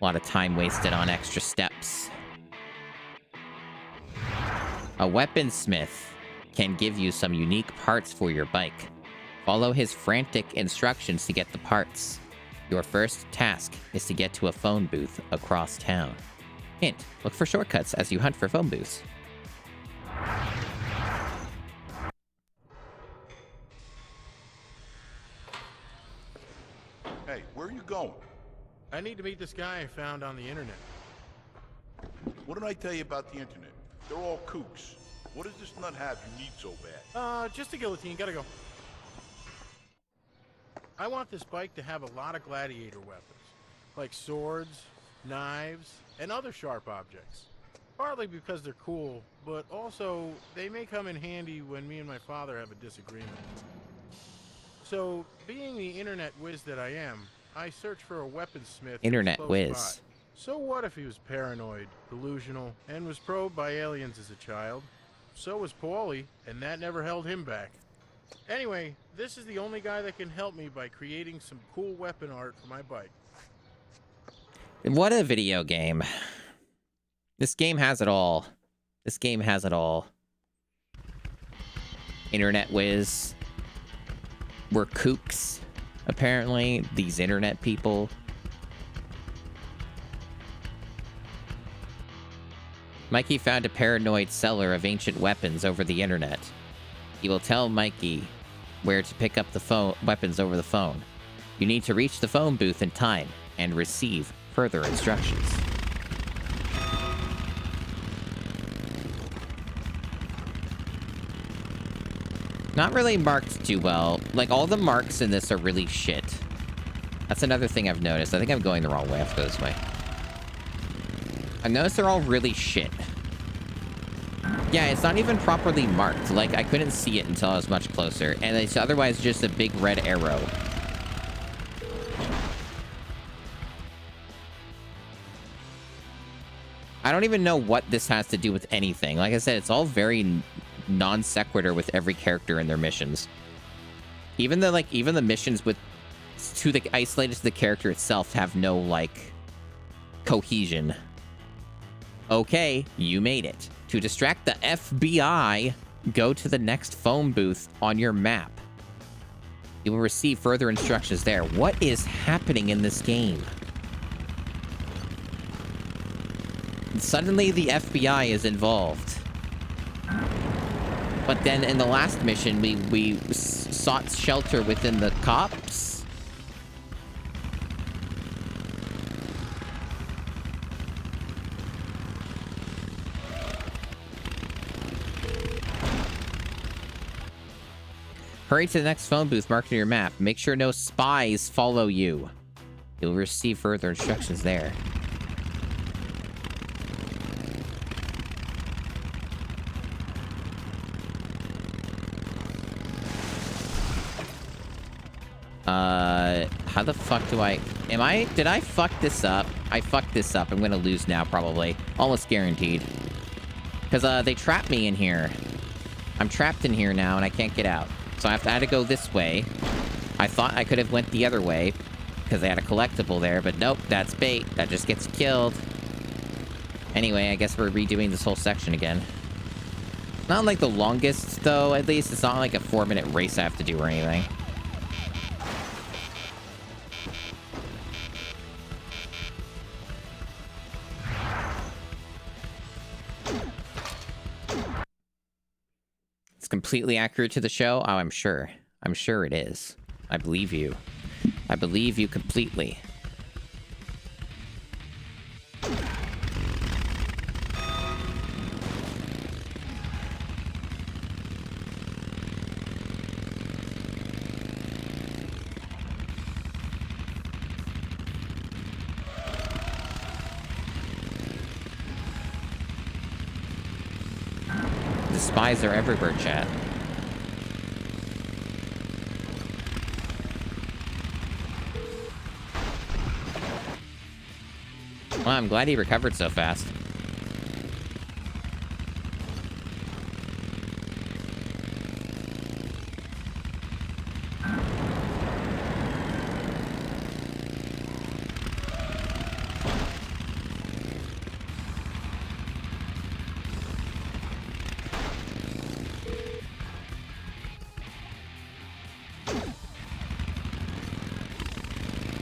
A lot of time wasted on extra steps. A weaponsmith can give you some unique parts for your bike. Follow his frantic instructions to get the parts. Your first task is to get to a phone booth across town. Hint, look for shortcuts as you hunt for phone booths. Hey, where are you going? I need to meet this guy I found on the internet. What did I tell you about the internet? They're all kooks. What does this nut have you need so bad? Just a guillotine. Gotta go. I want this bike to have a lot of gladiator weapons, like swords, knives, and other sharp objects. Partly because they're cool, but also they may come in handy when me and my father have a disagreement. So, being the internet whiz that I am, I searched for a weaponsmith. Internet close whiz. by. So what if he was paranoid, delusional, and was probed by aliens as a child? So was Paulie, and that never held him back. Anyway, this is the only guy that can help me by creating some cool weapon art for my bike. What a video game. This game has it all. This game has it all. Internet whiz. We're kooks, apparently. These internet people. Mikey found a paranoid seller of ancient weapons over the internet. He will tell Mikey where to pick up the weapons over the phone. You need to reach the phone booth in time and receive further instructions. Not really marked too well. Like, all the marks in this are really shit. That's another thing I've noticed. I think I'm going the wrong way. I have to go this way. I noticed they're all really shit. Yeah, it's not even properly marked. Like, I couldn't see it until I was much closer. And it's otherwise just a big red arrow. I don't even know what this has to do with anything. Like I said, it's all very non sequitur with every character in their missions. Even the missions isolated to the character itself have no, like, cohesion. Okay, you made it. To distract the FBI, go to the next phone booth on your map. You will receive further instructions there. What is happening in this game? Suddenly, the FBI is involved. But then in the last mission, we sought shelter within the cops. Hurry to the next phone booth marked on your map. Make sure no spies follow you. You'll receive further instructions there. How the fuck do did I fuck this up? I fucked this up. I'm gonna lose now, probably. Almost guaranteed. Because, they trapped me in here. I'm trapped in here now, and I can't get out. So I had to go this way. I thought I could have went the other way, because they had a collectible there, but nope, that's bait. That just gets killed. Anyway, I guess we're redoing this whole section again. Not like the longest, though, at least. It's not like a 4-minute race I have to do or anything. Completely accurate to the show? Oh, I'm sure. I'm sure it is. I believe you. I believe you completely. Spies are everywhere, chat. Well, I'm glad he recovered so fast.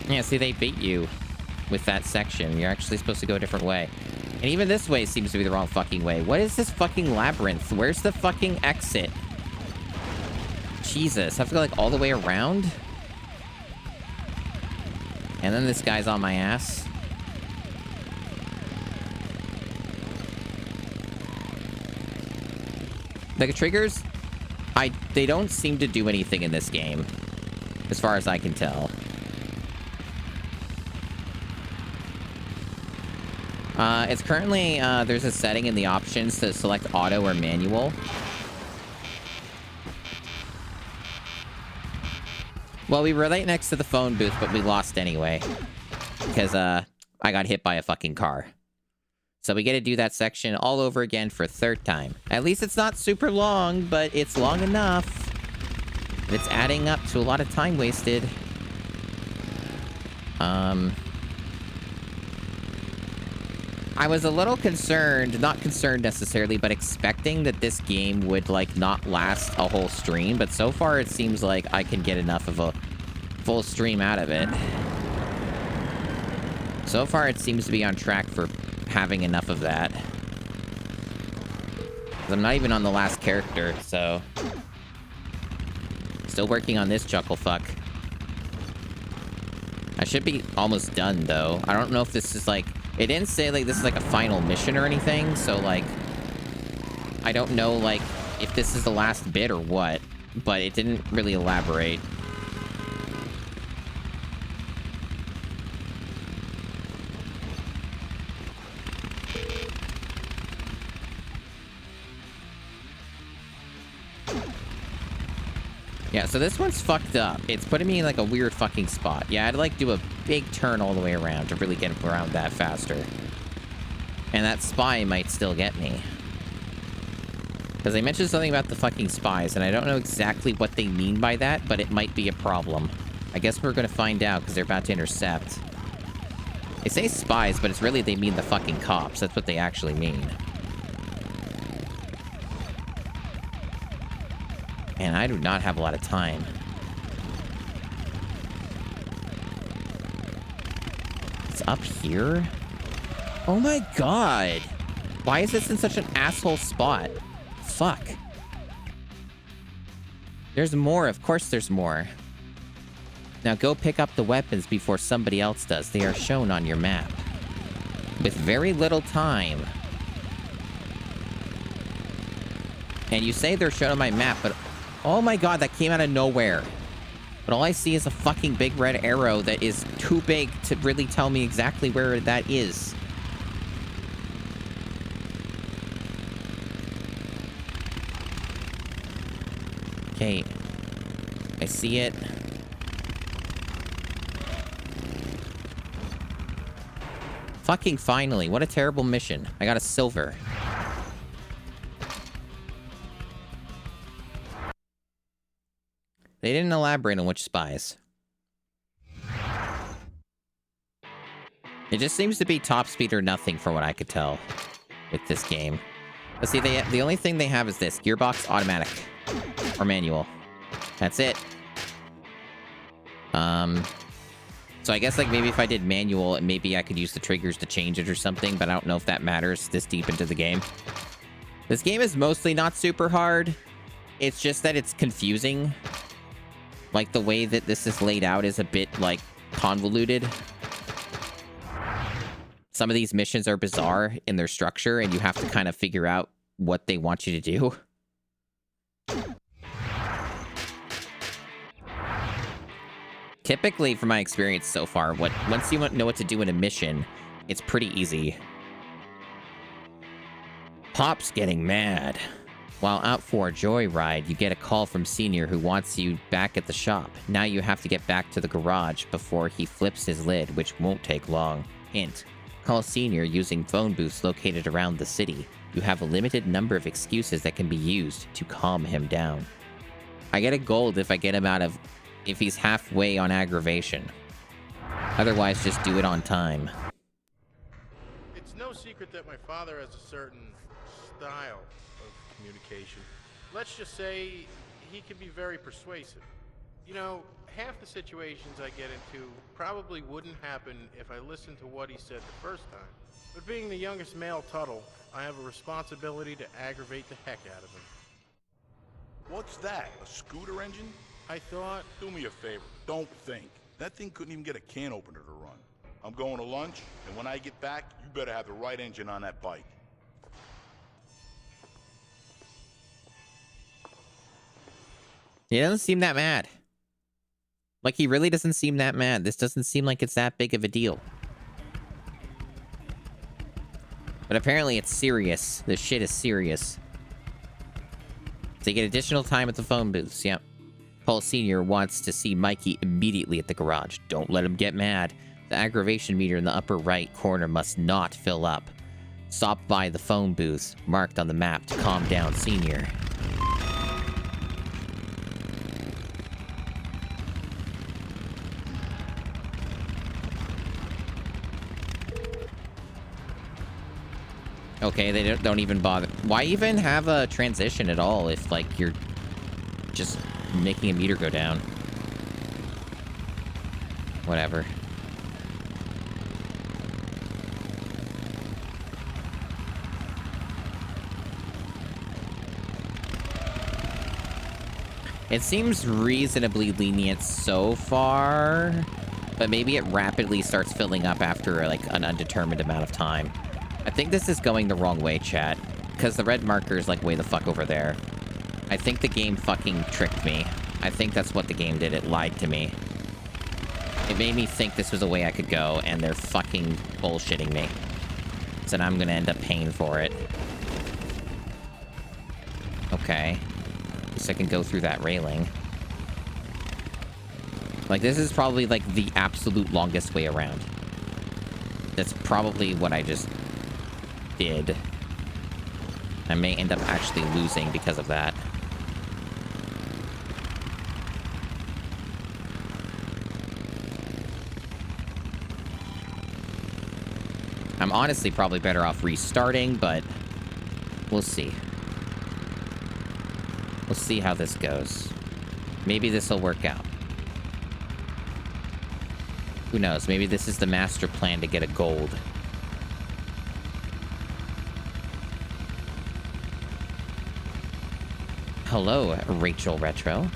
Yeah, see, they beat you with that section. You're actually supposed to go a different way. And even this way seems to be the wrong fucking way. What is this fucking labyrinth? Where's the fucking exit? Jesus, I have to go like all the way around? And then this guy's on my ass. The triggers, they don't seem to do anything in this game, as far as I can tell. It's currently, there's a setting in the options to select auto or manual. Well, we were right next to the phone booth, but we lost anyway. Because, I got hit by a fucking car. So we get to do that section all over again for a third time. At least it's not super long, but it's long enough. It's adding up to a lot of time wasted. I was a little concerned, not concerned necessarily, but expecting that this game would, like, not last a whole stream. But so far, it seems like I can get enough of a full stream out of it. So far, it seems to be on track for having enough of that. 'Cause I'm not even on the last character, so... Still working on this chuckle fuck. I should be almost done, though. I don't know if this is, like... It didn't say, like, this is, like, a final mission or anything, so, like... I don't know, like, if this is the last bit or what, but it didn't really elaborate. Yeah, so this one's fucked up. It's putting me in, like, a weird fucking spot. Yeah, I'd, like, do a big turn all the way around to really get around that faster. And that spy might still get me. Because they mentioned something about the fucking spies, and I don't know exactly what they mean by that, but it might be a problem. I guess we're gonna find out, because they're about to intercept. They say spies, but it's really they mean the fucking cops. That's what they actually mean. Man, I do not have a lot of time. It's up here? Oh my god! Why is this in such an asshole spot? Fuck. There's more. Of course there's more. Now go pick up the weapons before somebody else does. They are shown on your map. With very little time. And you say they're shown on my map, but... Oh my god, that came out of nowhere. But all I see is a fucking big red arrow that is too big to really tell me exactly where that is. Okay. I see it. Fucking finally. What a terrible mission. I got a silver. They didn't elaborate on which spies. It just seems to be top speed or nothing from what I could tell with this game. Let's see, the only thing they have is this. Gearbox, automatic. Or manual. That's it. So I guess, like, maybe if I did manual, maybe I could use the triggers to change it or something, but I don't know if that matters this deep into the game. This game is mostly not super hard. It's just that it's confusing. Like, the way that this is laid out is a bit, like, convoluted. Some of these missions are bizarre in their structure, and you have to kind of figure out what they want you to do. Typically, from my experience so far, once you know what to do in a mission, it's pretty easy. Pop's getting mad. While out for a joyride, you get a call from Senior who wants you back at the shop. Now you have to get back to the garage before he flips his lid, which won't take long. Hint. Call Senior using phone booths located around the city. You have a limited number of excuses that can be used to calm him down. I get a gold if I get him out of... if he's halfway on aggravation. Otherwise, just do it on time. It's no secret that my father has a certain style of communication. Let's just say he can be very persuasive. You know, half the situations I get into probably wouldn't happen if I listened to what he said the first time. But being the youngest male Tuttle, I have a responsibility to aggravate the heck out of him. What's that? A scooter engine? I thought... Do me a favor. Don't think. That thing couldn't even get a can opener to run. I'm going to lunch, and when I get back, you better have the right engine on that bike. He doesn't seem that mad. Like, he really doesn't seem that mad. This doesn't seem like it's that big of a deal. But apparently it's serious. This shit is serious. So you get additional time at the phone booths. Yep. Paul Sr. wants to see Mikey immediately at the garage. Don't let him get mad. The aggravation meter in the upper right corner must not fill up. Stop by the phone booths marked on the map to calm down Senior. Okay, they don't even bother. Why even have a transition at all if, like, you're just making a meter go down? Whatever. It seems reasonably lenient so far, but maybe it rapidly starts filling up after, like, an undetermined amount of time. I think this is going the wrong way, chat, because the red marker is, like, way the fuck over there. I think the game fucking tricked me. I think that's what the game did. It lied to me. It made me think this was a way I could go, and they're fucking bullshitting me. So now I'm gonna end up paying for it. Okay. Guess I can go through that railing. Like, this is probably, like, the absolute longest way around. That's probably what I just did. I may end up actually losing because of that. I'm honestly probably better off restarting, but we'll see. We'll see how this goes. Maybe this will work out. Who knows? Maybe this is the master plan to get a gold. Hello, Rachel Retro.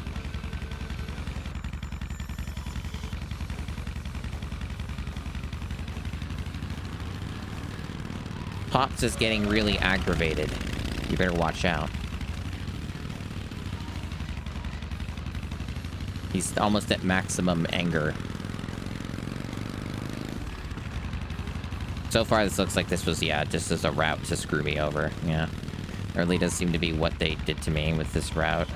Pops is getting really aggravated. You better watch out. He's almost at maximum anger. So far, this looks like this was, yeah, just as a route to screw me over. Yeah. It really does seem to be what they did to me with this route.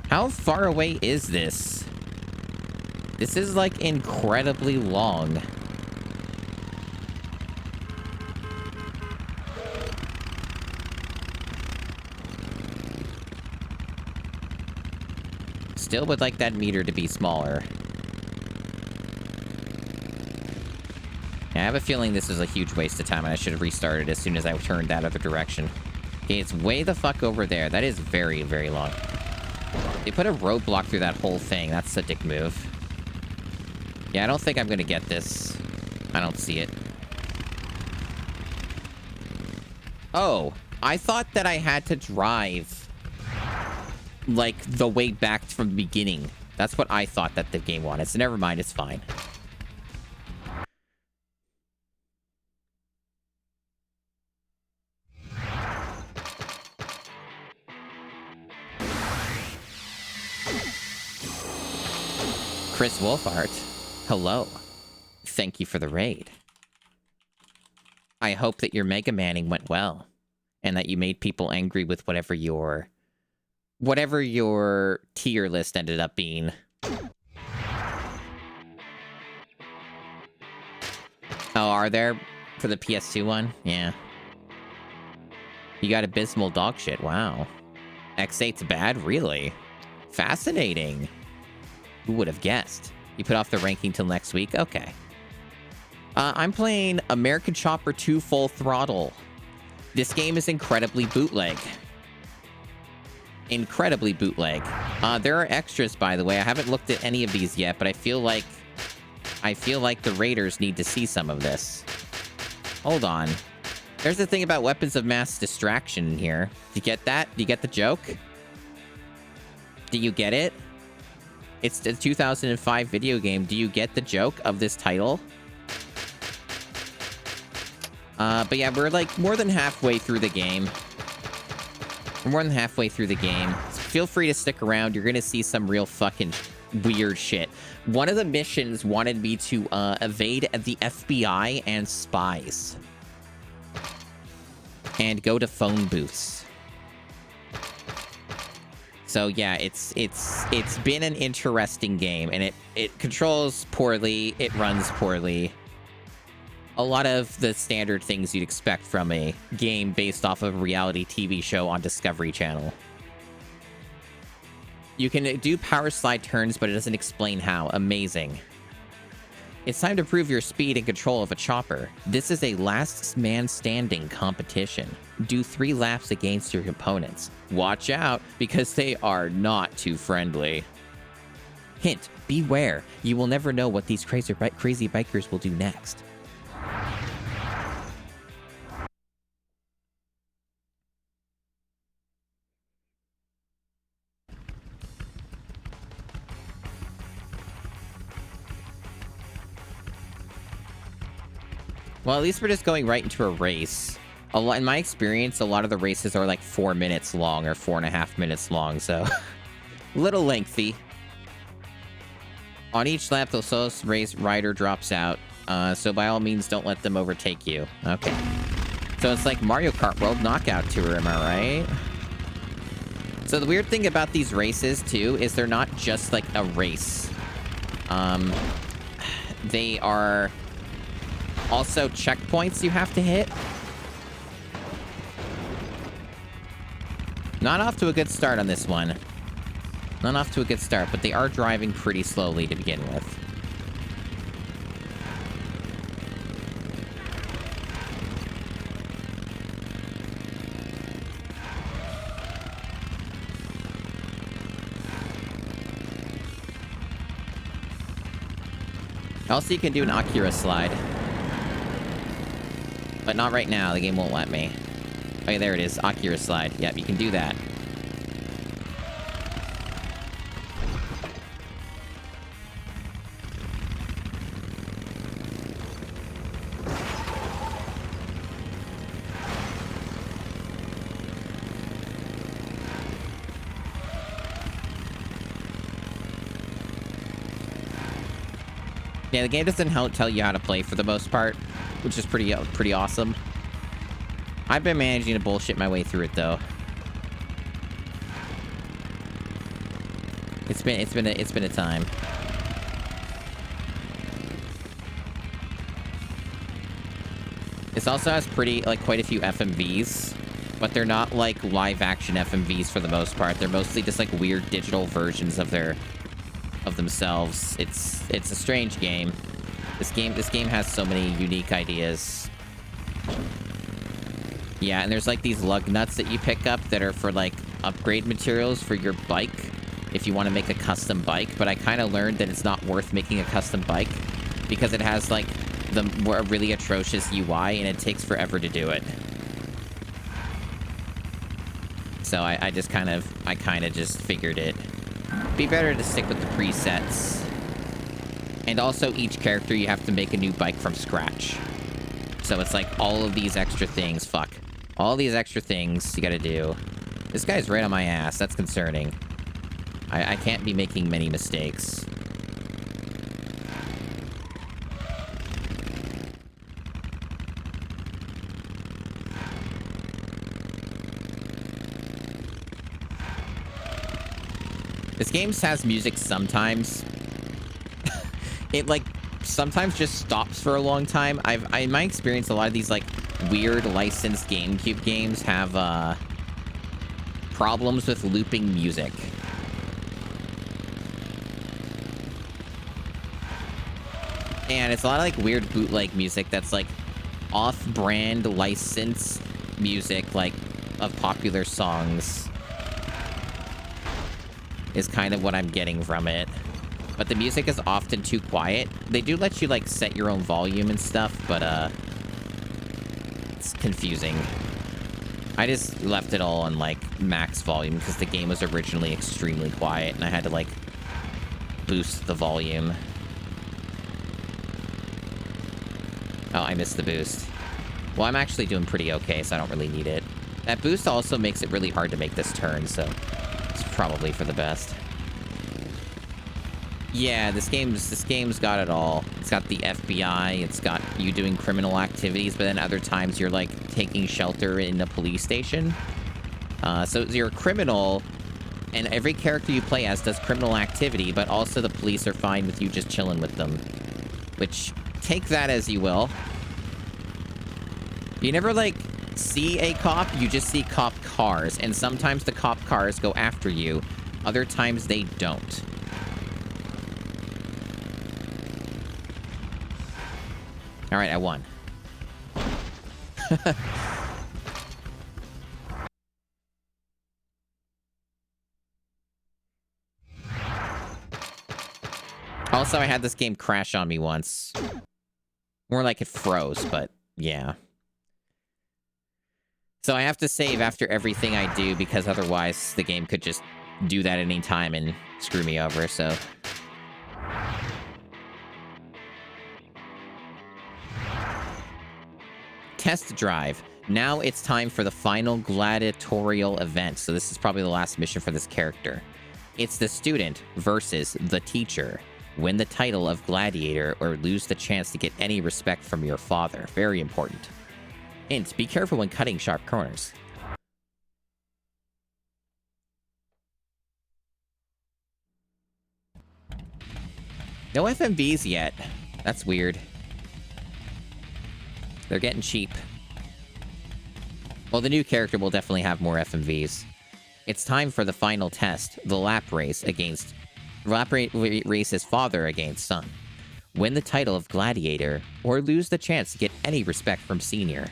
How far away is this? This is, like, incredibly long. Still would like that meter to be smaller. Yeah, I have a feeling this is a huge waste of time, and I should have restarted as soon as I turned that other direction. Okay, it's way the fuck over there. That is very, very long. They put a roadblock through that whole thing. That's a dick move. Yeah, I don't think I'm gonna get this. I don't see it. Oh, I thought that I had to drive, like, the way back from the beginning. That's what I thought that the game wanted. So never mind, it's fine. Chris Wolfhart, hello. Thank you for the raid. I hope that your Mega Manning went well, and that you made people angry with whatever your tier list ended up being. Oh, are there for the PS2 one? Yeah. You got abysmal dog shit. Wow. X8's bad? Really? Fascinating. Who would have guessed? You put off the ranking till next week? Okay. I'm playing American Chopper 2 Full Throttle. This game is incredibly bootleg. incredibly bootleg. There are extras, by the way. I haven't looked at any of these yet, but I feel like the raiders need to see some of this. Hold on. There's the thing about weapons of mass distraction in here. Do you get that? Do you get the joke? Do you get it? It's a 2005 video game. Do you get the joke of this title? But yeah, we're like more than halfway through the game. We're more than halfway through the game. So feel free to stick around. You're gonna see some real fucking weird shit. One of the missions wanted me to evade the FBI and spies. And go to phone booths. So yeah, it's been an interesting game, and it controls poorly, it runs poorly. A lot of the standard things you'd expect from a game based off of a reality TV show on Discovery Channel. You can do power slide turns, but it doesn't explain how. Amazing. It's time to prove your speed and control of a chopper. This is a last man standing competition. Do 3 laps against your opponents. Watch out, because they are not too friendly. Hint, beware. You will never know what these crazy bikers will do next. Well, at least we're just going right into a race. In my experience, a lot of the races are like 4 minutes long or 4.5 minutes long, so a little lengthy. On each lap, the slowest race rider drops out, so by all means, don't let them overtake you. Okay. So it's like Mario Kart World Knockout Tour, am I right? So the weird thing about these races, too, is they're not just like a race. They are also checkpoints you have to hit. Not off to a good start on this one. Not off to a good start, but they are driving pretty slowly to begin with. Also, you can do an Akira slide. But not right now. The game won't let me. Okay, there it is. Akira slide. Yep, you can do that. Yeah, the game doesn't tell you how to play for the most part, which is pretty awesome. I've been managing to bullshit my way through it though. It's been a time. This also has quite a few FMVs, but they're not like live action FMVs for the most part. They're mostly just like weird digital versions of themselves. It's a strange game. This game has so many unique ideas. Yeah, and there's like these lug nuts that you pick up that are for like upgrade materials for your bike if you want to make a custom bike, but I kind of learned that it's not worth making a custom bike because it has like the really atrocious UI and it takes forever to do it. So I kind of just figured it be better to stick with the presets. And also each character you have to make a new bike from scratch. So it's like all of these extra things, all these extra things you gotta do. This guy's right on my ass, that's concerning. I can't be making many mistakes. This game has music sometimes. It like sometimes just stops for a long time. In my experience, a lot of these like weird licensed GameCube games have problems with looping music. And it's a lot of like weird bootleg music that's like off-brand license music, like of popular songs. is kind of what I'm getting from it. But the music is often too quiet. They do let you, like, set your own volume and stuff, but, it's confusing. I just left it all on, like, max volume because the game was originally extremely quiet, and I had to, like, boost the volume. Oh, I missed the boost. Well, I'm actually doing pretty okay, so I don't really need it. That boost also makes it really hard to make this turn, so it's probably for the best. Yeah, this game's got it all. It's got the FBI, it's got you doing criminal activities, but then other times you're, like, taking shelter in a police station. So you're a criminal, and every character you play as does criminal activity, but also the police are fine with you just chilling with them. Which, take that as you will. You never, like, see a cop, you just see cop cars, and sometimes the cop cars go after you. Other times they don't. All right, I won. Also, I had this game crash on me once. More like it froze, but yeah. So I have to save after everything I do because otherwise the game could just do that any time and screw me over, so... Test drive. Now it's time for the final gladiatorial event. So this is probably the last mission for this character. It's the student versus the teacher. Win the title of gladiator or lose the chance to get any respect from your father. Very important. Hint, be careful when cutting sharp corners. No FMVs yet. That's weird. They're getting cheap. Well, the new character will definitely have more FMVs. It's time for the final test, the lap race against... race his father against son. Win the title of gladiator, or lose the chance to get any respect from senior.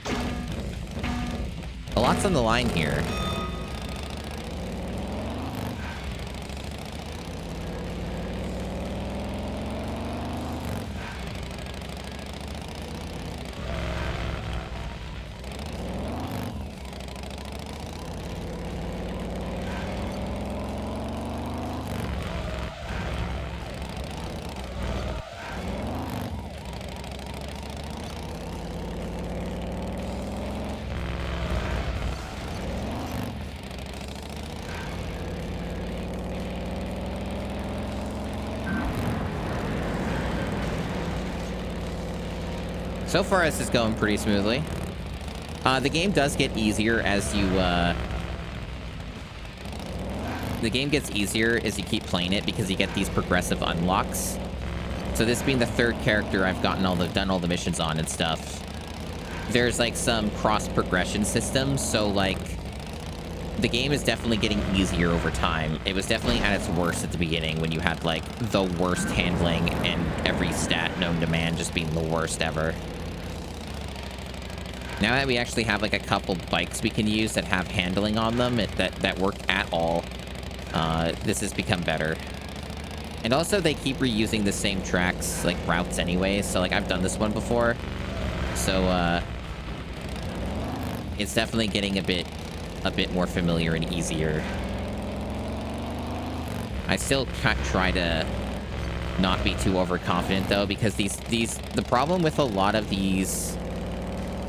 A lot's on the line here. So far, this is going pretty smoothly. The game does get easier as you, The game gets easier as you keep playing it because you get these progressive unlocks. So this being the third character I've done all the missions on and stuff. There's, like, some cross-progression systems, so, like... The game is definitely getting easier over time. It was definitely at its worst at the beginning when you had, like, the worst handling and every stat known to man just being the worst ever. Now that we actually have, like, a couple bikes we can use that have handling on them that work at all, this has become better. And also, they keep reusing the same tracks, like, routes anyways, so, like, I've done this one before. So, it's definitely getting a bit more familiar and easier. I still try to not be too overconfident, though, because the problem with a lot of these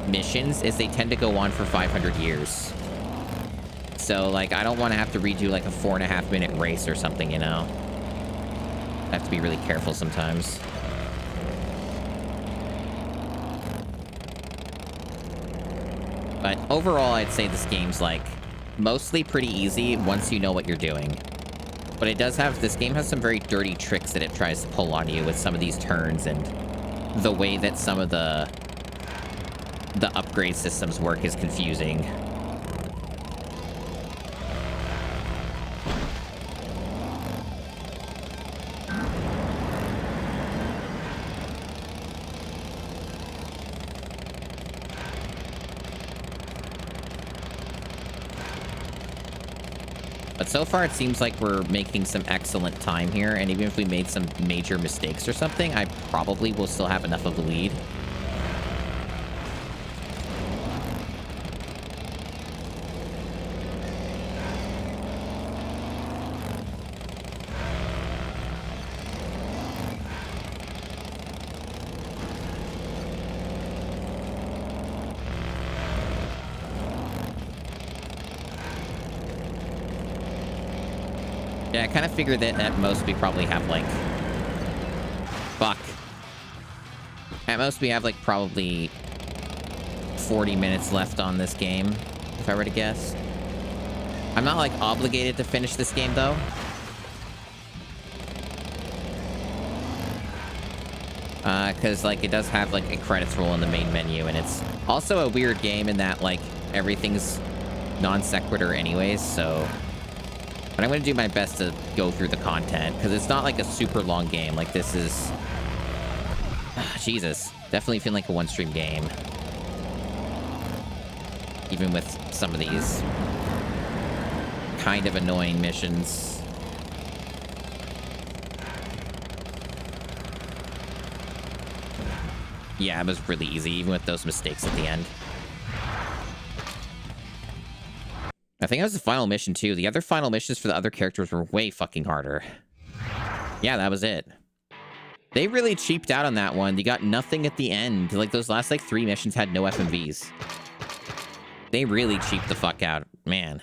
missions is they tend to go on for 500 years. So, like, I don't want to have to redo, like, a 4.5-minute race or something, you know? I have to be really careful sometimes. But overall, I'd say this game's, like, mostly pretty easy once you know what you're doing. But it does have... This game has some very dirty tricks that it tries to pull on you with some of these turns, and the way that some of the upgrade systems work is confusing. But so far, it seems like we're making some excellent time here, and even if we made some major mistakes or something, I probably will still have enough of the lead. Yeah, I kind of figured that at most we probably have, like... Fuck. At most we have, like, probably 40 minutes left on this game, if I were to guess. I'm not, like, obligated to finish this game, though. Because, like, it does have, like, a credits roll in the main menu, and it's also a weird game in that, like, everything's non sequitur anyways, so... But I'm going to do my best to go through the content, because it's not like a super long game. Like, this is... Jesus. Definitely feeling like a one-stream game. Even with some of these kind of annoying missions. Yeah, it was really easy, even with those mistakes at the end. I think that was the final mission, too. The other final missions for the other characters were way fucking harder. Yeah, that was it. They really cheaped out on that one. They got nothing at the end. Like, those last, like, 3 missions had no FMVs. They really cheaped the fuck out. Man.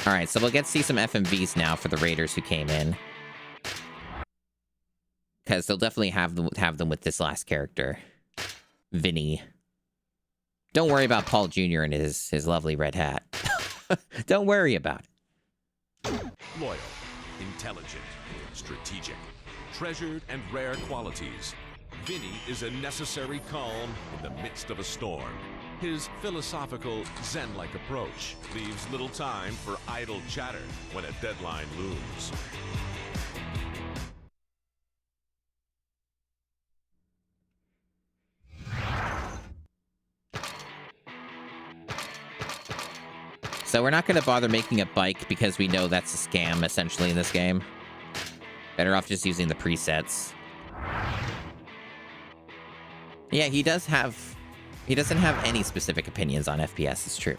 Alright, so we'll get to see some FMVs now for the raiders who came in. Because they'll definitely have them with this last character. Vinny. Don't worry about Paul Jr. and his lovely red hat. Don't worry about it. Loyal, intelligent, strategic, treasured and rare qualities. Vinny is a necessary calm in the midst of a storm. His philosophical, Zen-like approach leaves little time for idle chatter when a deadline looms. So we're not going to bother making a bike because we know that's a scam, essentially, in this game. Better off just using the presets. Yeah, he doesn't have any specific opinions on FPS, it's true.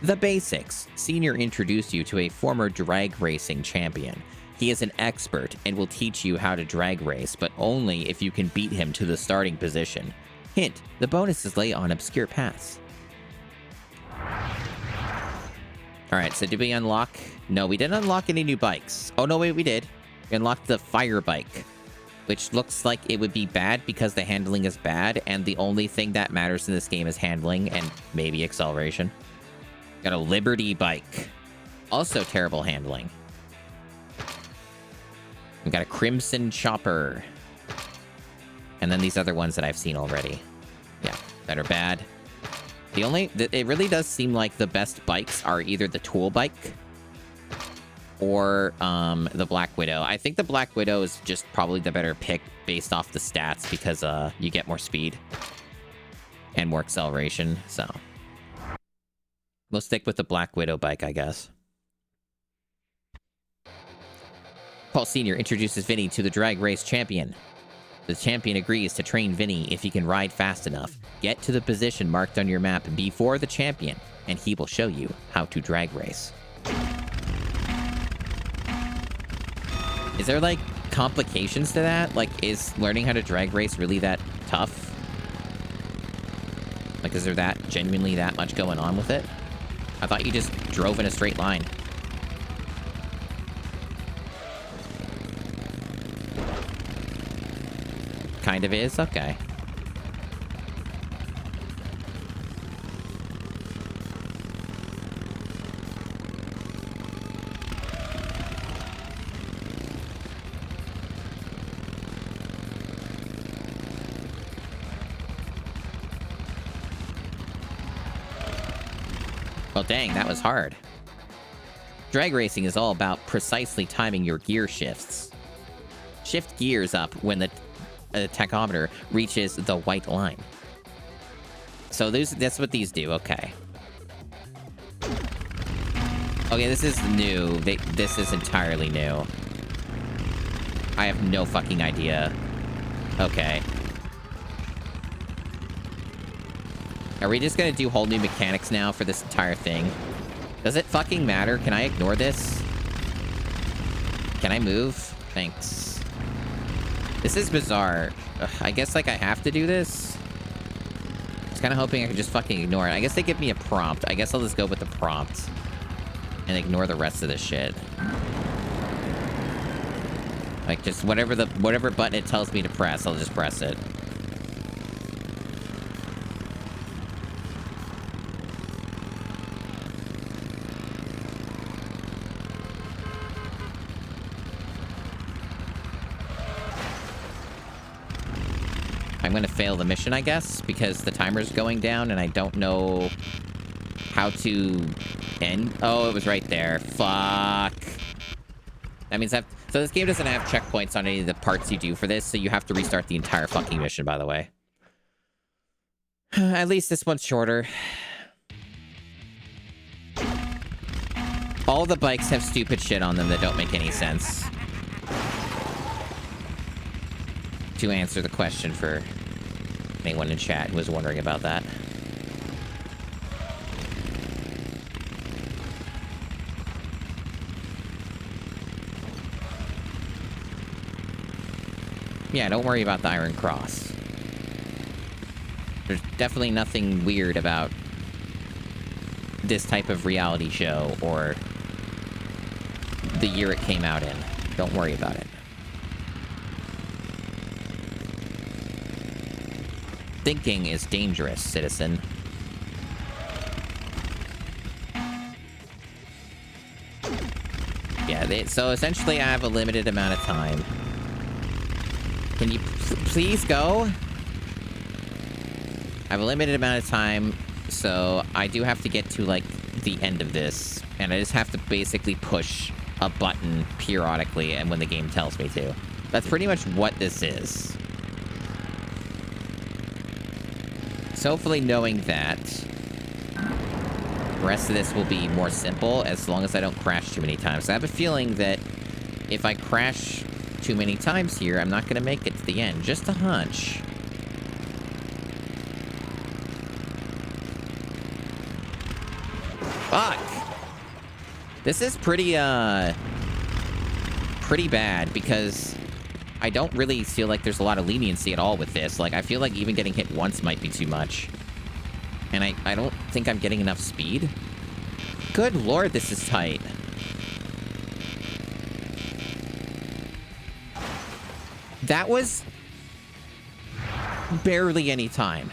The basics. Senior introduced you to a former drag racing champion. He is an expert and will teach you how to drag race, but only if you can beat him to the starting position. Hint, the bonuses lay on obscure paths. Alright, so did we unlock... No, we didn't unlock any new bikes. Oh, no, wait, we did. We unlocked the fire bike, which looks like it would be bad because the handling is bad, and the only thing that matters in this game is handling and maybe acceleration. Got a Liberty bike. Also terrible handling. We got a Crimson Chopper. And then these other ones that I've seen already. Yeah, that are bad. It really does seem like the best bikes are either the Tool bike or the Black Widow. I think the Black Widow is just probably the better pick based off the stats because you get more speed and more acceleration, so we'll stick with the Black Widow bike, I guess. Paul Sr. introduces Vinny to the drag race champion. The champion agrees to train Vinny if he can ride fast enough. Get to the position marked on your map before the champion, and he will show you how to drag race. Is there, like, complications to that? Like, is learning how to drag race really that tough? Like, is there genuinely that much going on with it? I thought you just drove in a straight line. Kind of is? Okay. Well, dang, that was hard. Drag racing is all about precisely timing your gear shifts. Shift gears up when the tachometer reaches the white line. So that's what these do. Okay. Okay, this is new. This is entirely new. I have no fucking idea. Okay. Are we just gonna do whole new mechanics now for this entire thing? Does it fucking matter? Can I ignore this? Can I move? Thanks. This is bizarre. Ugh, I guess, like, I have to do this? I was kind of hoping I could just fucking ignore it. I guess they give me a prompt. I guess I'll just go with the prompt. And ignore the rest of this shit. Like, just whatever button it tells me to press, I'll just press it. I'm gonna fail the mission, I guess, because the timer's going down and I don't know how to end. Oh, it was right there. Fuck. That means so this game doesn't have checkpoints on any of the parts you do for this, so you have to restart the entire fucking mission, by the way. At least this one's shorter. All the bikes have stupid shit on them that don't make any sense. To answer the question for anyone in chat who was wondering about that. Yeah, don't worry about the Iron Cross. There's definitely nothing weird about this type of reality show or the year it came out in. Don't worry about it. Thinking is dangerous, citizen. Yeah, so essentially I have a limited amount of time. Can you please go? I have a limited amount of time, so I do have to get to, like, the end of this. And I just have to basically push a button periodically and when the game tells me to. That's pretty much what this is. So hopefully knowing that, the rest of this will be more simple as long as I don't crash too many times. I have a feeling that if I crash too many times here, I'm not going to make it to the end. Just a hunch. Fuck! This is pretty bad because I don't really feel like there's a lot of leniency at all with this. Like, I feel like even getting hit once might be too much. And I don't think I'm getting enough speed. Good lord, this is tight. That was barely any time.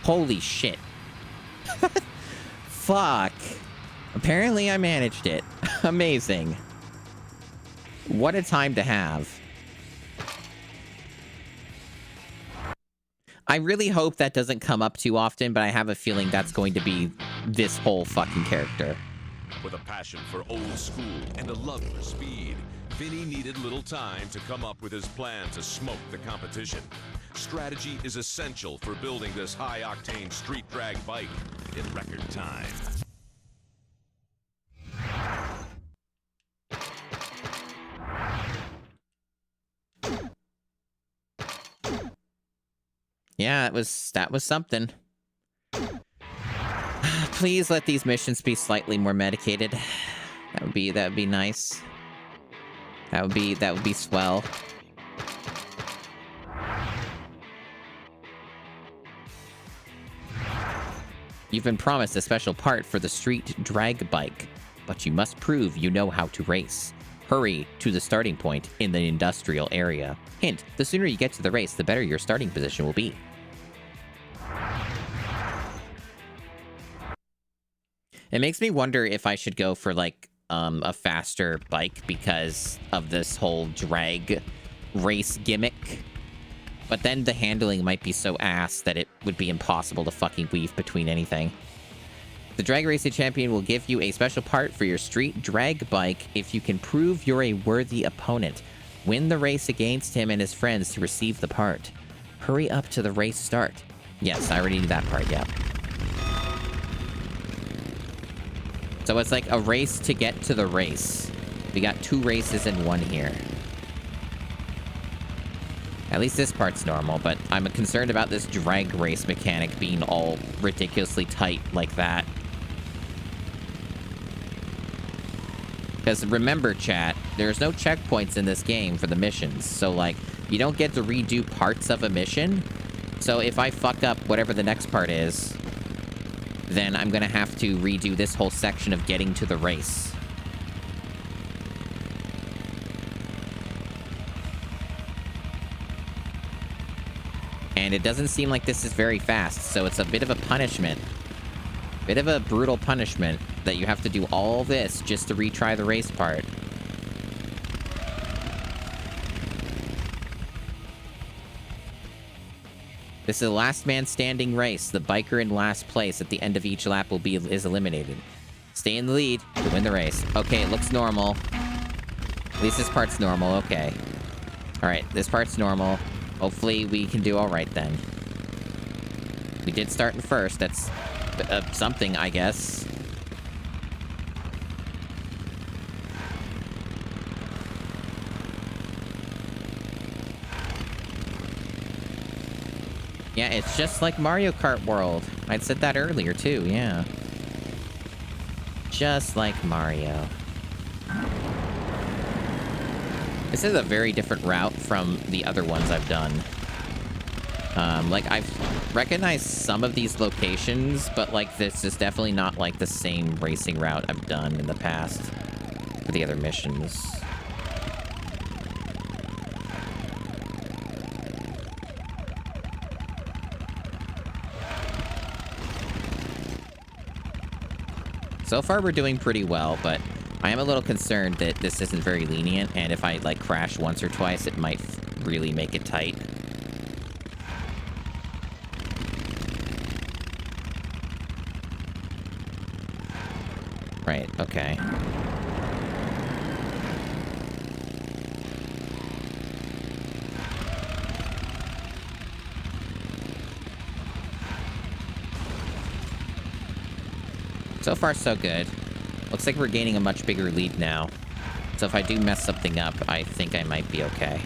Holy shit. Fuck. Apparently I managed it. Amazing. What a time to have. I really hope that doesn't come up too often, but I have a feeling that's going to be this whole fucking character. With a passion for old school and a love for speed, Vinny needed little time to come up with his plan to smoke the competition. Strategy is essential for building this high-octane street drag bike in record time. Yeah, that was something. Please let these missions be slightly more medicated. That would be nice. That would be swell. You've been promised a special part for the street drag bike, but you must prove you know how to race. Hurry to the starting point in the industrial area. Hint, the sooner you get to the race, the better your starting position will be. It makes me wonder if I should go for, like, a faster bike because of this whole drag race gimmick. But then the handling might be so ass that it would be impossible to fucking weave between anything. The Drag Racing Champion will give you a special part for your street drag bike if you can prove you're a worthy opponent. Win the race against him and his friends to receive the part. Hurry up to the race start. Yes, I already knew that part, yeah. So it's like a race to get to the race. We got 2 races in one here. At least this part's normal, but I'm concerned about this drag race mechanic being all ridiculously tight like that. Because remember, chat, there's no checkpoints in this game for the missions. So, like, you don't get to redo parts of a mission. So if I fuck up whatever the next part is, then I'm going to have to redo this whole section of getting to the race. And it doesn't seem like this is very fast, so it's a bit of a punishment. Bit of a brutal punishment that you have to do all this just to retry the race part. This is a last man standing race. The biker in last place at the end of each lap is eliminated. Stay in the lead to win the race. Okay, it looks normal. At least this part's normal. Okay. Alright, this part's normal. Hopefully we can do alright then. We did start in first. That's something, I guess. Yeah, it's just like Mario Kart World. I'd said that earlier, too, yeah. Just like Mario. This is a very different route from the other ones I've done. Like, I've recognized some of these locations, but, like, this is definitely not, like, the same racing route I've done in the past for the other missions. So far, we're doing pretty well, but I am a little concerned that this isn't very lenient, and if I, like, crash once or twice, it might really make it tight. Right, okay. So far, so good. Looks like we're gaining a much bigger lead now. So if I do mess something up, I think I might be okay.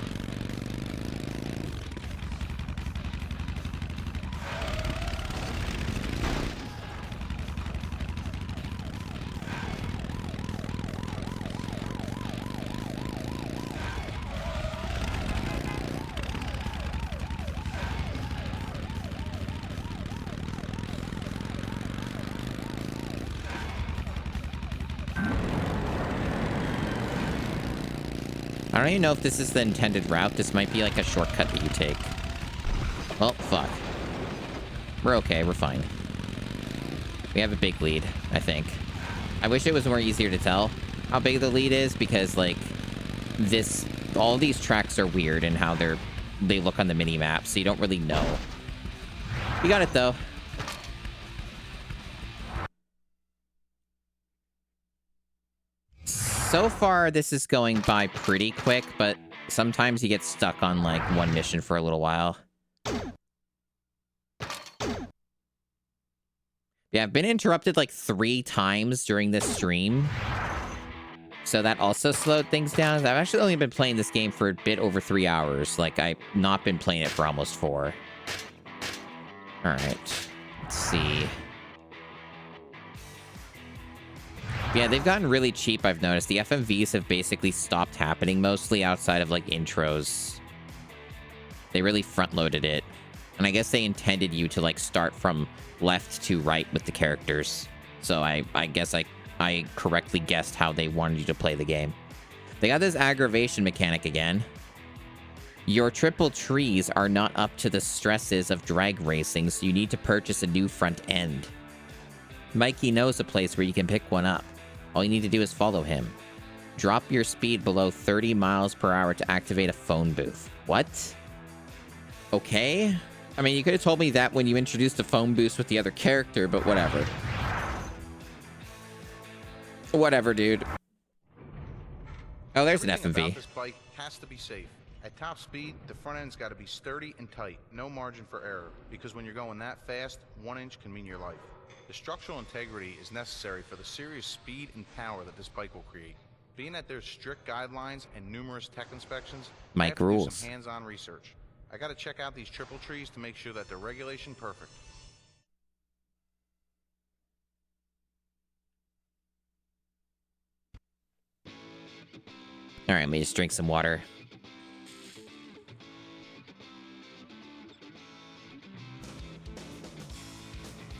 I don't even know if this is the intended route. This might be like a shortcut that you take. Well, fuck. We're okay. We're fine. We have a big lead, I think. I wish it was more easier to tell how big the lead is, because, like, all these tracks are weird in how they look on the mini-map, so you don't really know. We got it, though. So far, this is going by pretty quick, but sometimes you get stuck on, like, one mission for a little while. Yeah, I've been interrupted, like, 3 times during this stream. So that also slowed things down. I've actually only been playing this game for a bit over 3 hours. Like, I've not been playing it for almost 4. Alright. Let's see. Yeah, they've gotten really cheap, I've noticed. The FMVs have basically stopped happening, mostly outside of, like, intros. They really front-loaded it. And I guess they intended you to, like, start from left to right with the characters. So I guess I correctly guessed how they wanted you to play the game. They got this aggravation mechanic again. Your triple trees are not up to the stresses of drag racing, so you need to purchase a new front end. Mikey knows a place where you can pick one up. All you need to do is follow him. Drop your speed below 30 miles per hour to activate a phone booth. What? Okay. I mean, you could have told me that when you introduced the phone booth with the other character, but whatever. Whatever, dude. Oh, there's an Everything FMV. about this bike has to be safe. At top speed, the front end's got to be sturdy and tight, no margin for error, because when you're going that fast, 1 inch can mean your life. The structural integrity is necessary for the serious speed and power that this bike will create. Being that there's strict guidelines and numerous tech inspections, I have to do some hands-on research. I got to check out these triple trees to make sure that they're regulation perfect. All right, let me just drink some water.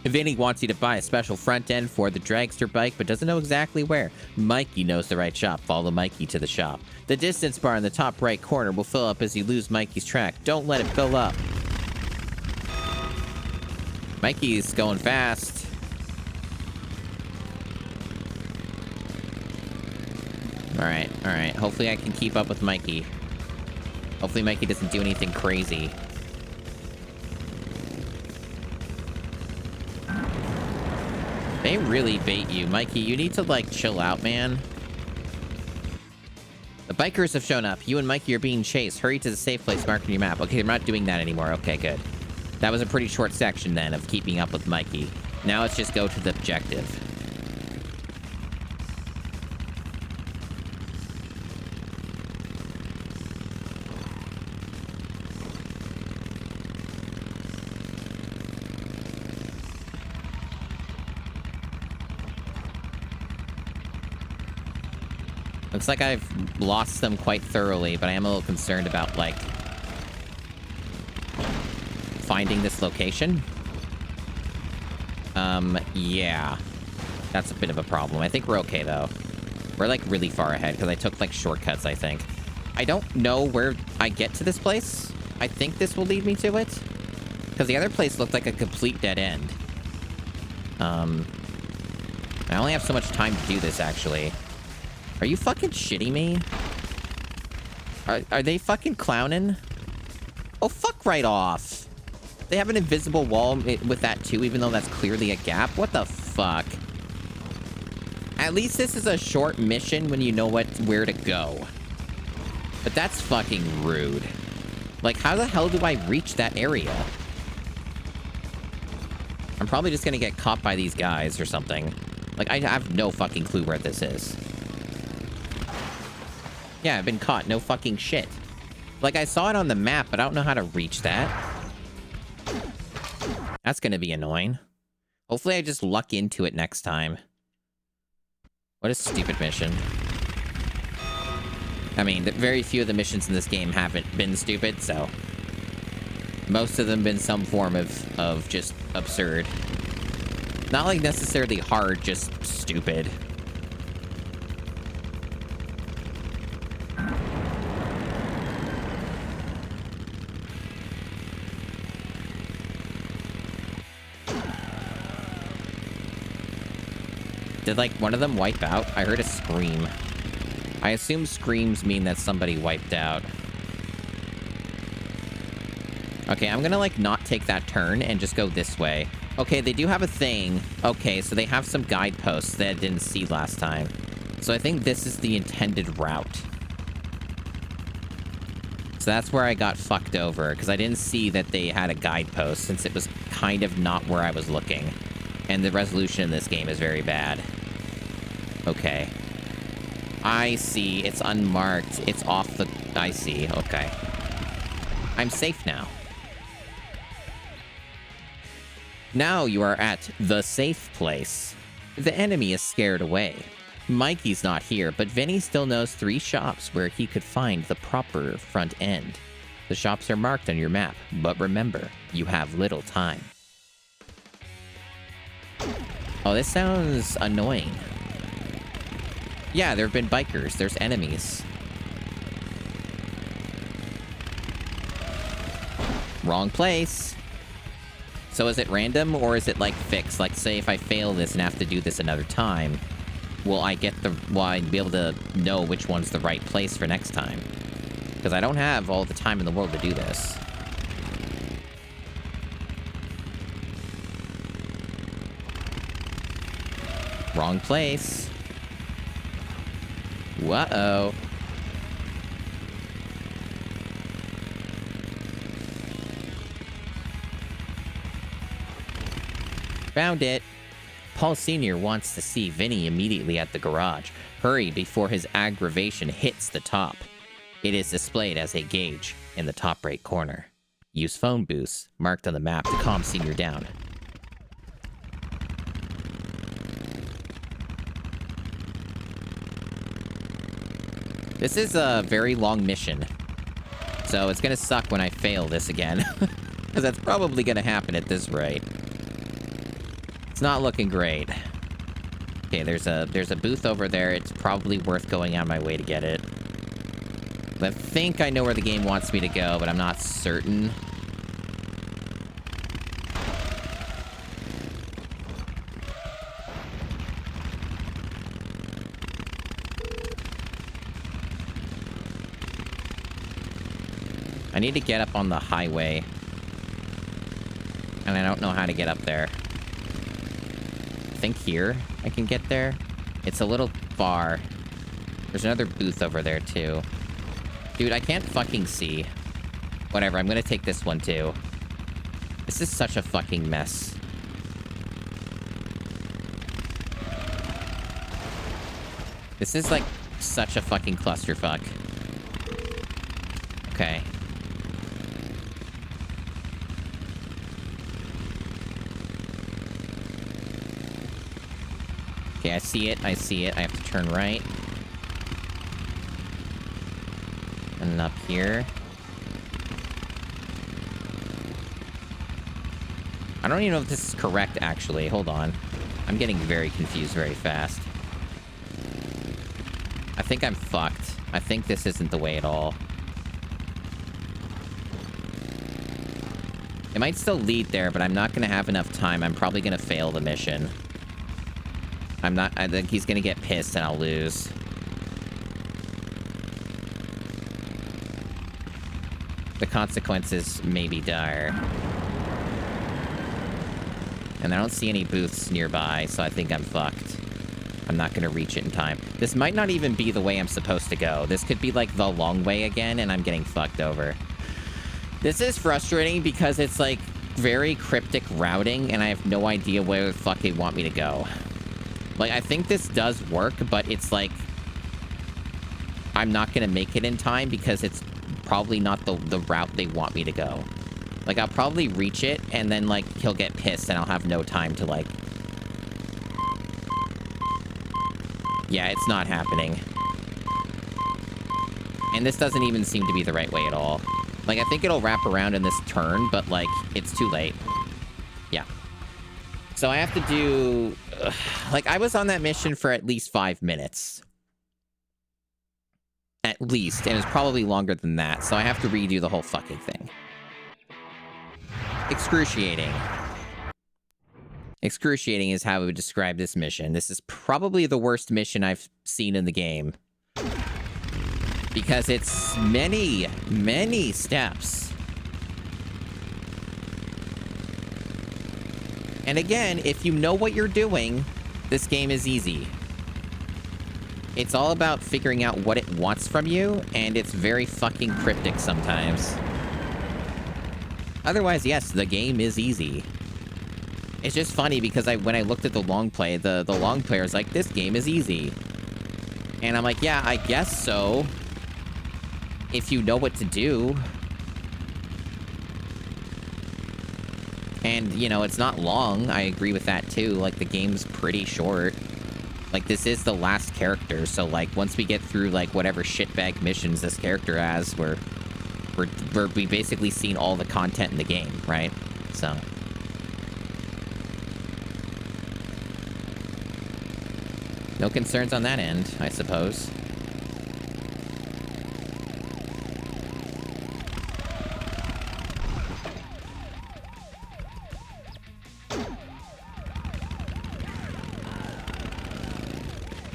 Vinny wants you to buy a special front end for the dragster bike, but doesn't know exactly where. Mikey knows the right shop. Follow Mikey to the shop. The distance bar in the top right corner will fill up as you lose Mikey's track. Don't let it fill up. Mikey's going fast. All right. Hopefully I can keep up with Mikey. Hopefully Mikey doesn't do anything crazy. They really bait you. Mikey, you need to, like, chill out, man. The bikers have shown up. You and Mikey are being chased. Hurry to the safe place marked on your map. Okay, they're not doing that anymore. Okay, good. That was a pretty short section, then, of keeping up with Mikey. Now let's just go to the objective. Looks like I've lost them quite thoroughly, but I am a little concerned about, like, finding this location. Yeah. That's a bit of a problem. I think we're okay, though. We're, like, really far ahead, because I took, like, shortcuts, I think. I don't know where I get to this place. I think this will lead me to it. Because the other place looked like a complete dead end. I only have so much time to do this, actually. Are you fucking shitting me? Are they fucking clowning? Oh, fuck right off. They have an invisible wall with that too, even though that's clearly a gap. What the fuck? At least this is a short mission when you know where to go. But that's fucking rude. Like, how the hell do I reach that area? I'm probably just gonna get caught by these guys or something. Like, I have no fucking clue where this is. Yeah, I've been caught. No fucking shit. Like, I saw it on the map, but I don't know how to reach that. That's gonna be annoying. Hopefully I just luck into it next time. What a stupid mission. I mean, very few of the missions in this game haven't been stupid, so... most of them been some form of just absurd. Not, like, necessarily hard, just stupid. Did, like, one of them wipe out? I heard a scream. I assume screams mean that somebody wiped out. Okay, I'm gonna, like, not take that turn and just go this way. Okay, they do have a thing. Okay, so they have some guideposts that I didn't see last time. So I think this is the intended route. So that's where I got fucked over, because I didn't see that they had a guidepost, since it was kind of not where I was looking. And the resolution in this game is very bad. Okay. I see. It's unmarked. It's off the... I see. Okay. I'm safe now. Now you are at the safe place. The enemy is scared away. Mikey's not here, but Vinny still knows 3 shops where he could find the proper front end. The shops are marked on your map, but remember, you have little time. Oh, this sounds annoying. Yeah, there have been bikers. There's enemies. Wrong place. So is it random, or is it, like, fixed? Like, say if I fail this and have to do this another time, will I be able to know which one's the right place for next time? Because I don't have all the time in the world to do this. Wrong place. Whoa. Found it. Paul Sr. wants to see Vinny immediately at the garage. Hurry before his aggravation hits the top. It is displayed as a gauge in the top right corner. Use phone booths marked on the map to calm Senior down. This is a very long mission, so it's gonna suck when I fail this again, because that's probably gonna happen at this rate. It's not looking great. Okay, there's a booth over there. It's probably worth going out of my way to get it. I think I know where the game wants me to go, but I'm not certain. I need to get up on the highway. And I don't know how to get up there. I think here I can get there. It's a little far. There's another booth over there, too. Dude, I can't fucking see. Whatever, I'm gonna take this one, too. This is such a fucking mess. This is, like, such a fucking clusterfuck. Okay. Okay, I see it. I see it. I have to turn right. And up here. I don't even know if this is correct, actually. Hold on. I'm getting very confused very fast. I think I'm fucked. I think this isn't the way at all. It might still lead there, but I'm not going to have enough time. I'm probably going to fail the mission. I think he's gonna get pissed and I'll lose. The consequences may be dire. And I don't see any booths nearby, so I think I'm fucked. I'm not gonna reach it in time. This might not even be the way I'm supposed to go. This could be like the long way again, and I'm getting fucked over. This is frustrating because it's like very cryptic routing, and I have no idea where the fuck they want me to go. Like, I think this does work, but it's like... I'm not gonna make it in time because it's probably not the route they want me to go. Like, I'll probably reach it, and then, like, he'll get pissed, and I'll have no time to, like... Yeah, it's not happening. And this doesn't even seem to be the right way at all. Like, I think it'll wrap around in this turn, but, like, it's too late. Yeah. So I have to do... Like, I was on that mission for at least 5 minutes. At least. And it's probably longer than that. So I have to redo the whole fucking thing. Excruciating. Excruciating is how I would describe this mission. This is probably the worst mission I've seen in the game. Because it's many, many steps. And again, if you know what you're doing, this game is easy. It's all about figuring out what it wants from you, and it's very fucking cryptic sometimes. Otherwise, yes, the game is easy. It's just funny because when I looked at the long play, the long player is like, this game is easy. And I'm like, yeah, I guess so. If you know what to do. And, you know, it's not long. I agree with that, too. Like, the game's pretty short. Like, this is the last character, so, like, once we get through, like, whatever shitbag missions this character has, we basically seen all the content in the game, right? So... no concerns on that end, I suppose.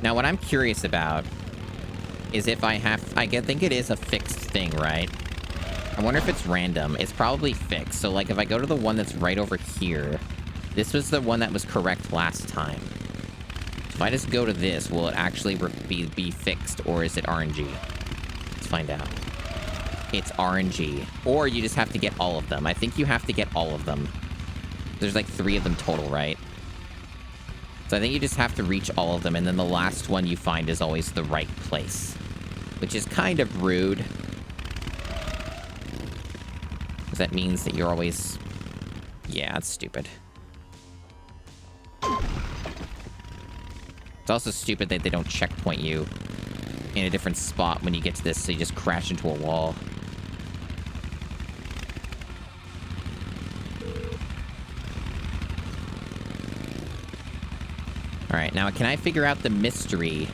Now, what I'm curious about is if I think it is a fixed thing, right? I wonder if it's random. It's probably fixed. So, like, if I go to the one that's right over here, this was the one that was correct last time. If I just go to this, will it actually be fixed, or is it RNG? Let's find out. It's RNG. Or you just have to get all of them. I think you have to get all of them. There's like 3 of them total, right? So I think you just have to reach all of them, and then the last one you find is always the right place. Which is kind of rude. Because that means that you're always... Yeah, it's stupid. It's also stupid that they don't checkpoint you in a different spot when you get to this, so you just crash into a wall. Alright, now can I figure out the mystery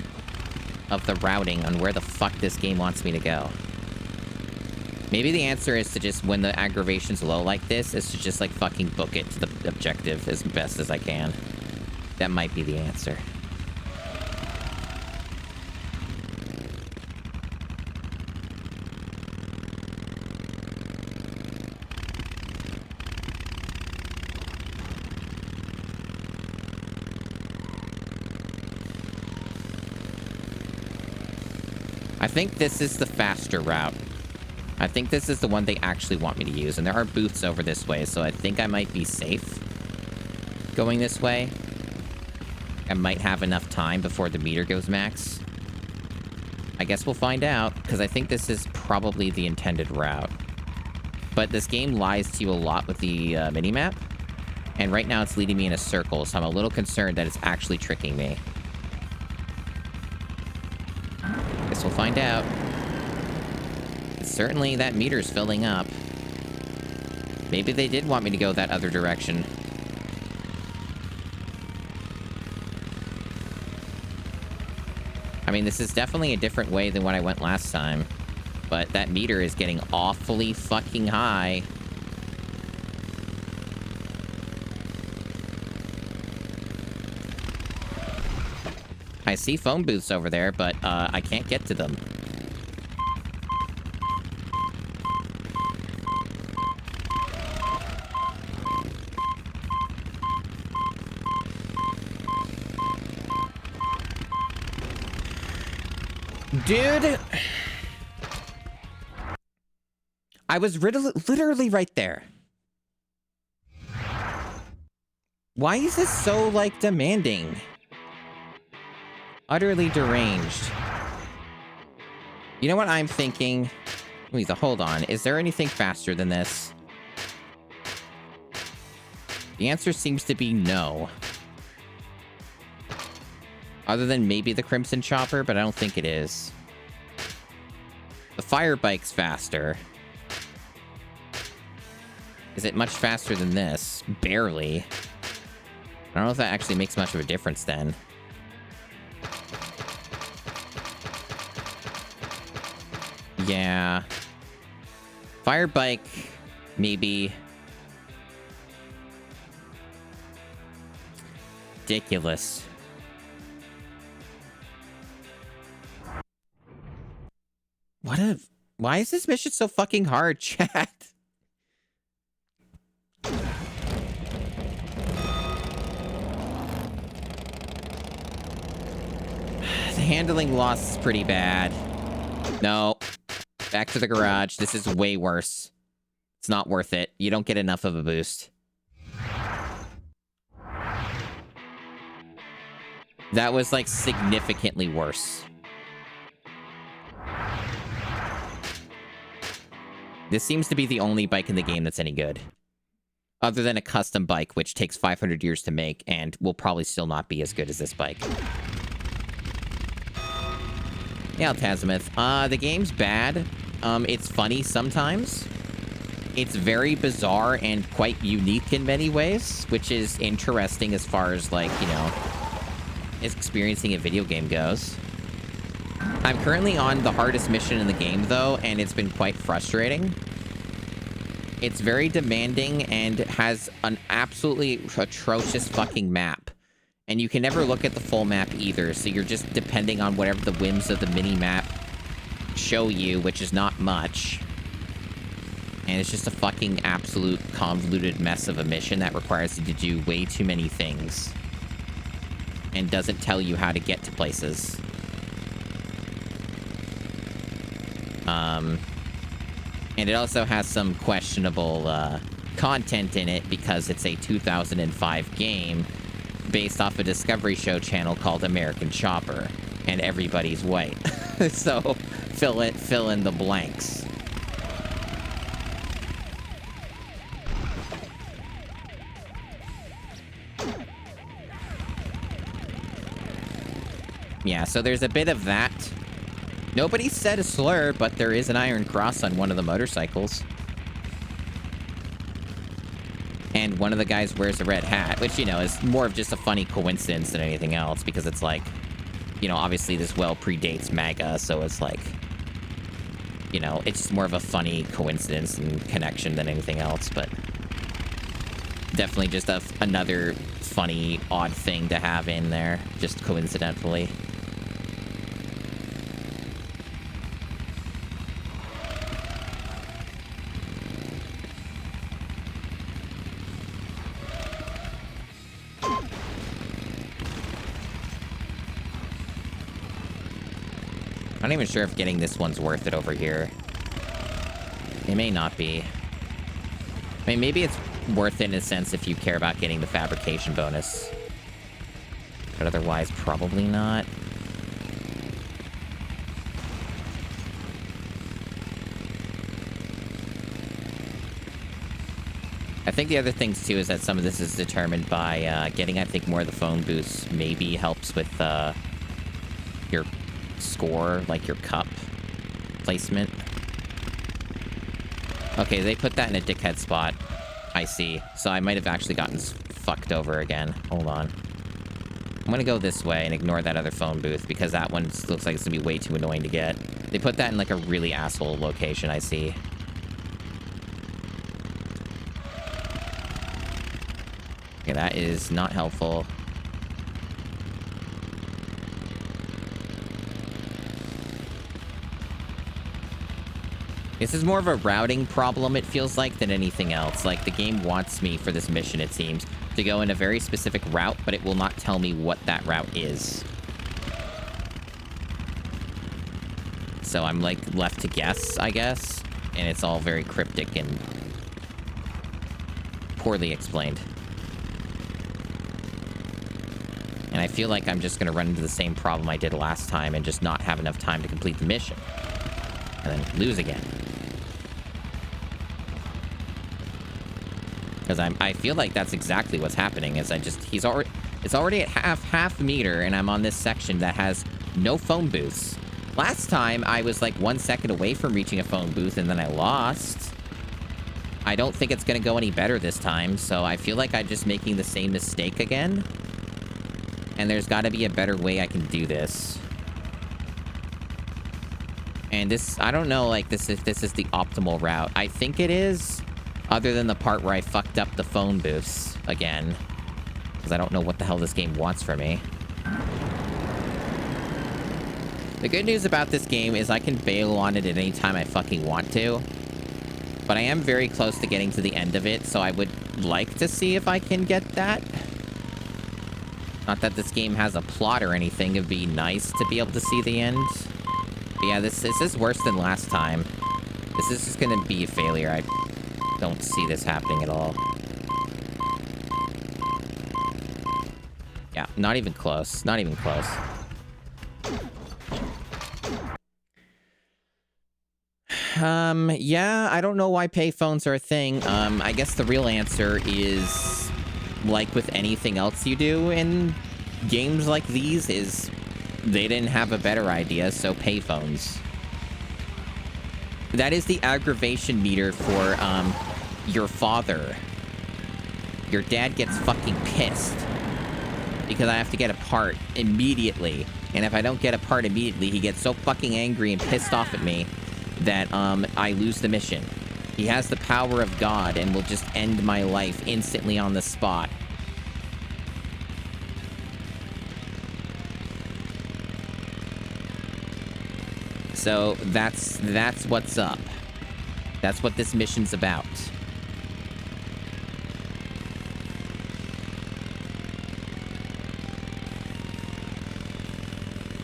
of the routing on where the fuck this game wants me to go? Maybe the answer is to just, when the aggravation's low like this, is to just, like, fucking book it to the objective as best as I can. That might be the answer. I think this is the faster route. I think this is the one they actually want me to use. And there are booths over this way, so I think I might be safe going this way. I might have enough time before the meter goes max. I guess we'll find out, because I think this is probably the intended route. But this game lies to you a lot with the minimap. And right now it's leading me in a circle, so I'm a little concerned that it's actually tricking me. Guess we'll find out. Certainly, that meter's filling up. Maybe they did want me to go that other direction. I mean, this is definitely a different way than what I went last time. But that meter is getting awfully fucking high. I see phone booths over there, but I can't get to them. Dude, I was literally right there. Why is this so, like, demanding? Utterly deranged. You know what I'm thinking? Lisa, hold on. Is there anything faster than this? The answer seems to be no. Other than maybe the Crimson Chopper, but I don't think it is. The fire bike's faster. Is it much faster than this? Barely. I don't know if that actually makes much of a difference then. Yeah. Fire bike, maybe. Ridiculous. Why is this mission so fucking hard, chat? The handling loss is pretty bad. No. Back to the garage. This is way worse. It's not worth it. You don't get enough of a boost. That was, like, significantly worse. This seems to be the only bike in the game that's any good. Other than a custom bike, which takes 500 years to make, and will probably still not be as good as this bike. Yeah, Tazimuth. The game's bad. It's funny sometimes. It's very bizarre and quite unique in many ways, which is interesting as far as, like, you know, experiencing a video game goes. I'm currently on the hardest mission in the game, though, and it's been quite frustrating. It's very demanding and has an absolutely atrocious fucking map. And you can never look at the full map either, so you're just depending on whatever the whims of the mini-map show you, which is not much. And it's just a fucking absolute convoluted mess of a mission that requires you to do way too many things. And doesn't tell you how to get to places. And it also has some questionable content in it because it's a 2005 game based off a Discovery Show channel called American Chopper, and everybody's white. So fill in the blanks. Yeah, so there's a bit of that. Nobody said a slur, but there is an iron cross on one of the motorcycles. And one of the guys wears a red hat, which, you know, is more of just a funny coincidence than anything else, because it's like, you know, obviously this well predates MAGA, so it's like, you know, it's just more of a funny coincidence and connection than anything else, but definitely just another funny, odd thing to have in there, just coincidentally. I'm not even sure if getting this one's worth it over here. It may not be. I mean, maybe it's worth it in a sense if you care about getting the fabrication bonus. But otherwise, probably not. I think the other things, too, is that some of this is determined by getting, I think, more of the phone boosts maybe helps with your score, like your cup placement. Okay, they put that in a dickhead spot. I see. So I might have actually gotten fucked over again. Hold on. I'm gonna go this way and ignore that other phone booth because that one looks like it's gonna be way too annoying to get. They put that in like a really asshole location, I see. Okay, that is not helpful. This is more of a routing problem, it feels like, than anything else. Like, the game wants me, for this mission, it seems, to go in a very specific route, but it will not tell me what that route is. So I'm, like, left to guess, I guess. And it's all very cryptic and poorly explained. And I feel like I'm just going to run into the same problem I did last time and just not have enough time to complete the mission. And then lose again. Because I feel like that's exactly what's happening. Is it's already at half meter, and I'm on this section that has no phone booths. Last time I was like 1 second away from reaching a phone booth, and then I lost. I don't think it's gonna go any better this time, so I feel like I'm just making the same mistake again. And there's got to be a better way I can do this. And this, I don't know, like, if this is the optimal route. I think it is, other than the part where I fucked up the phone booths again. Because I don't know what the hell this game wants from me. The good news about this game is I can bail on it at any time I fucking want to. But I am very close to getting to the end of it, so I would like to see if I can get that. Not that this game has a plot or anything, it'd be nice to be able to see the end. But yeah, this is worse than last time. This is just gonna be a failure. I don't see this happening at all. Yeah, not even close. Not even close. Yeah, I don't know why payphones are a thing. I guess the real answer is, like with anything else you do in games like these, is they didn't have a better idea, so payphones. That is the aggravation meter for, your father. Your dad gets fucking pissed because I have to get a part immediately. And if I don't get a part immediately, he gets so fucking angry and pissed off at me that, I lose the mission. He has the power of God and will just end my life instantly on the spot. So that's what's up. That's what this mission's about.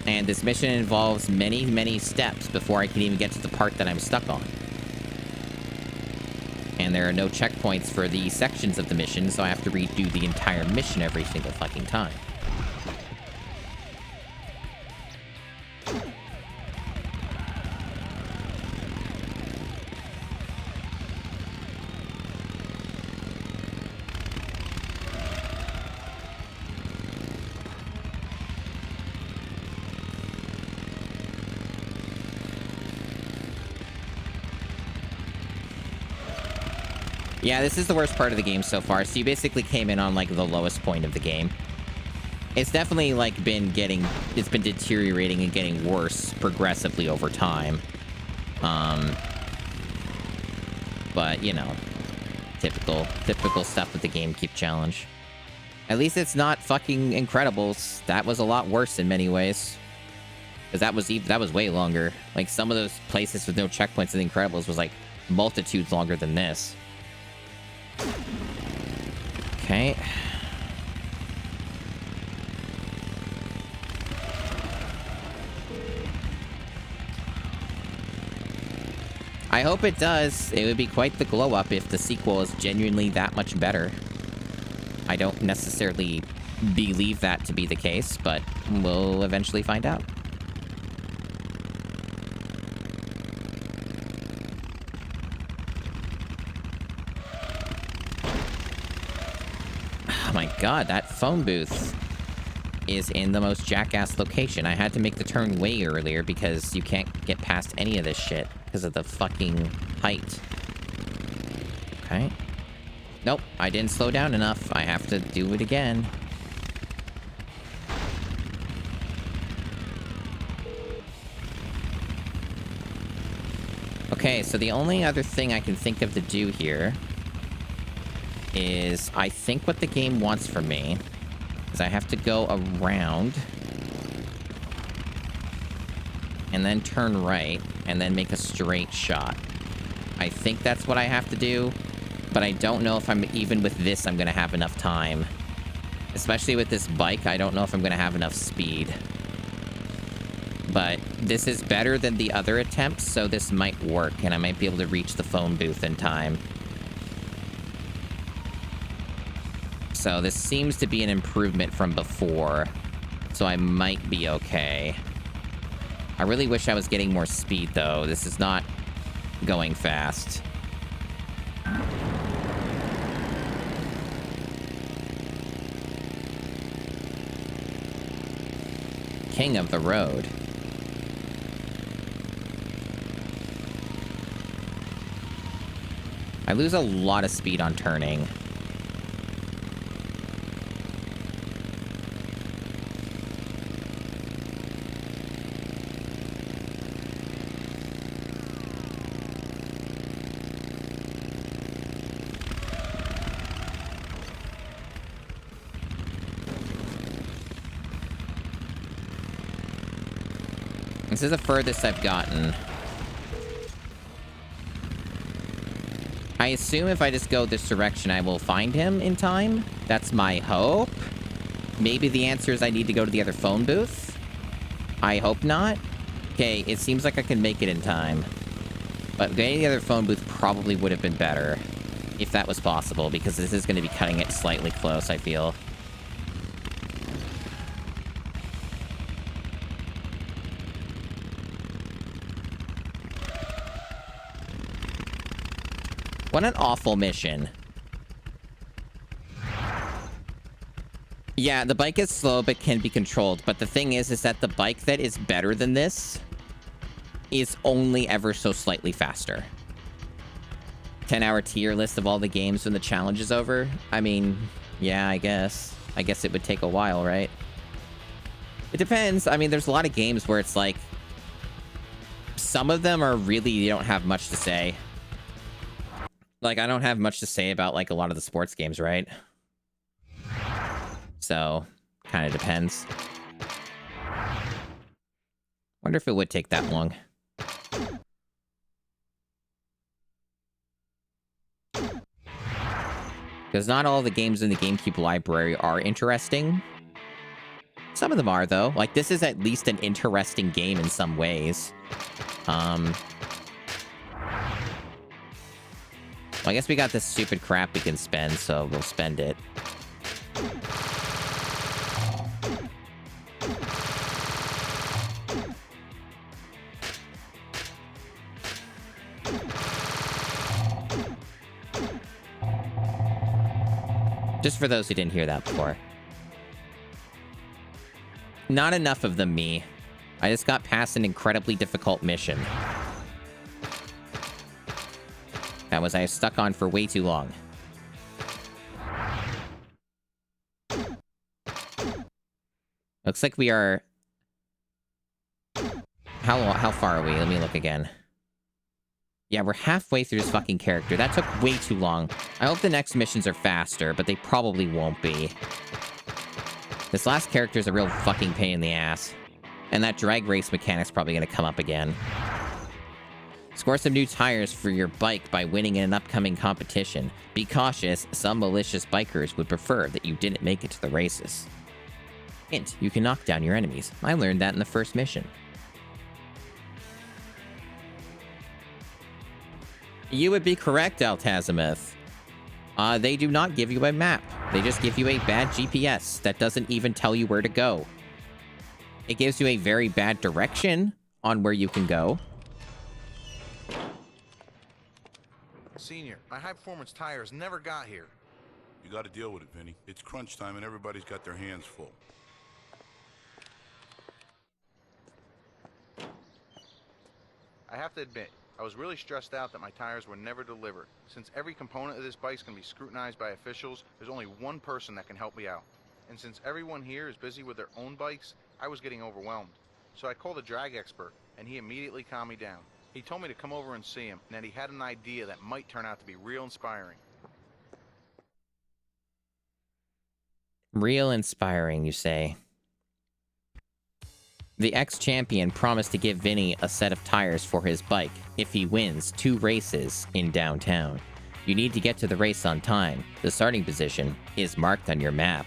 And this mission involves many, many steps before I can even get to the part that I'm stuck on. And there are no checkpoints for the sections of the mission, so I have to redo the entire mission every single fucking time. Yeah, this is the worst part of the game so far. So you basically came in on, like, the lowest point of the game. It's definitely, like, it's been deteriorating and getting worse progressively over time. But, you know, typical stuff with the GameCube challenge. At least it's not fucking Incredibles. That was a lot worse in many ways. Because that was way longer. Like, some of those places with no checkpoints in the Incredibles was, like, multitudes longer than this. Okay. I hope it does. It would be quite the glow up if the sequel is genuinely that much better. I don't necessarily believe that to be the case, but we'll eventually find out. Oh my god, that phone booth is in the most jackass location. I had to make the turn way earlier because you can't get past any of this shit because of the fucking height. Okay. Nope, I didn't slow down enough. I have to do it again. Okay, so the only other thing I can think of to do here is I think what the game wants from me is I have to go around and then turn right and then make a straight shot. I think that's what I have to do, but I don't know if even with this, I'm going to have enough time. Especially with this bike, I don't know if I'm going to have enough speed. But this is better than the other attempts, so this might work, and I might be able to reach the phone booth in time. So this seems to be an improvement from before, so I might be okay. I really wish I was getting more speed, though. This is not going fast. King of the road. I lose a lot of speed on turning. This is the furthest I've gotten. I assume if I just go this direction, I will find him in time. That's my hope. Maybe the answer is I need to go to the other phone booth. I hope not. Okay, it seems like I can make it in time. But getting the other phone booth probably would have been better. If that was possible, because this is going to be cutting it slightly close, I feel. What an awful mission. Yeah, the bike is slow, but can be controlled. But the thing is that the bike that is better than this is only ever so slightly faster. 10-hour tier list of all the games when the challenge is over. I mean, yeah, I guess. I guess it would take a while, right? It depends. I mean, there's a lot of games where it's like... some of them are really... you don't have much to say. Like, I don't have much to say about, like, a lot of the sports games, right? So, kind of depends. Wonder if it would take that long. Because not all the games in the GameCube library are interesting. Some of them are, though. Like, this is at least an interesting game in some Well, I guess we got this stupid crap we can spend, so we'll spend it. Just for those who didn't hear that before. Not enough of them, me. I just got past an incredibly difficult mission. That was I was stuck on for way too long. Looks like we are... How far are we? Let me look again. Yeah, we're halfway through this fucking character. That took way too long. I hope the next missions are faster, but they probably won't be. This last character is a real fucking pain in the ass. And that drag race mechanic's probably going to come up again. Score some new tires for your bike by winning in an upcoming competition. Be cautious, some malicious bikers would prefer that you didn't make it to the races. Hint, you can knock down your enemies. I learned that in the first mission. You would be correct, Altazimeth. They do not give you a map. They just give you a bad GPS that doesn't even tell you where to go. It gives you a very bad direction on where you can go. Senior, my high-performance tires never got here. You gotta deal with it, Vinny. It's crunch time and everybody's got their hands full. I have to admit, I was really stressed out that my tires were never delivered. Since every component of this bike's gonna be scrutinized by officials, there's only one person that can help me out. And since everyone here is busy with their own bikes, I was getting overwhelmed. So I called a drag expert, and he immediately calmed me down. He told me to come over and see him, and that he had an idea that might turn out to be real inspiring. Real inspiring, you say? The ex-champion promised to give Vinny a set of tires for his bike if he wins 2 races in downtown. You need to get to the race on time. The starting position is marked on your map.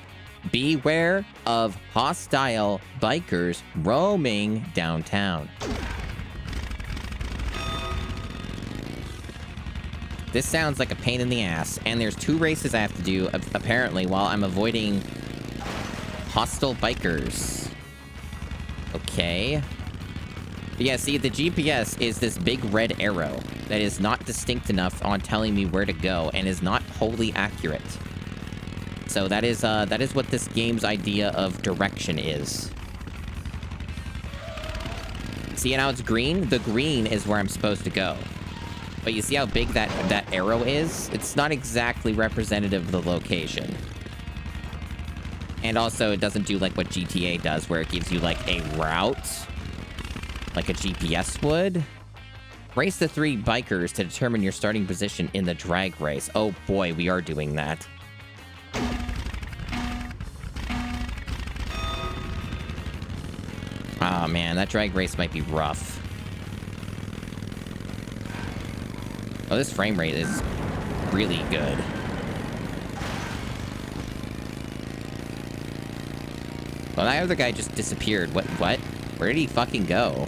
Beware of hostile bikers roaming downtown. This sounds like a pain in the ass, and there's 2 races I have to do, apparently, while I'm avoiding hostile bikers. Okay. But yeah, see, the GPS is this big red arrow that is not distinct enough on telling me where to go and is not wholly accurate. So that is what this game's idea of direction is. See how it's green? The green is where I'm supposed to go. But you see how big that arrow is? It's not exactly representative of the location. And also, it doesn't do like what GTA does, where it gives you like a route, like a GPS would. Race the 3 bikers to determine your starting position in the drag race. Oh boy, we are doing that. Oh man, that drag race might be rough. Oh, this frame rate is really good. Well, that other guy just disappeared. What? Where did he fucking go?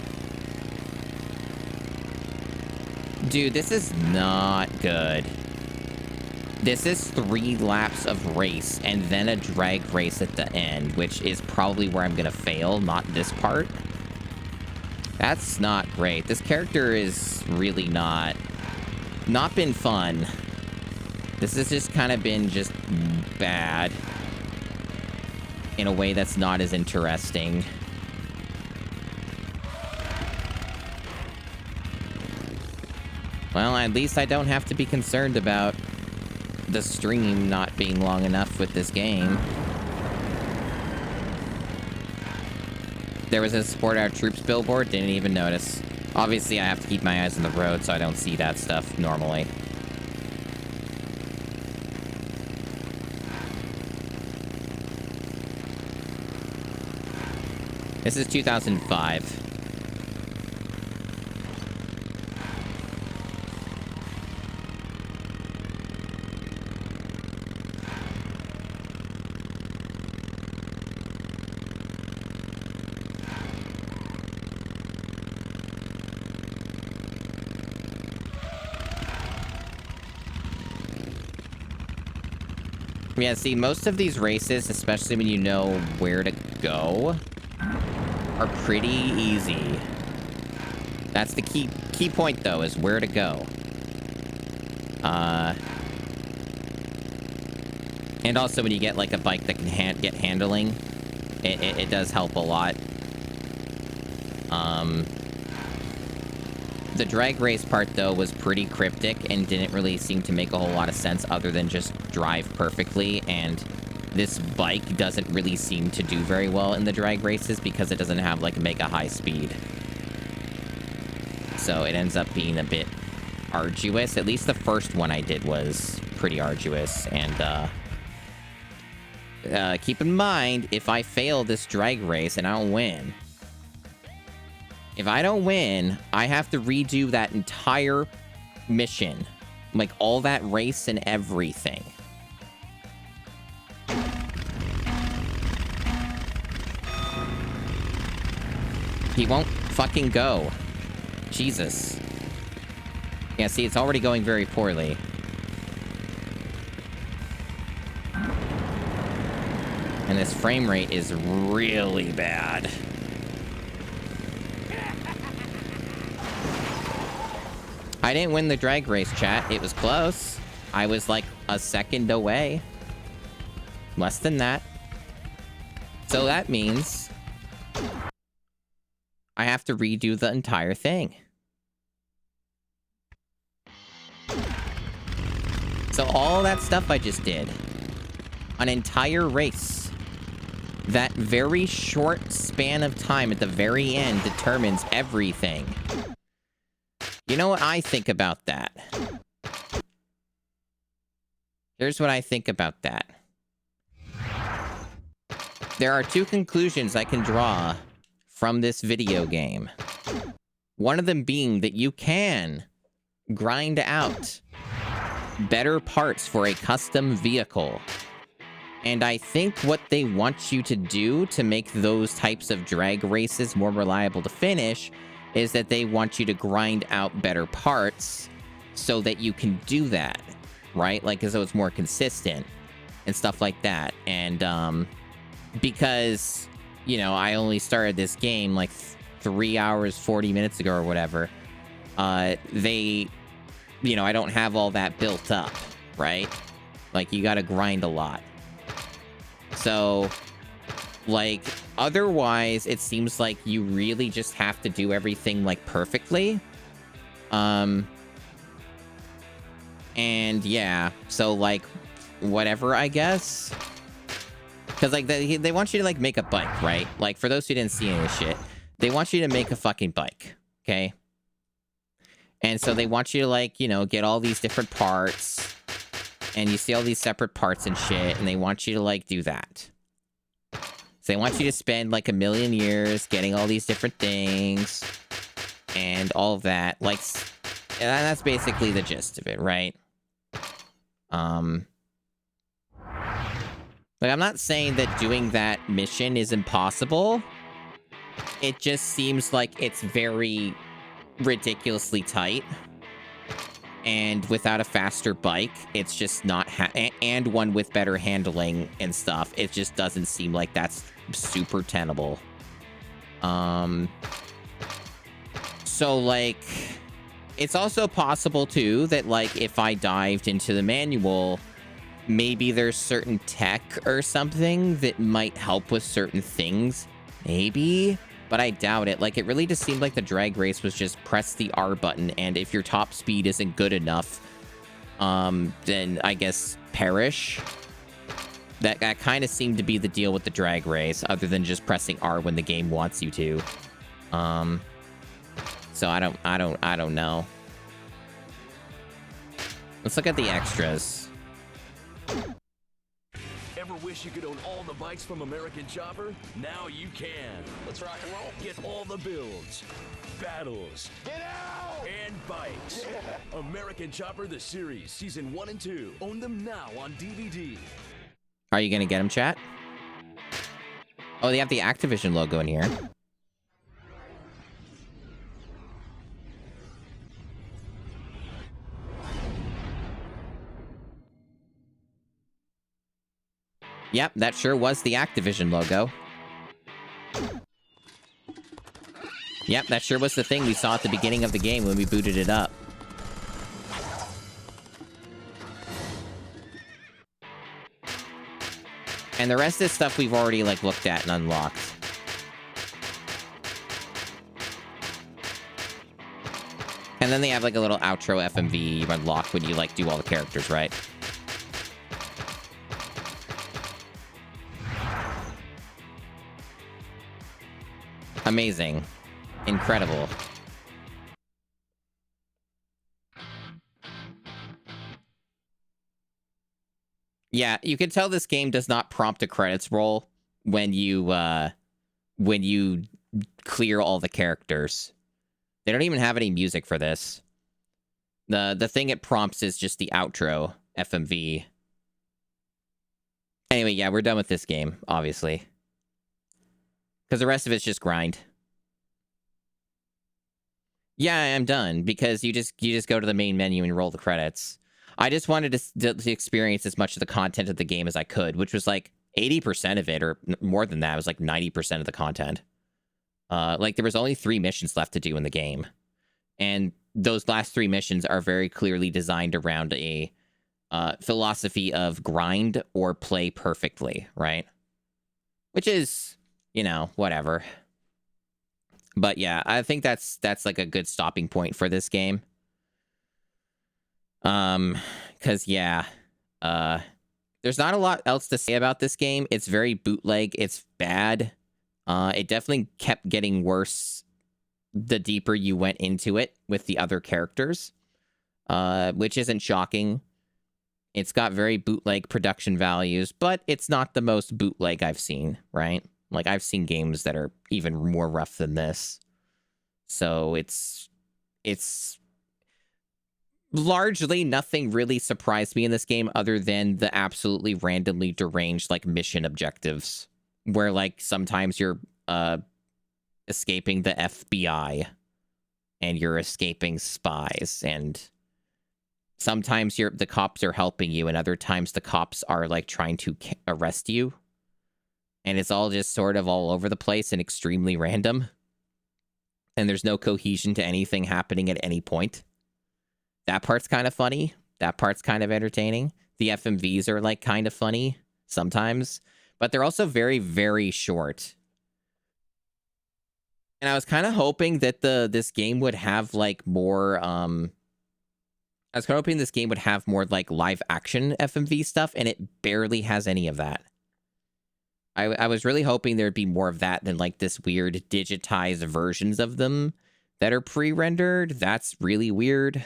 Dude, this is not good. This is 3 laps of race and then a drag race at the end, which is probably where I'm gonna fail, not this part. That's not great. This character is really not been fun. This has just kind of been just bad in a way that's not as interesting. Well, at least I don't have to be concerned about the stream not being long enough with this game. There was a Support Our Troops billboard, didn't even notice. Obviously, I have to keep my eyes on the road so I don't see that stuff normally. This is 2005. Yeah, see, most of these races, especially when you know where to go, are pretty easy. That's the key point, though, is where to go. And also when you get, like, a bike that can get handling, it does help a lot. The drag race part, though, was pretty cryptic and didn't really seem to make a whole lot of sense other than just drive perfectly. And this bike doesn't really seem to do very well in the drag races because it doesn't have, like, mega high speed. So it ends up being a bit arduous. At least the first one I did was pretty arduous. And, keep in mind, if I fail this drag race and I don't win... If I don't win, I have to redo that entire mission. Like, all that race and everything. He won't fucking go. Jesus. Yeah, see, it's already going very poorly. And this frame rate is really bad. I didn't win the drag race, chat. It was close. I was like a second away. Less than that. So that means I have to redo the entire thing. So all that stuff I just did, an entire race, that very short span of time at the very end determines everything. You know what I think about that? Here's what I think about that. There are two conclusions I can draw from this video game. One of them being that you can grind out better parts for a custom vehicle. And I think what they want you to do to make those types of drag races more reliable to finish is that they want you to grind out better parts so that you can do that, right? Like, so it's more consistent and stuff like that. And because, you know, I only started this game like 3 hours, 40 minutes ago or whatever, they, you know, I don't have all that built up, right? Like, you gotta grind a lot. So, like, otherwise, it seems like you really just have to do everything, like, perfectly. And, yeah. So, like, whatever, I guess. Because, like, they want you to, like, make a bike, right? Like, for those who didn't see any of this shit, they want you to make a fucking bike, okay? And so they want you to, like, you know, get all these different parts. And you see all these separate parts and shit, and they want you to, like, do that. So they want you to spend, like, 1,000,000 years getting all these different things. And all of that. Like, and that's basically the gist of it, right? Like, I'm not saying that doing that mission is impossible. It just seems like it's very ridiculously tight. And without a faster bike, it's just not... and one with better handling and stuff, it just doesn't seem like that's super tenable. So, like... It's also possible, too, that, like, if I dived into the manual, maybe there's certain tech or something that might help with certain things. Maybe... But I doubt it. Like, it really just seemed like the drag race was just press the R button, and if your top speed isn't good enough, then I guess perish. That kind of seemed to be the deal with the drag race, other than just pressing R when the game wants you to. So I don't know. Let's look at the extras. Ever wish you could own all the bikes from American Chopper? Now you can. Let's rock and roll. Get all the builds, battles, Get out! and bikes. Yeah. American Chopper the Series, Season 1 and 2. Own them now on DVD. Are you gonna get them, chat? Oh, they have the Activision logo in here. Yep, that sure was the Activision logo. Yep, that sure was the thing we saw at the beginning of the game when we booted it up. And the rest of this stuff we've already, like, looked at and unlocked. And then they have, like, a little outro FMV you unlock when you, like, do all the characters, right? Amazing. Incredible. Yeah, you can tell this game does not prompt a credits roll when you clear all the characters. They don't even have any music for this. The thing it prompts is just the outro FMV. Anyway, yeah, we're done with this game, obviously. Because the rest of it's just grind. Yeah, I'm done because you just go to the main menu and roll the credits. I just wanted to experience as much of the content of the game as I could, which was like 80% of it, or more than that. It was like 90% of the content. Like there was only 3 missions left to do in the game, and those last 3 missions are very clearly designed around a philosophy of grind or play perfectly, right? Which is, you know, whatever. But yeah, I think that's like a good stopping point for this game. Because yeah, there's not a lot else to say about this game. It's very bootleg. It's bad. It definitely kept getting worse the deeper you went into it with the other characters, which isn't shocking. It's got very bootleg production values, but it's not the most bootleg I've seen, right? Like, I've seen games that are even more rough than this. So it's largely nothing really surprised me in this game other than the absolutely randomly deranged, like, mission objectives. Where, like, sometimes you're escaping the FBI and you're escaping spies, and sometimes the cops are helping you, and other times the cops are, like, trying to arrest you. And it's all just sort of all over the place and extremely random. And there's no cohesion to anything happening at any point. That part's kind of funny. That part's kind of entertaining. The FMVs are, like, kind of funny sometimes. But they're also very, very short. And I was kind of hoping that this game would have, like, more... I was kind of hoping this game would have more, like, live-action FMV stuff, and it barely has any of that. I was really hoping there'd be more of that than, like, this weird digitized versions of them that are pre-rendered. That's really weird.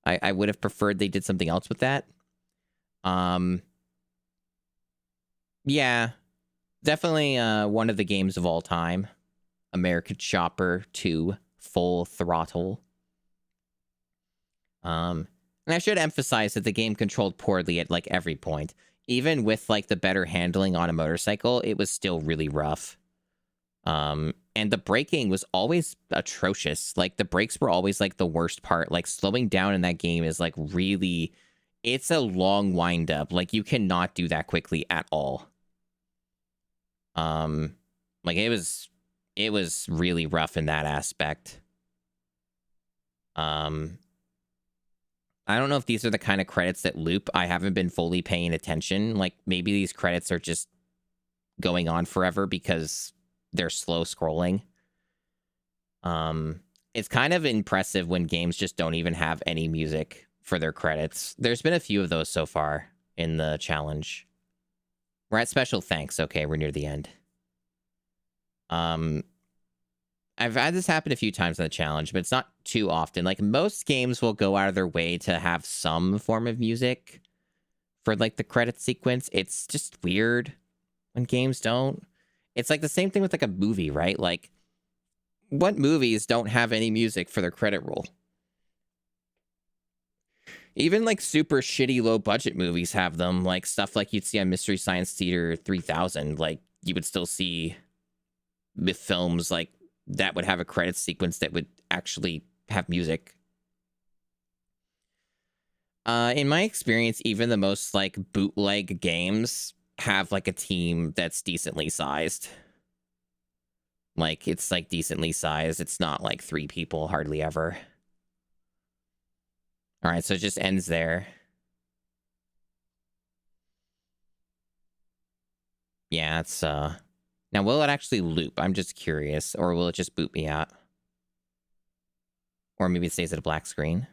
I would have preferred they did something else with that. Yeah, definitely one of the games of all time. American Chopper 2 Full Throttle. And I should emphasize that the game controlled poorly at, like, every point. Even with, like, the better handling on a motorcycle, it was still really rough. And the braking was always atrocious. Like, the brakes were always, like, the worst part. Like, slowing down in that game is, like, really... It's a long wind-up. Like, you cannot do that quickly at all. Like, it was really rough in that aspect. I don't know if these are the kind of credits that loop. I haven't been fully paying attention. Like, maybe these credits are just going on forever because they're slow scrolling. It's kind of impressive when games just don't even have any music for their credits. There's been a few of those so far in the challenge. We're at special thanks. Okay, we're near the end. I've had this happen a few times in the challenge, but it's not too often. Like, most games will go out of their way to have some form of music for, like, the credit sequence. It's just weird when games don't. It's like the same thing with, like, a movie, right? Like, what movies don't have any music for their credit roll? Even, like, super shitty low-budget movies have them. Like, stuff like you'd see on Mystery Science Theater 3000. Like, you would still see with films, like, that would have a credit sequence that would actually have music. In my experience, even the most, like, bootleg games have like a team that's decently sized. Like, it's like decently sized. It's not like 3 people hardly ever. All right, so it just ends there. Yeah, it's now will it actually loop? I'm just curious, or will it just boot me out? Or maybe it stays at a black screen.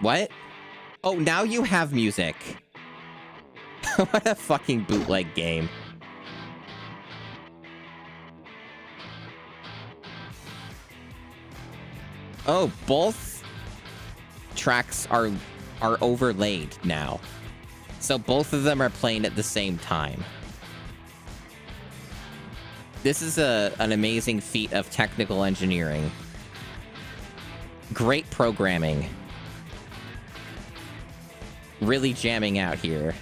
What? Oh, now you have music. What a fucking bootleg game. Oh, both tracks are overlaid now. So both of them are playing at the same time. This is an amazing feat of technical engineering. Great programming. Really jamming out here.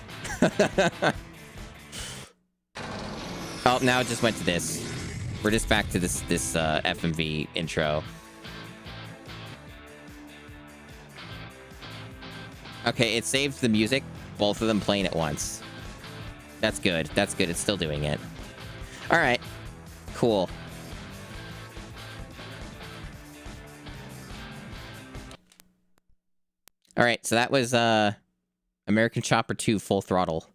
Oh, now it just went to this. We're just back to this FMV intro. Okay, it saved the music. Both of them playing at once. That's good. That's good. It's still doing it. All right. Cool. All right, so that was American Chopper 2 Full Throttle.